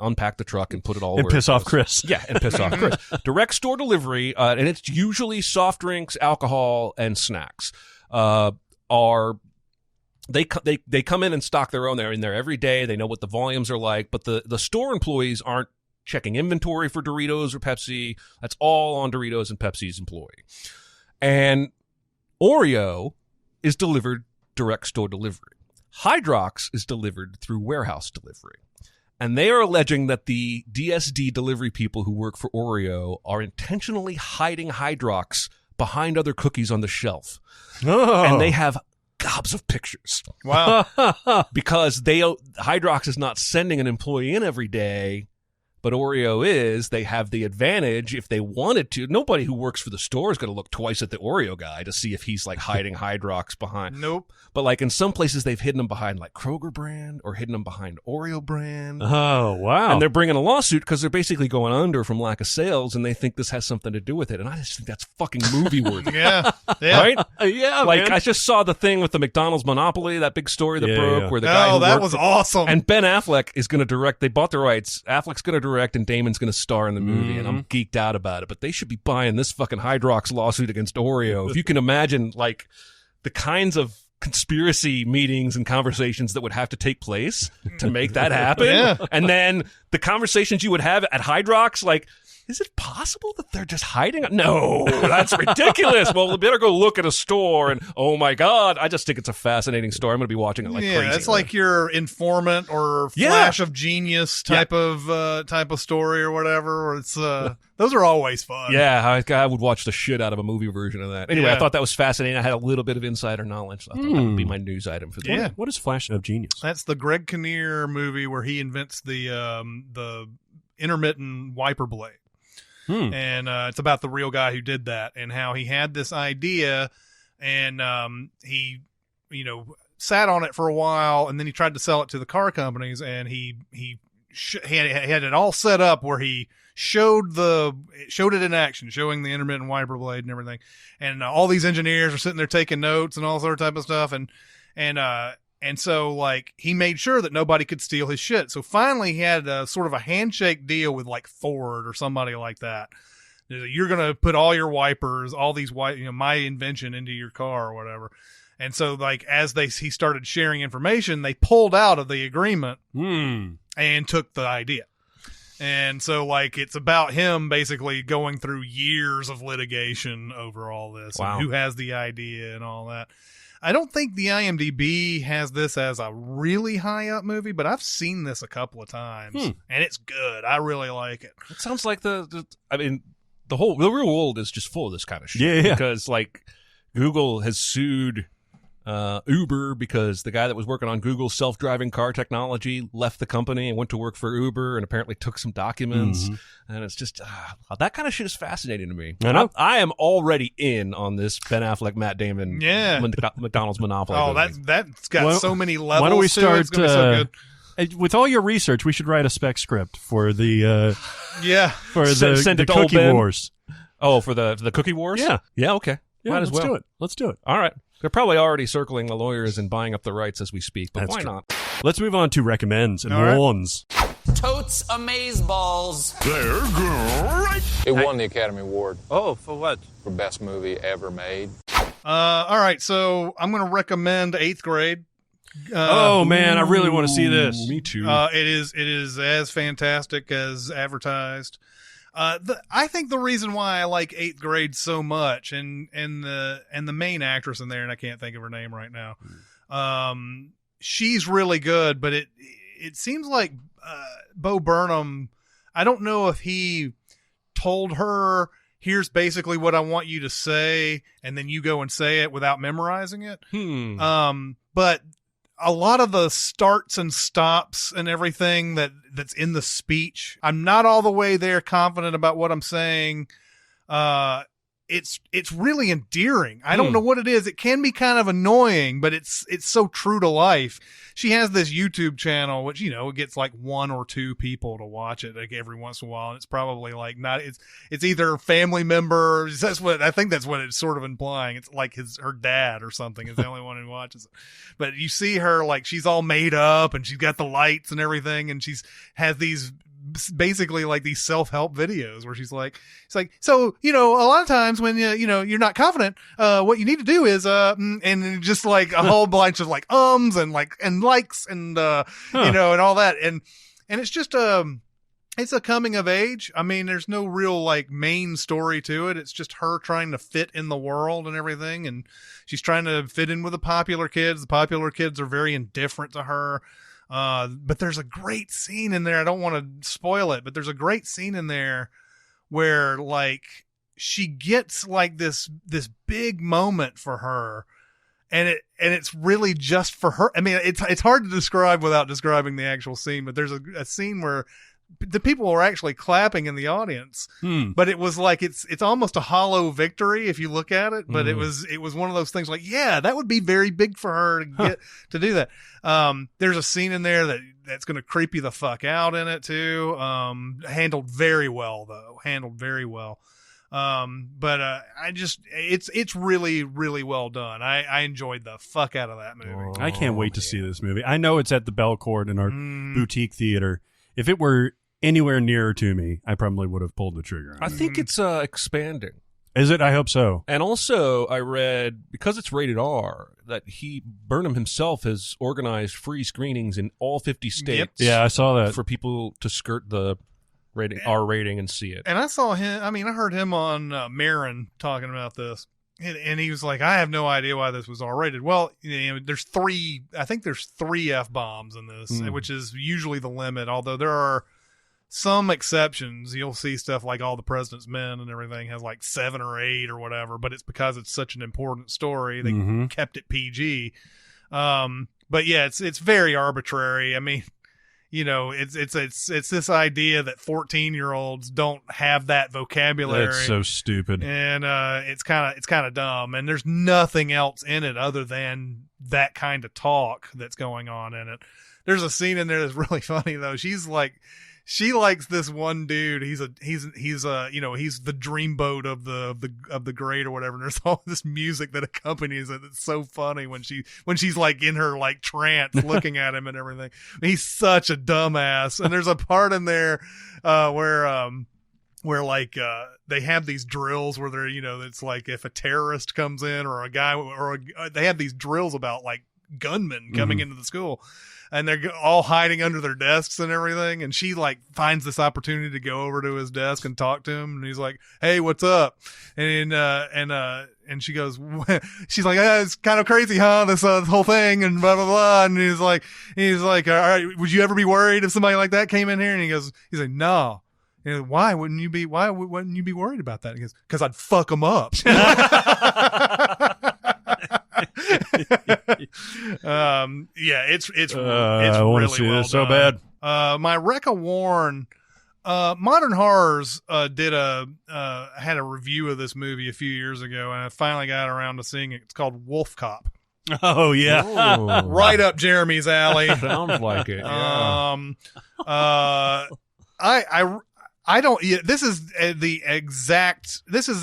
S1: unpack the truck and put it all
S4: and piss off Chris.
S1: Yeah, and piss off Chris. Direct store delivery, and it's usually soft drinks, alcohol, and snacks. They come in and stock their own. They're in there every day. They know what the volumes are like, but the store employees aren't checking inventory for Doritos or Pepsi. That's all on Doritos and Pepsi's employee. And Oreo is delivered direct store delivery. Hydrox is delivered through warehouse delivery. And they are alleging that the DSD delivery people who work for Oreo are intentionally hiding Hydrox behind other cookies on the shelf.
S4: Oh.
S1: And they have gobs of pictures.
S3: Wow.
S1: Because Hydrox is not sending an employee in every day, but Oreo is. They have the advantage if they wanted to. Nobody who works for the store is going to look twice at the Oreo guy to see if he's like hiding Hydrox behind.
S3: Nope.
S1: But like in some places they've hidden them behind like Kroger brand or hidden them behind Oreo brand.
S4: Oh, wow.
S1: And they're bringing a lawsuit because they're basically going under from lack of sales, and they think this has something to do with it. And I just think that's fucking movie worthy.
S3: Yeah.
S1: Right?
S4: Yeah,
S1: like
S4: man.
S1: I just saw the thing with the McDonald's monopoly, that big story that broke where the guy who
S3: that
S1: worked
S3: was awesome.
S1: And Ben Affleck is going to direct. They bought the rights. Affleck's going to direct, and Damon's going to star in the movie. And I'm geeked out about it. But they should be buying this fucking Hydrox lawsuit against Oreo. If you can imagine, like the kinds of conspiracy meetings and conversations that would have to take place to make that happen.
S3: Yeah.
S1: And then the conversations you would have at Hydrox, like, is it possible that they're just hiding? No, that's ridiculous. Well, we better go look at a store, and oh my God, I just think it's a fascinating story. I'm going to be watching it like crazy.
S3: Yeah, it's like your informant or flash of genius type of story or whatever. Or it's those are always fun.
S1: Yeah, I would watch the shit out of a movie version of that. Anyway, I thought that was fascinating. I had a little bit of insider knowledge. So I thought that would be my news item for the day.
S4: What is Flash of Genius?
S3: That's the Greg Kinnear movie where he invents the intermittent wiper blade. And it's about the real guy who did that and how he had this idea, and he, sat on it for a while, and then he tried to sell it to the car companies, and he had it all set up where he showed it in action, showing the intermittent wiper blade and everything, and all these engineers are sitting there taking notes and all sort of type of stuff, and so, like, he made sure that nobody could steal his shit. So finally, he had a sort of a handshake deal with, like, Ford or somebody like that. You're going to put all your wipers, all these my invention into your car or whatever. And so, like, as he started sharing information, they pulled out of the agreement and took the idea. And so, like, it's about him basically going through years of litigation over all this.
S1: Wow.
S3: And who has the idea and all that. I don't think the IMDb has this as a really high up movie, but I've seen this a couple of times, and it's good. I really like it.
S1: It sounds like the real world is just full of this kind of shit.
S4: Yeah.
S1: Because like Google has sued Uber because the guy that was working on Google's self-driving car technology left the company and went to work for Uber and apparently took some documents. And it's just that kind of shit is fascinating to me.
S4: I know.
S1: I am already in on this Ben Affleck, Matt Damon, McDonald's monopoly.
S3: Oh,
S1: movie.
S3: that's got so many levels.
S4: Why don't we start?
S3: It's gonna be so good.
S4: With all your research, we should write a spec script for the
S1: Send it to
S4: Cookie
S1: old Ben.
S4: Wars.
S1: Oh, for the Cookie Wars?
S4: Yeah.
S1: Yeah, okay.
S4: Yeah,
S1: Might as
S4: let's
S1: well.
S4: do it. Let's do it.
S1: All right. They're probably already circling the lawyers and buying up the rights as we speak, but
S4: That's
S1: why
S4: true.
S1: not?
S4: Let's move on to recommends and
S3: All right.
S4: warns.
S10: Totes amazeballs.
S11: It won the Academy Award
S12: Oh, for what?
S11: for Best Movie Ever Made.
S3: All right, so I'm going to recommend 8th Grade.
S4: Oh man, I really want to see this.
S1: Me too.
S3: It is as fantastic as advertised. I think the reason why I like 8th Grade so much, and the main actress in there, and I can't think of her name right now. She's really good, but it seems like Bo Burnham. I don't know if he told her, here's basically what I want you to say, and then you go and say it without memorizing it. But a lot of the starts and stops and everything that's in the speech, I'm not all the way there confident about what I'm saying. It's really endearing. I don't know what it is. It can be kind of annoying, but it's so true to life. She has this YouTube channel, which, it gets like 1 or 2 people to watch it like every once in a while. And it's probably like it's either family members. I think that's what it's sort of implying. It's like her dad or something is the only one who watches it. But you see her, like, she's all made up and she's got the lights and everything. And has these basically like these self-help videos where she's like, so, a lot of times when, you're not confident, what you need to do is, and just like a whole bunch of like, and like, and likes and, and all that. And it's just, it's a coming of age. I mean, there's no real like main story to it. It's just her trying to fit in the world and everything. And she's trying to fit in with the popular kids. The popular kids are very indifferent to her. But there's a great scene in there. I don't want to spoil it, but there's a great scene in there where like she gets like this big moment for her, and it's really just for her. I mean, it's hard to describe without describing the actual scene, but there's a scene where the people were actually clapping in the audience, but it was like, it's almost a hollow victory if you look at it, but it was one of those things like, yeah, that would be very big for her to get to do that. There's a scene in there that's going to creep you the fuck out in it too. Handled very well. But it's really, really well done. I enjoyed the fuck out of that movie.
S4: I can't wait to see this movie. I know it's at the Belcourt in our boutique theater. If it were anywhere nearer to me, I probably would have pulled the trigger on it.
S1: I think it's expanding.
S4: Is it? I hope so.
S1: And also, I read, because it's rated R, that Burnham himself has organized free screenings in all 50 states.
S4: Yeah, I saw that.
S1: For people to skirt the R rating and see it.
S3: And I saw him, I heard him on Marin talking about this. And he was like, I have no idea why this was R-rated. Well, there's 3 F-bombs in this, which is usually the limit, although there are some exceptions. You'll see stuff like All the President's Men and everything has like 7 or 8 or whatever, but it's because it's such an important story. They kept it PG. But yeah, it's very arbitrary. I mean, it's this idea that 14-year-olds don't have that vocabulary.
S4: That's so stupid.
S3: And it's kind of dumb. And there's nothing else in it other than that kind of talk that's going on in it. There's a scene in there that's really funny though. She likes this one dude. He's the dreamboat of the grade or whatever. And there's all this music that accompanies it. It's so funny when she's like in her like trance looking at him and everything. He's such a dumbass. And there's a part in there where like they have these drills where they're, it's like if a terrorist comes in or a guy they have these drills about like gunmen coming into the school. And they're all hiding under their desks and everything. And she like finds this opportunity to go over to his desk and talk to him. And he's like, "Hey, what's up?" And she goes, she's like, "It's kind of crazy, huh? This whole thing and blah, blah, blah." And he's like, "All right, would you ever be worried if somebody like that came in here?" And he's like, "No." And why wouldn't you be worried about that? He goes, "'Cause I'd fuck them up." It's
S4: I want
S3: really
S4: to see
S3: well
S4: this so
S3: done.
S4: bad.
S3: My Recca Warren, Modern Horrors had a review of this movie a few years ago, and I finally got around to seeing it. It's called Wolf Cop.
S4: Oh yeah,
S3: right up Jeremy's alley.
S1: Sounds like it. Yeah.
S3: I don't. Yeah, this is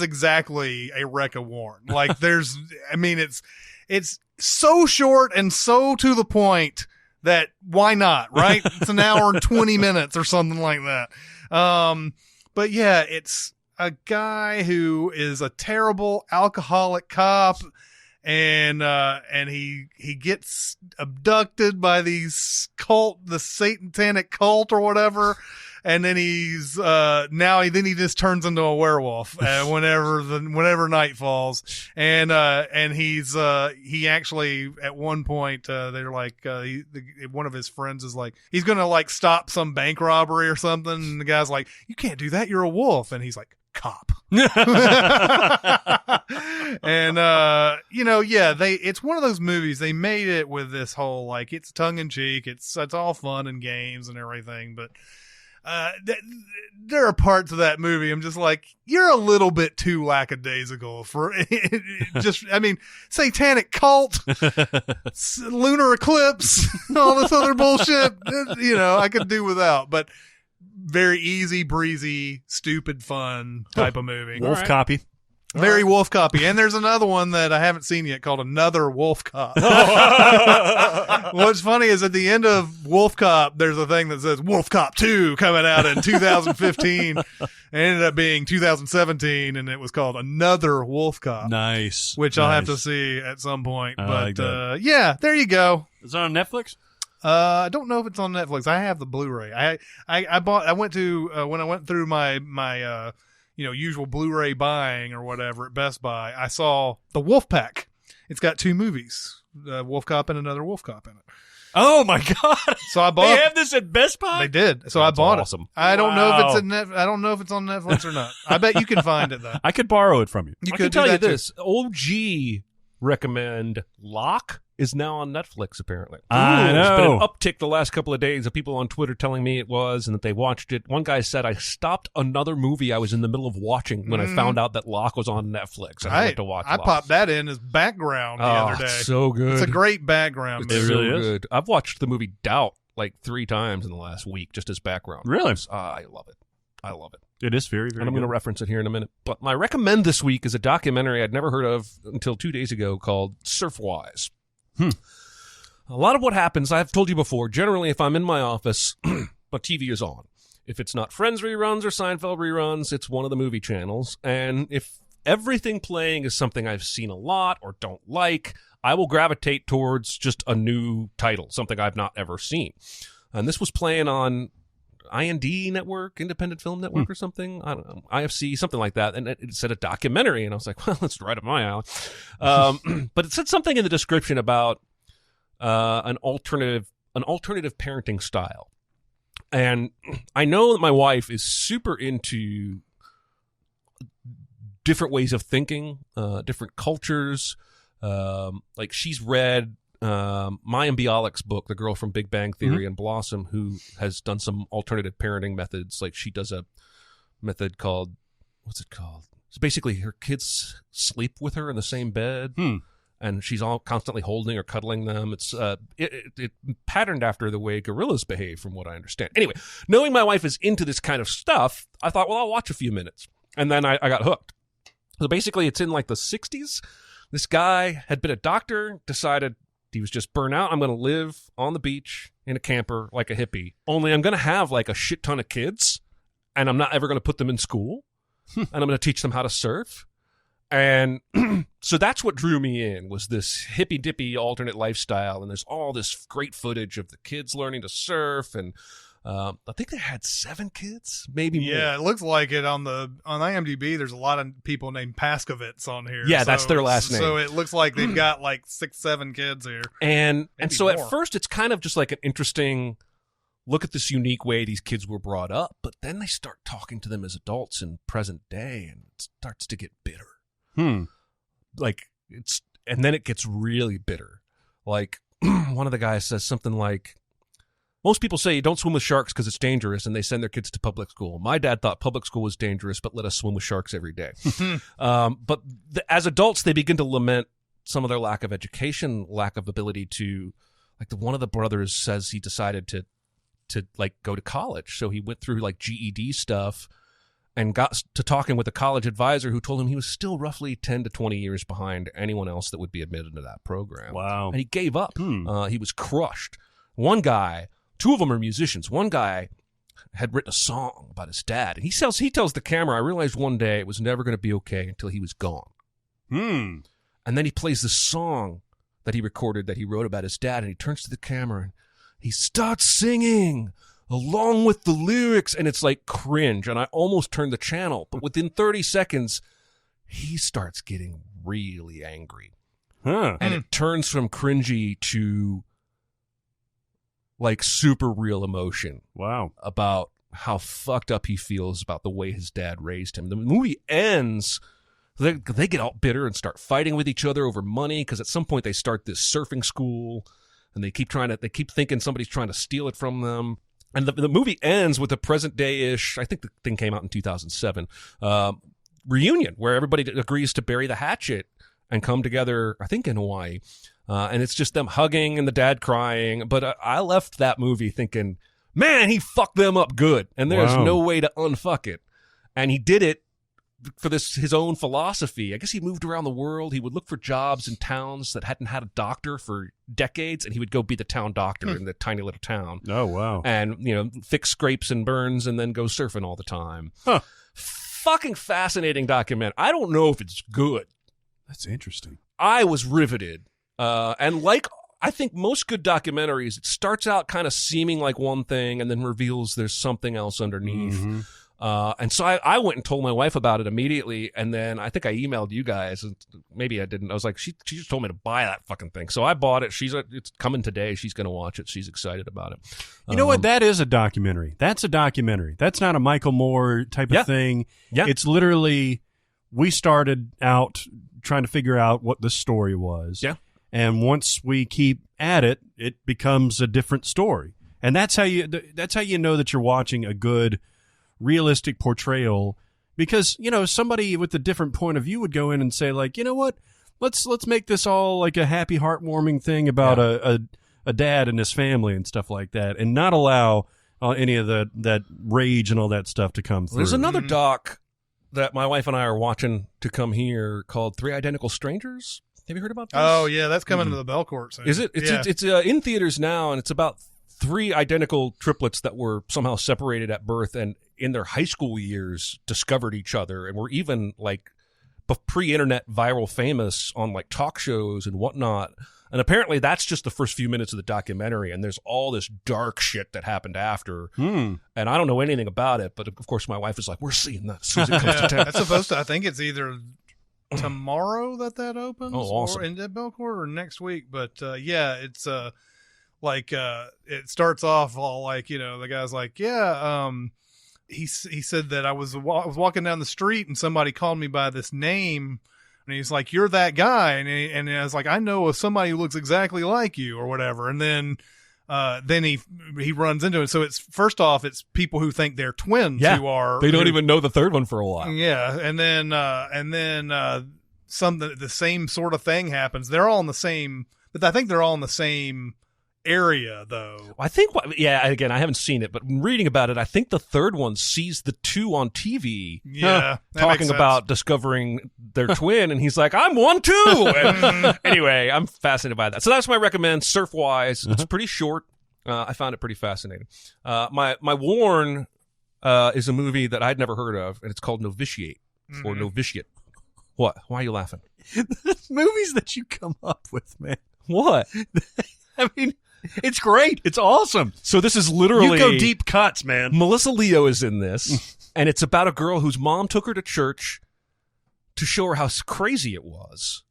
S3: exactly a wreck of Warren. Like it's so short and so to the point that why not? Right? It's an hour and 20 minutes or something like that. But yeah, it's a guy who is a terrible alcoholic cop. And he gets abducted by the satanic cult or whatever. And then he just turns into a werewolf, whenever night falls. And he actually, at one point, they're like, one of his friends is like, he's going to like stop some bank robbery or something. And the guy's like, you can't do that. You're a wolf. And he's like, cop. And it's one of those movies. They made it with this whole like it's tongue in cheek, it's all fun and games and everything, but there are parts of that movie I'm just like, you're a little bit too lackadaisical for satanic cult, lunar eclipse, all this other bullshit, I could do without, but very easy breezy, stupid fun type of movie.
S4: Wolf copy.
S3: Very wolf copy. And there's another one that I haven't seen yet called Another Wolf Cop. What's funny is at the end of Wolf Cop, there's a thing that says Wolf Cop 2 coming out in 2015. It ended up being 2017, and it was called Another Wolf Cop.
S4: Nice.
S3: Which I'll have to see at some point.
S4: Like
S3: yeah, there you go.
S4: Is it on Netflix?
S3: I don't know if it's on Netflix. I have the Blu-ray. I went to when I went through my usual Blu-ray buying or whatever at Best Buy, I saw The Wolf Pack. It's got 2 movies, Wolf Cop and Another Wolf Cop in it.
S4: Oh my God!
S3: So I bought.
S4: They have this at Best Buy.
S3: They did. So I bought
S1: awesome.
S3: it. I don't know if it's I don't know if it's on Netflix or not. I bet you can find it though.
S4: I could borrow it from you.
S1: I can tell you this: OG recommend Locke is now on Netflix, apparently.
S4: I know.
S1: There's been an uptick the last couple of days of people on Twitter telling me it was and that they watched it. One guy said, I stopped another movie I was in the middle of watching when I found out that Locke was on Netflix. And I went to watch Locke.
S3: Popped that in as background the other day.
S1: It's so good.
S3: It's a great background movie.
S1: It really is. Good. I've watched the movie Doubt like 3 times in the last week just as background.
S4: Really?
S1: I love it. I love it.
S4: It is very, very
S1: And I'm going to reference it here in a minute. But my recommend this week is a documentary I'd never heard of until 2 days ago called Surfwise. A lot of what happens, I've told you before, generally if I'm in my office, my TV is on. If it's not Friends reruns or Seinfeld reruns, it's one of the movie channels. And if everything playing is something I've seen a lot or don't like, I will gravitate towards just a new title, something I've not ever seen. And this was playing on IND Network, Independent Film Network or something. I don't know, IFC, something like that. And it said a documentary. And I was like, well, it's right up my alley. But it said something in the description about an alternative parenting style. And I know that my wife is super into different ways of thinking, different cultures. Like she's read Mayim Bialik's book, The Girl from Big Bang Theory, and Blossom, who has done some alternative parenting methods. Like she does a method called, what's it called? So basically her kids sleep with her in the same bed. And she's all constantly holding or cuddling them. It's it patterned after the way gorillas behave, from what I understand. Anyway, knowing my wife is into this kind of stuff, I thought, well, I'll watch a few minutes. And then I got hooked. So basically, it's in like the 60s. This guy had been a doctor, decided he was just burnt out. I'm going to live on the beach in a camper like a hippie. Only I'm going to have like a shit ton of kids, and I'm not ever going to put them in school. And I'm going to teach them how to surf. And so that's what drew me in, was this hippy-dippy alternate lifestyle. And there's all this great footage of the kids learning to surf. And I think they had 7 kids, maybe more.
S3: Yeah, it looks like it on IMDb. There's a lot of people named Paskovitz on here.
S1: Yeah, that's their last name.
S3: So it looks like they've got like 6, 7 kids here.
S1: And so
S3: more.
S1: at first it's kind of just like an interesting look at this unique way these kids were brought up. But then they start talking to them as adults in present day, and it starts to get bitter. Like and then it gets really bitter. Like one of the guys says something like, most people say you don't swim with sharks because it's dangerous, and they send their kids to public school. My dad thought public school was dangerous, but let us swim with sharks every day. But as adults, they begin to lament some of their lack of education, lack of ability to, like one of the brothers says he decided to like go to college. So he went through like GED stuff and got to talking with a college advisor who told him he was still roughly 10 to 20 years behind anyone else that would be admitted to that program.
S4: Wow.
S1: And he gave up. He was crushed. One guy, two of them are musicians. One guy had written a song about his dad. And he tells the camera, I realized one day it was never going to be okay until he was gone. And then he plays this song that he recorded that he wrote about his dad, and he turns to the camera and he starts singing along with the lyrics, and it's like cringe, and I almost turned the channel, but within 30 seconds he starts getting really angry. And it turns from cringy to like super real emotion.
S4: Wow.
S1: About how fucked up he feels about the way his dad raised him. The movie ends, they get all bitter and start fighting with each other over money, because at some point they start this surfing school and they keep thinking somebody's trying to steal it from them. And the movie ends with a present day-ish, I think the thing came out in 2007, reunion where everybody agrees to bury the hatchet and come together, I think in Hawaii. And it's just them hugging and the dad crying. But I left that movie thinking, man, he fucked them up good. And there's no way to unfuck it. And he did it for his own philosophy. I guess he moved around the world. He would look for jobs in towns that hadn't had a doctor for decades, and he would go be the town doctor in the tiny little town.
S4: Oh, wow.
S1: And, fix scrapes and burns and then go surfing all the time. Fucking fascinating document. I don't know if it's good.
S4: That's interesting.
S1: I was riveted. And like I think most good documentaries, it starts out kind of seeming like one thing and then reveals there's something else underneath. And so I went and told my wife about it immediately, and then I think I emailed you guys, and maybe I didn't. I was like, she just told me to buy that fucking thing. So I bought it. It's coming today. She's going to watch it. She's excited about it.
S4: You know what? That is a documentary. That's a documentary. That's not a Michael Moore type of thing. Yeah. It's literally, we started out trying to figure out what the story was. Yeah. And once we keep at it, it becomes a different story. And that's how you know that you're watching a good, realistic portrayal, because somebody with a different point of view would go in and say, like, you know what, let's make this all like a happy, heartwarming thing about a dad and his family and stuff like that, and not allow any of that rage and all that stuff to come through.
S1: There's another doc that my wife and I are watching to come here called Three Identical Strangers. Have you heard about this?
S3: Oh yeah, that's coming to the Belcourt soon.
S1: Is it? It's in theaters now, and it's about three identical triplets that were somehow separated at birth and in their high school years discovered each other and were even like pre-internet viral famous on like talk shows and whatnot. And apparently that's just the first few minutes of the documentary, and there's all this dark shit that happened after. And I don't know anything about it, but of course my wife is like, we're seeing that as soon as it comes to town.
S3: That's supposed to, I think it's either tomorrow that opens,
S1: awesome,
S3: or in Belcourt, or next week. But it's it starts off all like, the guy's like, he said that I was walking down the street and somebody called me by this name, and he's like, you're that guy, and I was like, I know of somebody who looks exactly like you or whatever. And then he runs into it. So it's, first off, it's people who think they're twins who are,
S1: they don't even know the third one for a while.
S3: Yeah. And then the same sort of thing happens. They're all in the same, but I think they're all in the same area though.
S1: I think again, I haven't seen it, but reading about it, I think the third one sees the two on TV talking about discovering their twin, and he's like, I'm one too. And anyway, I'm fascinated by that. So that's my recommend, surf wise. It's pretty short. I found it pretty fascinating. My warn is a movie that I'd never heard of, and it's called Novitiate or Novitiate. What? Why are you laughing?
S4: The movies that you come up with, man.
S1: What?
S4: I mean, it's great. It's awesome.
S1: So this is literally...
S4: You go deep cuts, man.
S1: Melissa Leo is in this, and it's about a girl whose mom took her to church to show her how crazy it was.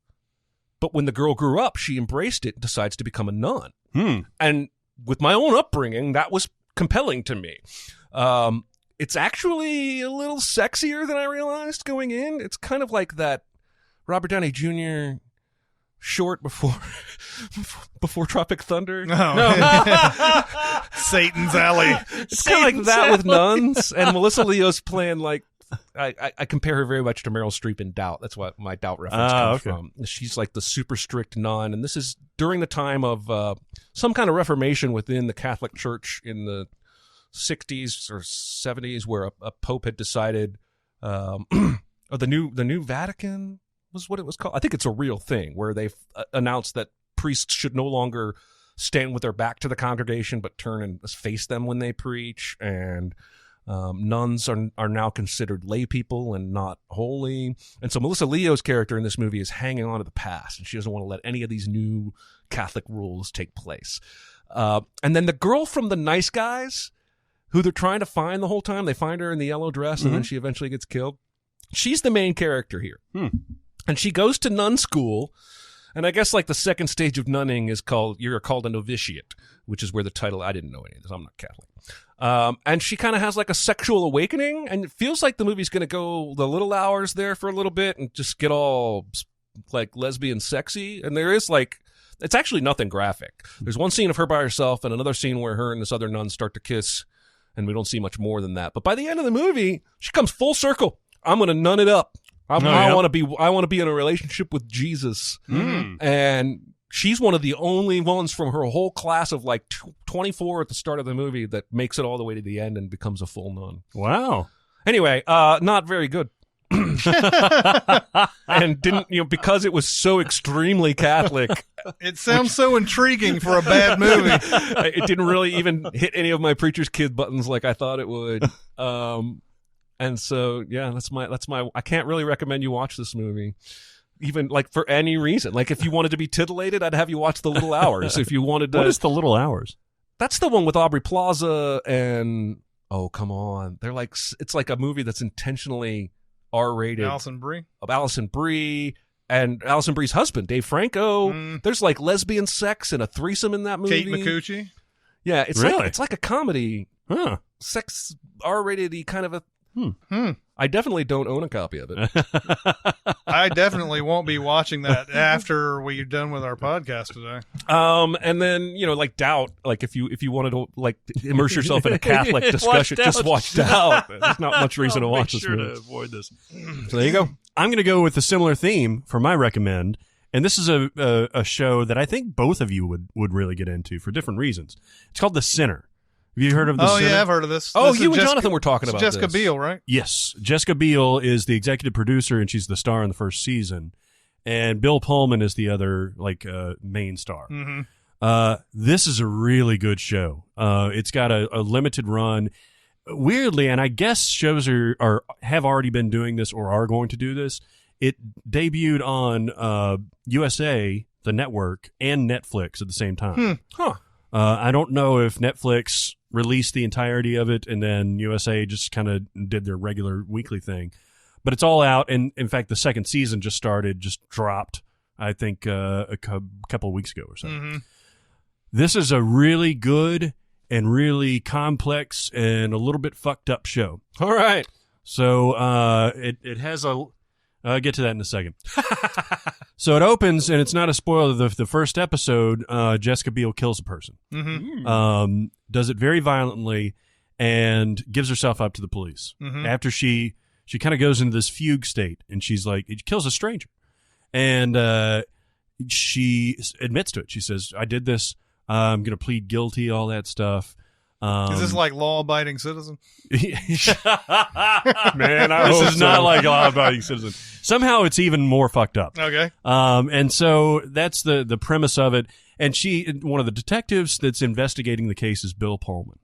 S1: But when the girl grew up, she embraced it and decides to become a nun. And with my own upbringing, that was compelling to me. It's actually a little sexier than I realized going in. It's kind of like that Robert Downey Jr. short before Tropic Thunder.
S3: Satan's Alley.
S1: It's kind of like that with nuns, and Melissa Leo's playing like I compare her very much to Meryl Streep in Doubt. That's what my Doubt reference comes from. She's like the super strict nun, and this is during the time of some kind of reformation within the Catholic Church in the 60s or 70s, where a pope had decided, the new Vatican was what it was called. I think it's a real thing where they've announced that priests should no longer stand with their back to the congregation, but turn and face them when they preach, and nuns are now considered lay people and not holy. And so Melissa Leo's character in this movie is hanging on to the past, and she doesn't want to let any of these new Catholic rules take place. And then the girl from The Nice Guys, who they're trying to find the whole time, they find her in the yellow dress, and then she eventually gets killed. She's the main character here. And she goes to nun school. And I guess like the second stage of nunning is you're called a novitiate, which is where the title, I didn't know any of this, I'm not Catholic. And she kind of has like a sexual awakening, and it feels like the movie's going to go the little hours there for a little bit and just get all like lesbian sexy. And there is like, it's actually nothing graphic. There's one scene of her by herself and another scene where her and this other nun start to kiss, and we don't see much more than that. But by the end of the movie, she comes full circle. I'm going to nun it up. I want to be in a relationship with Jesus. And she's one of the only ones from her whole class of like 24 at the start of the movie that makes it all the way to the end and becomes a full nun.
S4: Wow.
S1: Anyway, not very good. And didn't, because it was so extremely Catholic.
S3: It sounds so intriguing for a bad movie.
S1: It didn't really even hit any of my Preacher's Kid buttons like I thought it would. And so, yeah, that's my, I can't really recommend you watch this movie, even like for any reason. Like if you wanted to be titillated, I'd have you watch The Little Hours. If you wanted to.
S4: What is The Little Hours?
S1: That's the one with Aubrey Plaza and, oh, come on. They're like, it's like a movie that's intentionally R-rated.
S3: Alison Brie.
S1: Of Alison Brie and Alison Brie's husband, Dave Franco. There's like lesbian sex and a threesome in that movie.
S3: Kate McCucci.
S1: Yeah, it's
S4: really?
S1: like, it's like a comedy. Sex R-rated-y kind of a. I definitely don't own a copy of it.
S3: I definitely won't be watching that after we're done with our podcast today.
S1: And then, like Doubt, like if you wanted to like immerse yourself in a Catholic discussion, just watch Doubt. There's not much reason to watch this movie.
S4: To avoid this.
S1: So there you go.
S4: I'm going to go with a similar theme for my recommend, and this is a show that I think both of you would really get into for different reasons. It's called The Sinner. Have you heard of The Sinner?
S3: Yeah, I've heard of this.
S1: Oh,
S3: this
S1: you and Jonathan were talking about
S3: Jessica
S1: this.
S3: Biel, right?
S4: Yes. Jessica Biel is the executive producer, and she's the star in the first season. And Bill Pullman is the other, main star. This is a really good show. It's got a limited run. Weirdly, and I guess shows have already been doing this or are going to do this, it debuted on USA, the network, and Netflix at the same time. I don't know if Netflix released the entirety of it and then USA just kind of did their regular weekly thing. But it's all out, and in fact, the second season just dropped, I think, a couple of weeks ago or so. This is a really good and really complex and a little bit fucked up show.
S1: All right.
S4: So it has a... I'll get to that in a second. So it opens, and it's not a spoiler. The first episode, Jessica Biel kills a person. Does it very violently and gives herself up to the police. After she kind of goes into this fugue state, and she's like, it kills a stranger. And she admits to it. She says, I did this. I'm going to plead guilty, all that stuff.
S3: Is this like Law-Abiding Citizen?
S4: Man, this is not like Law-Abiding Citizen. Somehow it's even more fucked up.
S3: Okay.
S4: And so that's the premise of it. And one of the detectives that's investigating the case is Bill Pullman.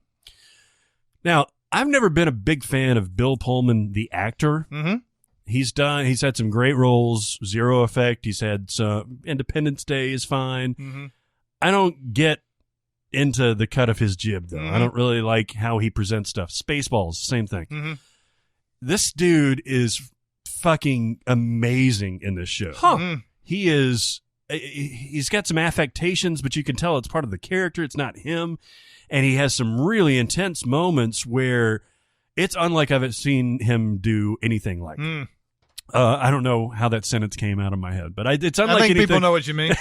S4: Now, I've never been a big fan of Bill Pullman, the actor. He's had some great roles. Zero Effect. He's had some Independence Day is fine. I don't get into the cut of his jib, though. I don't really like how he presents stuff. Spaceballs, same thing. This dude is fucking amazing in this show. He's got some affectations, but you can tell it's part of the character. It's not him. And he has some really intense moments where it's unlike I've seen him do anything like. I don't know how that sentence came out of my head, but it's unlike
S3: I think
S4: anything.
S3: people know what you mean.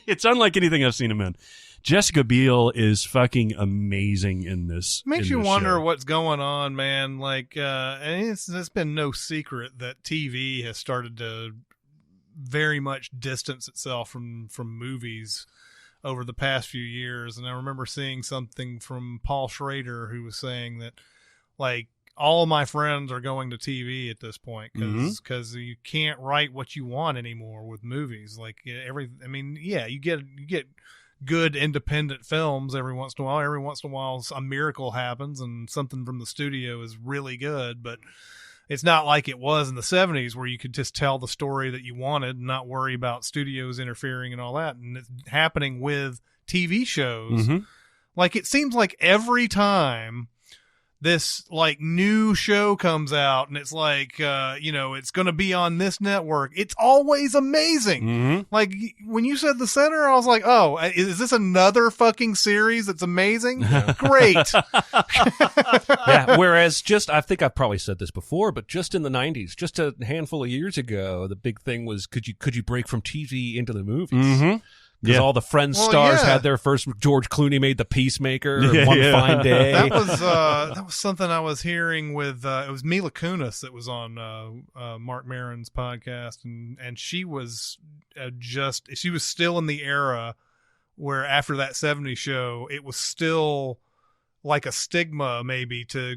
S4: It's unlike anything I've seen him in. Jessica Biel is fucking amazing in this.
S3: Makes you
S4: this
S3: wonder
S4: show.
S3: what's going on, man. Like, and it's been no secret that TV has started to very much distance itself from movies over the past few years. And I remember seeing something from Paul Schrader who was saying that, like, all of my friends are going to TV at this point because you can't write what you want anymore with movies. Like you get good independent films every once in a while. Every once in a while, a miracle happens and something from the studio is really good, but it's not like it was in the 70s where you could just tell the story that you wanted and not worry about studios interfering and all that. And it's happening with TV shows. Like, it seems like every time this like new show comes out and it's like, it's going to be on this network, it's always amazing. Like, when you said The Sinner, I was like, oh, is this another fucking series that's amazing? Great.
S1: Yeah. Whereas I think I've probably said this before, but just in the 90s, just a handful of years ago, the big thing was, could you break from TV into the movies? Because all the Friends stars had their first. George Clooney made The Peacemaker one fine day.
S3: That was something I was hearing with it was Mila Kunis that was on Mark Maron's podcast, and she was she was still in the era where after that 70s show it was still like a stigma maybe to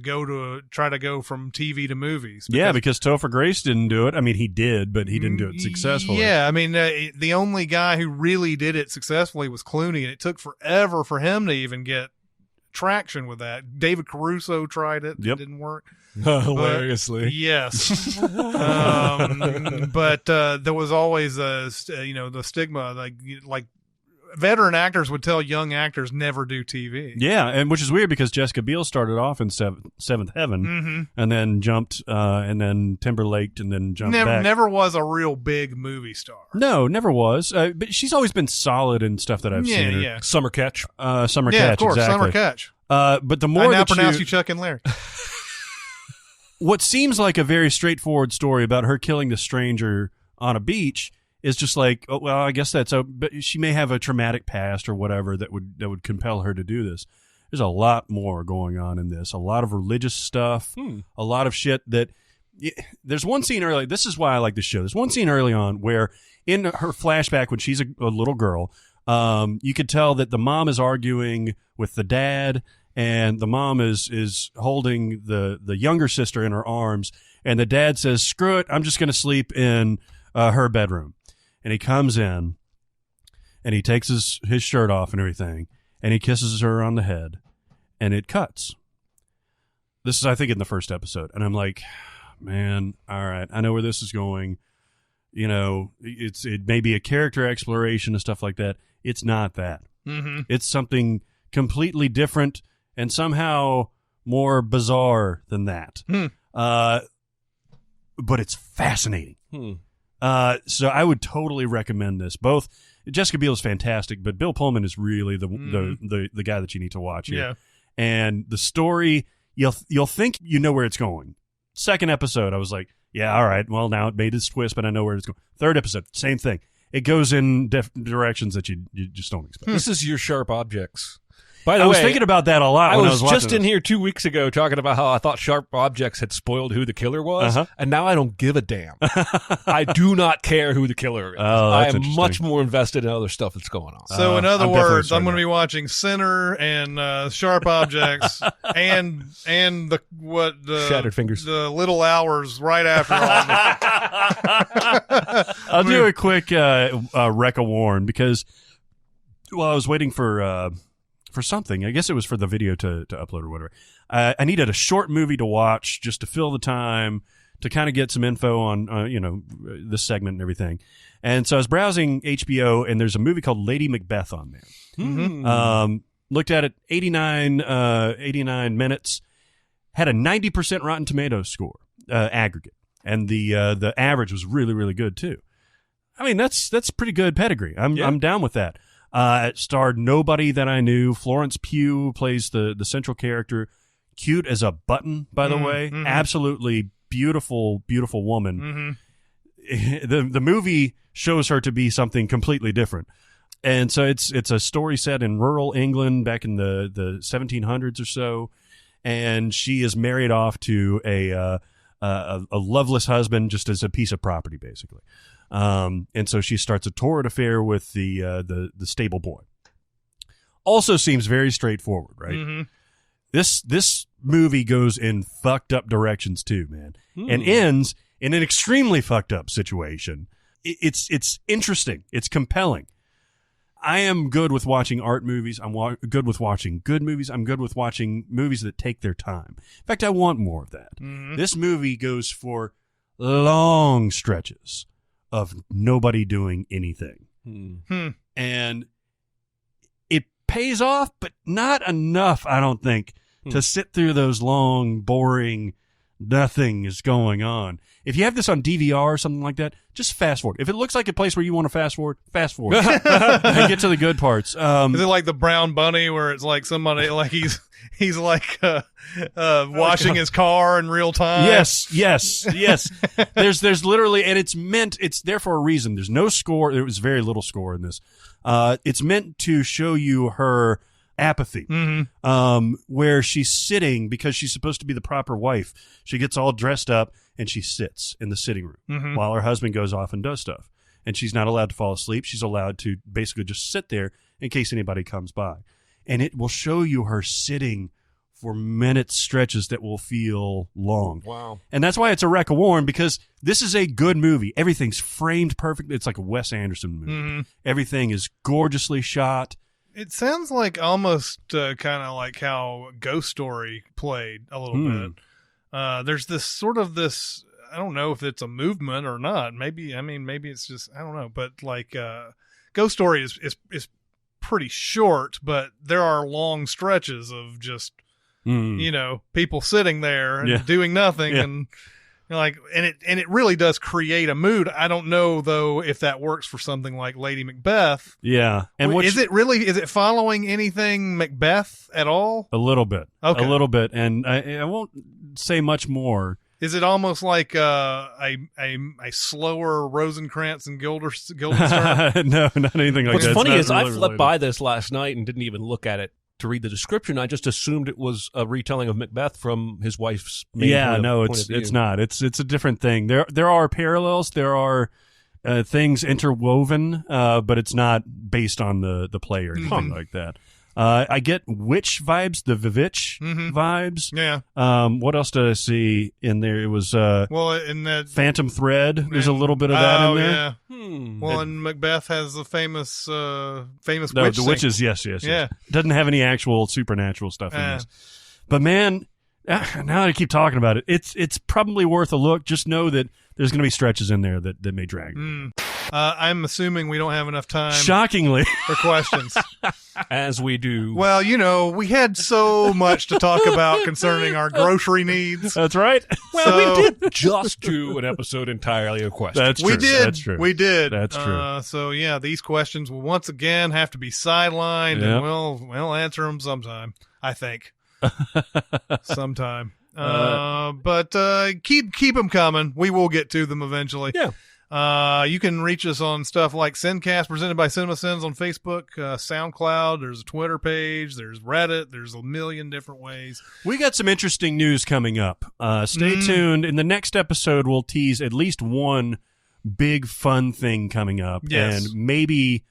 S3: try to go from TV to movies.
S4: Because Topher Grace didn't do it. I mean, he did, but he didn't do it successfully.
S3: Yeah, I mean, the only guy who really did it successfully was Clooney, and it took forever for him to even get traction with that. David Caruso tried it. It didn't work.
S1: Hilariously.
S3: Yes. But there was always the stigma, like veteran actors would tell young actors never do TV.
S4: Yeah, and which is weird because Jessica Biel started off in Seventh Heaven, and then jumped, and then Timberlake, and then jumped back.
S3: Never was a real big movie star.
S4: No, never was. But she's always been solid in stuff that I've seen her.
S3: Yeah.
S1: Summer Catch.
S4: Summer
S3: Yeah,
S4: Catch,
S3: of course,
S4: exactly.
S3: Summer Catch.
S4: But the more
S3: I now
S4: that
S3: pronounce you Chuck and Larry.
S4: What seems like a very straightforward story about her killing the stranger on a beach is just like, oh, well, I guess but she may have a traumatic past or whatever that would compel her to do this. There's a lot more going on in this. A lot of religious stuff, a lot of shit that there's one scene early. This is why I like this show. There's one scene early on where in her flashback when she's a little girl, you could tell that the mom is arguing with the dad, and the mom is holding the younger sister in her arms, and the dad says, "Screw it, I'm just going to sleep in her bedroom." And he comes in, and he takes his shirt off and everything, and he kisses her on the head, and it cuts. This is, I think, in the first episode. And I'm like, man, all right, I know where this is going. You know, it may be a character exploration and stuff like that. It's not that. It's something completely different and somehow more bizarre than that. But it's fascinating. So I would totally recommend this. Both Jessica Biel is fantastic, but Bill Pullman is really the guy that you need to watch here.
S3: Yeah.
S4: And the story, you'll think you know where it's going. Second episode, I was like, yeah, all right. Well, now it made its twist, but I know where it's going. Third episode, same thing. It goes in directions that you just don't expect.
S1: This is your Sharp Objects. By the
S4: I
S1: way,
S4: was thinking about that a lot.
S1: I
S4: when
S1: was
S4: watching
S1: just in here 2 weeks ago talking about how I thought Sharp Objects had spoiled who the killer was, and now I don't give a damn. I do not care who the killer is. I am much more invested in other stuff that's going on.
S3: So in other words, I'm going to be watching Sinner and Sharp Objects and the
S1: Shattered Fingers,
S3: the Little Hours right after all.
S4: I'll do a quick wreck a warn because I was waiting for something. I guess it was for the video to upload or whatever. I needed a short movie to watch just to fill the time to kind of get some info on, this segment and everything. And so I was browsing HBO, and there's a movie called Lady Macbeth on there. Looked at it, 89 minutes, had a 90% Rotten Tomatoes score, aggregate. And the average was really, really good too. I mean, that's pretty good pedigree. I'm down with that. It starred nobody that I knew. Florence Pugh plays the central character. Cute as a button, by the way. Absolutely beautiful, beautiful woman. the movie shows her to be something completely different. And so it's a story set in rural England back in the 1700s or so, and she is married off to a loveless husband just as a piece of property, basically. And so she starts a torrid affair with the stable boy. Also seems very straightforward, right? Mm-hmm. This movie goes in fucked up directions too, man, and ends in an extremely fucked up situation. It's interesting. It's compelling. I am good with watching art movies. I'm good with watching good movies. I'm good with watching movies that take their time. In fact, I want more of that. Mm-hmm. This movie goes for long stretches of nobody doing anything. Mm-hmm. And it pays off, but not enough, I don't think, to sit through those long, boring, nothing is going on. If you have this on DVR or something like that, just fast forward. If it looks like a place where you want to fast forward. And get to the good parts.
S3: Is it like the Brown Bunny where it's like somebody like he's like washing his car in real time?
S4: Yes. There's literally, and it's there for a reason. There's no score. There was very little score in this. It's meant to show you her apathy, where she's sitting because she's supposed to be the proper wife. She gets all dressed up and she sits in the sitting room while her husband goes off and does stuff. And she's not allowed to fall asleep. She's allowed to basically just sit there in case anybody comes by. And it will show you her sitting for minute stretches that will feel long.
S1: Wow.
S4: And that's why it's a wreck of Warren, because this is a good movie. Everything's framed perfectly. It's like a Wes Anderson movie. Everything is gorgeously shot.
S3: It sounds like almost kind of like how Ghost Story played a little bit. There's this sort of this, I don't know if it's a movement or not. Maybe it's just, I don't know. But like Ghost Story is pretty short, but there are long stretches of just, people sitting there and doing nothing. Yeah. And it really does create a mood. I don't know though if that works for something like Lady Macbeth.
S4: Yeah, and
S3: is it following anything Macbeth at all?
S4: A little bit,
S3: okay.
S4: A little bit, and I won't say much more.
S3: Is it almost like a slower Rosencrantz and Guildenstern?
S4: No, not anything like that.
S1: What's funny is I flipped by this last night and didn't even look at it to read the description. I just assumed it was a retelling of Macbeth from his wife's main point of view.
S4: It's not. It's a different thing. There are parallels. There are things interwoven, but it's not based on the play or anything like that. I get witch vibes, the Vivitch vibes.
S3: Yeah.
S4: What else did I see in there? It was
S3: in that
S4: Phantom Thread. There's a little bit of that in there.
S3: Yeah. Well, and Macbeth has the famous witch.
S4: The witches, yes. Doesn't have any actual supernatural stuff in this. But man, now that I keep talking about it, it's probably worth a look. Just know that there's going to be stretches in there that may drag.
S3: I'm assuming we don't have enough time.
S4: Shockingly.
S3: For questions.
S1: As we do.
S3: Well, we had so much to talk about concerning our grocery needs.
S4: That's right.
S1: Well, we did just do an episode entirely of questions.
S4: That's true.
S3: We did.
S4: That's true.
S3: We did.
S4: That's true.
S3: So, yeah, these questions will once again have to be sidelined, and we'll answer them sometime, I think. Sometime. But keep them coming. We will get to them eventually.
S1: Yeah.
S3: You can reach us on stuff like SinCast presented by Cinemasins on Facebook, SoundCloud. There's a Twitter page. There's Reddit. There's a million different ways.
S4: We got some interesting news coming up. Stay tuned. In the next episode, we'll tease at least one big fun thing coming up, and maybe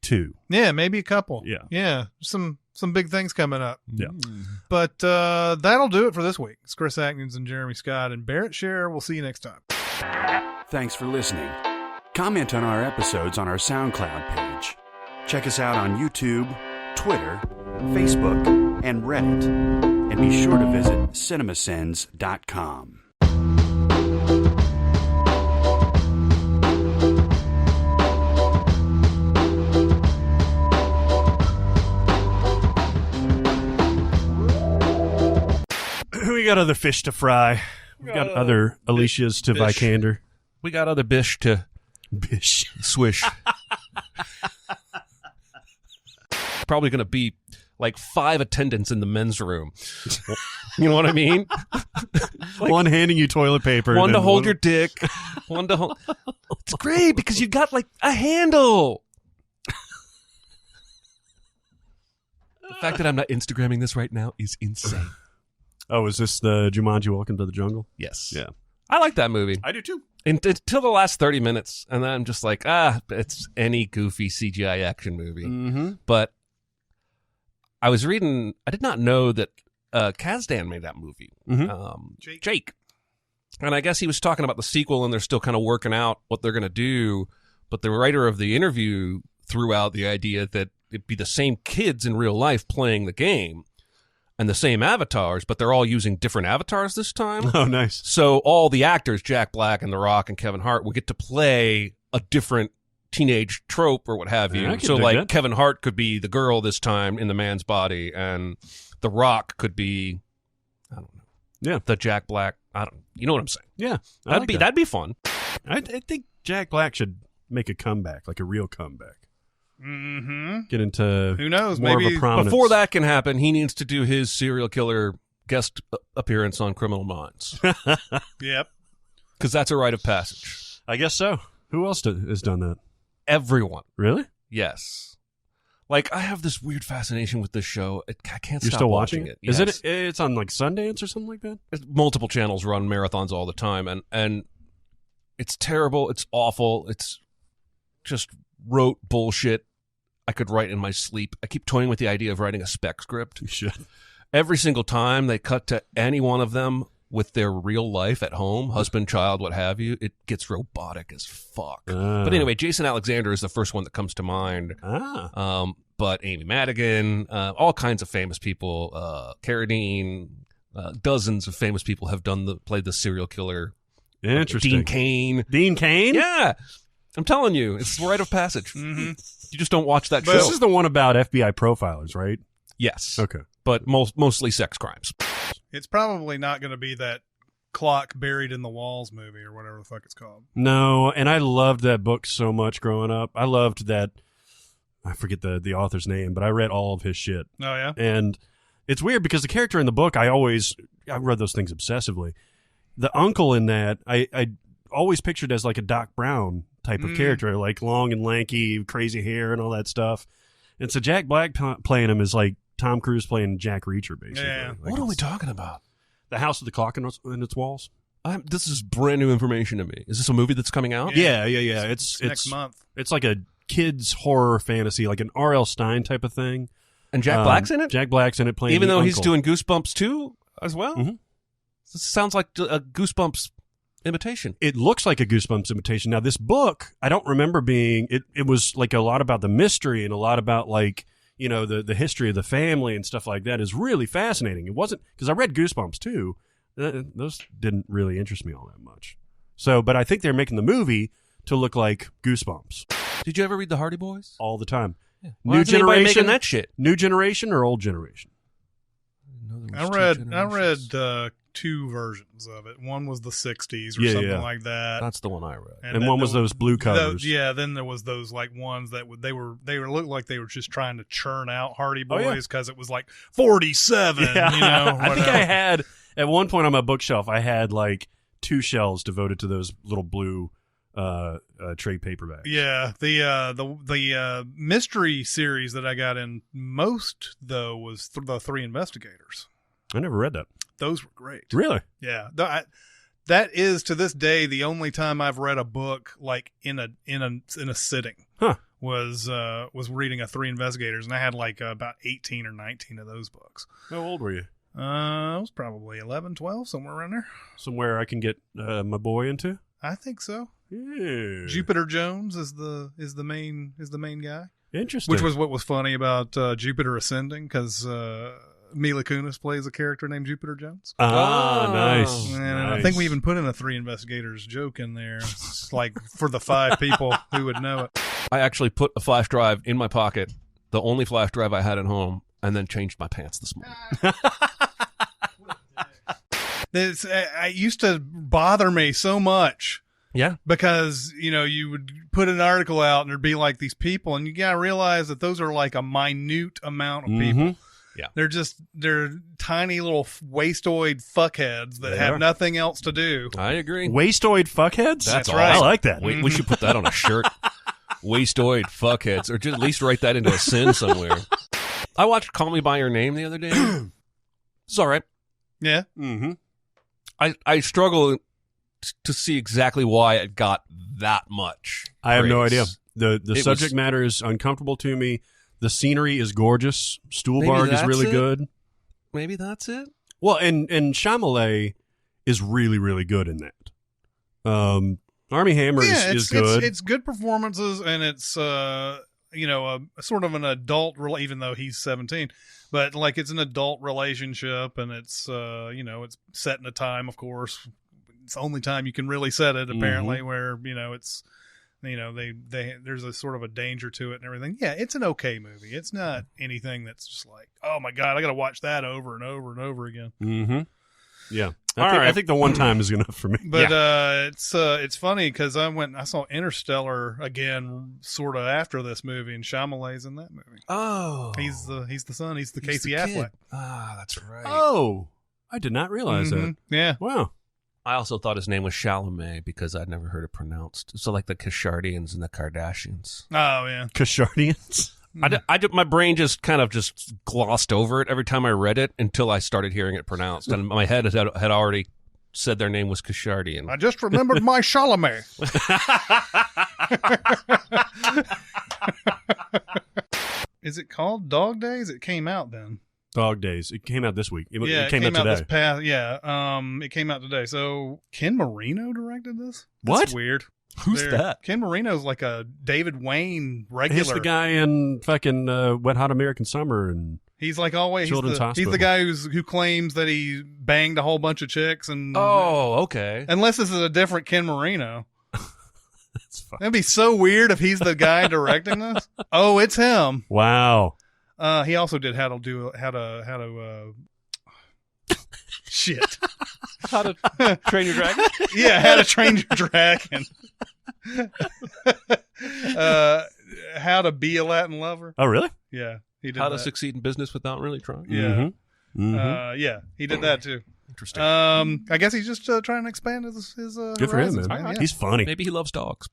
S4: two.
S3: Yeah, maybe a couple.
S4: Yeah.
S3: Some big things coming up.
S4: Yeah.
S3: But that'll do it for this week. It's Chris Atkins and Jeremy Scott and Barrett Scher. We'll see you next time.
S2: Thanks for listening. Comment on our episodes on our SoundCloud page. Check us out on YouTube, Twitter, Facebook, and Reddit. And be sure to visit Cinemasins.com.
S4: We got other fish to fry. We got other Alicias to Vikander.
S1: We got other bish to swish. Probably going to be like 5 attendants in the men's room. You know what I mean?
S4: Like, one handing you toilet paper.
S1: One to hold your dick. One to hold. It's great because you've got like a handle. The fact that I'm not Instagramming this right now is insane.
S4: Oh, is this the Jumanji Welcome to the Jungle?
S1: Yes.
S4: Yeah.
S1: I like that movie.
S4: I do too.
S1: Until the last 30 minutes. And then I'm just like, it's any goofy CGI action movie.
S4: Mm-hmm.
S1: But I was reading, I did not know that Kazdan made that movie.
S4: Mm-hmm.
S1: Jake. And I guess he was talking about the sequel and they're still kind of working out what they're going to do. But the writer of the interview threw out the idea that it'd be the same kids in real life playing the game and the same avatars, but they're all using different avatars this time.
S4: Oh, nice.
S1: So all the actors, Jack Black and The Rock and Kevin Hart, will get to play a different teenage trope or what have you.
S4: I can
S1: So
S4: dig
S1: like
S4: that.
S1: Kevin Hart could be the girl this time in the man's body, and The Rock could be, I don't know.
S4: Yeah.
S1: The Jack Black. You know what I'm saying?
S4: Yeah.
S1: That'd be fun.
S4: I think Jack Black should make a comeback, like a real comeback.
S3: Mm-hmm.
S4: Get into
S3: who knows?
S4: more
S3: Maybe
S4: of a prominence.
S1: Before that can happen, he needs to do his serial killer guest appearance on Criminal Minds.
S3: Yep.
S1: Because that's a rite of passage.
S4: I guess so. Who else has done that?
S1: Everyone.
S4: Really?
S1: Yes. Like, I have this weird fascination with this show. I can't
S4: You're
S1: stop
S4: still
S1: watching it.
S4: Is
S1: Yes.
S4: It's on like Sundance or something like that?
S1: Multiple channels run marathons all the time, and it's terrible. It's awful. It's just rote bullshit I could write in my sleep. I keep toying with the idea of writing a spec script.
S4: You should.
S1: Every single time they cut to any one of them with their real life at home, husband, child, what have you, it gets robotic as fuck. But anyway, Jason Alexander is the first one that comes to mind. But Amy Madigan, all kinds of famous people, Carradine, dozens of famous people have played the serial killer.
S4: Interesting.
S1: Dean Cain.
S4: Dean Cain?
S1: Yeah. I'm telling you, it's the rite of passage.
S3: Mm-hmm.
S1: You just don't watch that show.
S4: This is the one about FBI profilers, right?
S1: Yes.
S4: Okay.
S1: But mostly sex crimes.
S3: It's probably not going to be that Clock Buried in the Walls movie or whatever the fuck it's called.
S4: No, and I loved that book so much growing up. I loved that. I forget the author's name, but I read all of his shit.
S3: Oh, yeah?
S4: And it's weird because the character in the book, I read those things obsessively. The uncle in that, I always pictured as like a Doc Brown type of character, like long and lanky, crazy hair and all that stuff. And so Jack Black playing him is like Tom Cruise playing Jack Reacher, basically.
S3: Yeah.
S4: Like
S1: What are we talking about?
S4: The House with the Clock in its walls.
S1: This is brand new information to me. Is this a movie that's coming out?
S4: Yeah. It's
S3: next month.
S4: It's like a kid's horror fantasy, like an R.L. Stein type of thing.
S1: And Jack Black's in it?
S4: Jack Black's in it playing
S1: Even
S4: the
S1: though he's
S4: uncle.
S1: doing Goosebumps 2 as well?
S4: Mm-hmm.
S1: This sounds like a Goosebumps imitation.
S4: It looks like a Goosebumps imitation. Now, this book, I don't remember being... It was like a lot about the mystery and a lot about like, you know, the history of the family and stuff like that is really fascinating. It wasn't... Because I read Goosebumps too. Those didn't really interest me all that much. So, but I think they're making the movie to look like Goosebumps.
S1: Did you ever read The Hardy Boys?
S4: All the time.
S1: Yeah.
S4: New generation
S1: making that shit.
S4: New generation or old generation?
S3: I read 2 versions of it. One was the 60s or something like that.
S1: That's the one I read.
S4: And one was those blue covers.
S3: Then there was those like ones that they looked like they were just trying to churn out Hardy Boys because it was like 47.
S4: Yeah.
S3: You know,
S4: I think I had at one point on my bookshelf. I had like 2 shelves devoted to those little blue trade paperbacks.
S3: Yeah, the mystery series that I got in most though was the 3 Investigators.
S4: I never read that.
S3: Those were great.
S4: Really?
S3: Yeah. That is to this day the only time I've read a book like in a sitting.
S4: Huh.
S3: Was reading a 3 Investigators, and I had like about 18 or 19 of those books.
S4: How old were you?
S3: I was probably 11, 12, somewhere around there.
S4: Somewhere I can get my boy into?
S3: I think so.
S4: Yeah.
S3: Jupiter Jones is the main guy.
S4: Interesting.
S3: Which was what was funny about Jupiter Ascending, because Mila Kunis plays a character named Jupiter Jones.
S4: Nice.
S3: And
S4: Nice.
S3: I think we even put in a 3 Investigators joke in there, like for the 5 people who would know it.
S1: I actually put a flash drive in my pocket, the only flash drive I had at home, and then changed my pants this morning.
S3: It used to bother me so much
S1: Yeah.
S3: Because, you would put an article out and there'd be like these people, and you got to realize that those are like a minute amount of people.
S1: Yeah.
S3: They're tiny little wastoid fuckheads that have nothing else to do.
S1: I agree.
S4: Wastoid fuckheads?
S3: That's right.
S4: I like that.
S1: We should put that on a shirt. Wastoid fuckheads. Or just at least write that into a sin somewhere. I watched Call Me By Your Name the other day. It's all right.
S3: Yeah.
S4: Mm-hmm.
S1: I struggle to see exactly why it got that much praise.
S4: I have no idea. The subject matter is uncomfortable to me. The scenery is gorgeous. Stuhlbarg is really good.
S1: Maybe that's it.
S4: Well, and Chalamet is really, really good in that. Armie Hammer is good.
S3: It's good performances, and it's a sort of an adult, even though he's 17, but like it's an adult relationship, and it's it's set in a time, of course. It's the only time you can really set it, apparently, where it's. There's a sort of a danger to it and everything. Yeah, it's an okay movie. It's not anything that's just like, oh my God, I got to watch that over and over and over again.
S4: Mm-hmm. Yeah. I think the one time is enough for me.
S3: But it's funny because I saw Interstellar again sort of after this movie, and Shyamalan's in that movie.
S1: Oh.
S3: He's the son. He's the Casey Affleck.
S1: Ah, that's right.
S4: Oh, I did not realize that.
S3: Yeah.
S4: Wow.
S1: I also thought his name was Chalamet because I'd never heard it pronounced. So like the Kashardians and the Kardashians.
S3: Oh, yeah.
S4: Kashardians?
S1: My brain just kind of just glossed over it every time I read it until I started hearing it pronounced. And my head had already said their name was Kashardian.
S3: I just remembered my Chalamet. Is it called Dog Days? It came out then.
S4: Dog Days. It came out this week. It came out
S3: today. It came out today. So Ken Marino directed this?
S4: What?
S3: That's weird.
S4: Who's that?
S3: Ken Marino's like a David Wayne regular.
S4: He's the guy in fucking Wet Hot American Summer and
S3: he's like always
S4: Children's Hospital.
S3: He's the guy who claims that he banged a whole bunch of chicks and
S1: okay.
S3: Unless this is a different Ken Marino.
S4: That's fine.
S3: That'd be so weird if he's the guy directing this. Oh, it's him.
S4: Wow.
S3: He also did how to shit.
S1: How to Train Your Dragon?
S3: Yeah, How to Train Your Dragon. How to Be a Latin Lover.
S4: Oh, really?
S3: Yeah, he did
S1: How
S3: that.
S1: to Succeed in Business Without Really Trying.
S3: Yeah.
S4: Mm-hmm.
S3: Yeah, he did that too.
S1: Interesting.
S3: I guess he's just trying to expand his
S4: Good for him, man.
S3: Yeah.
S4: He's funny.
S1: Maybe he loves dogs.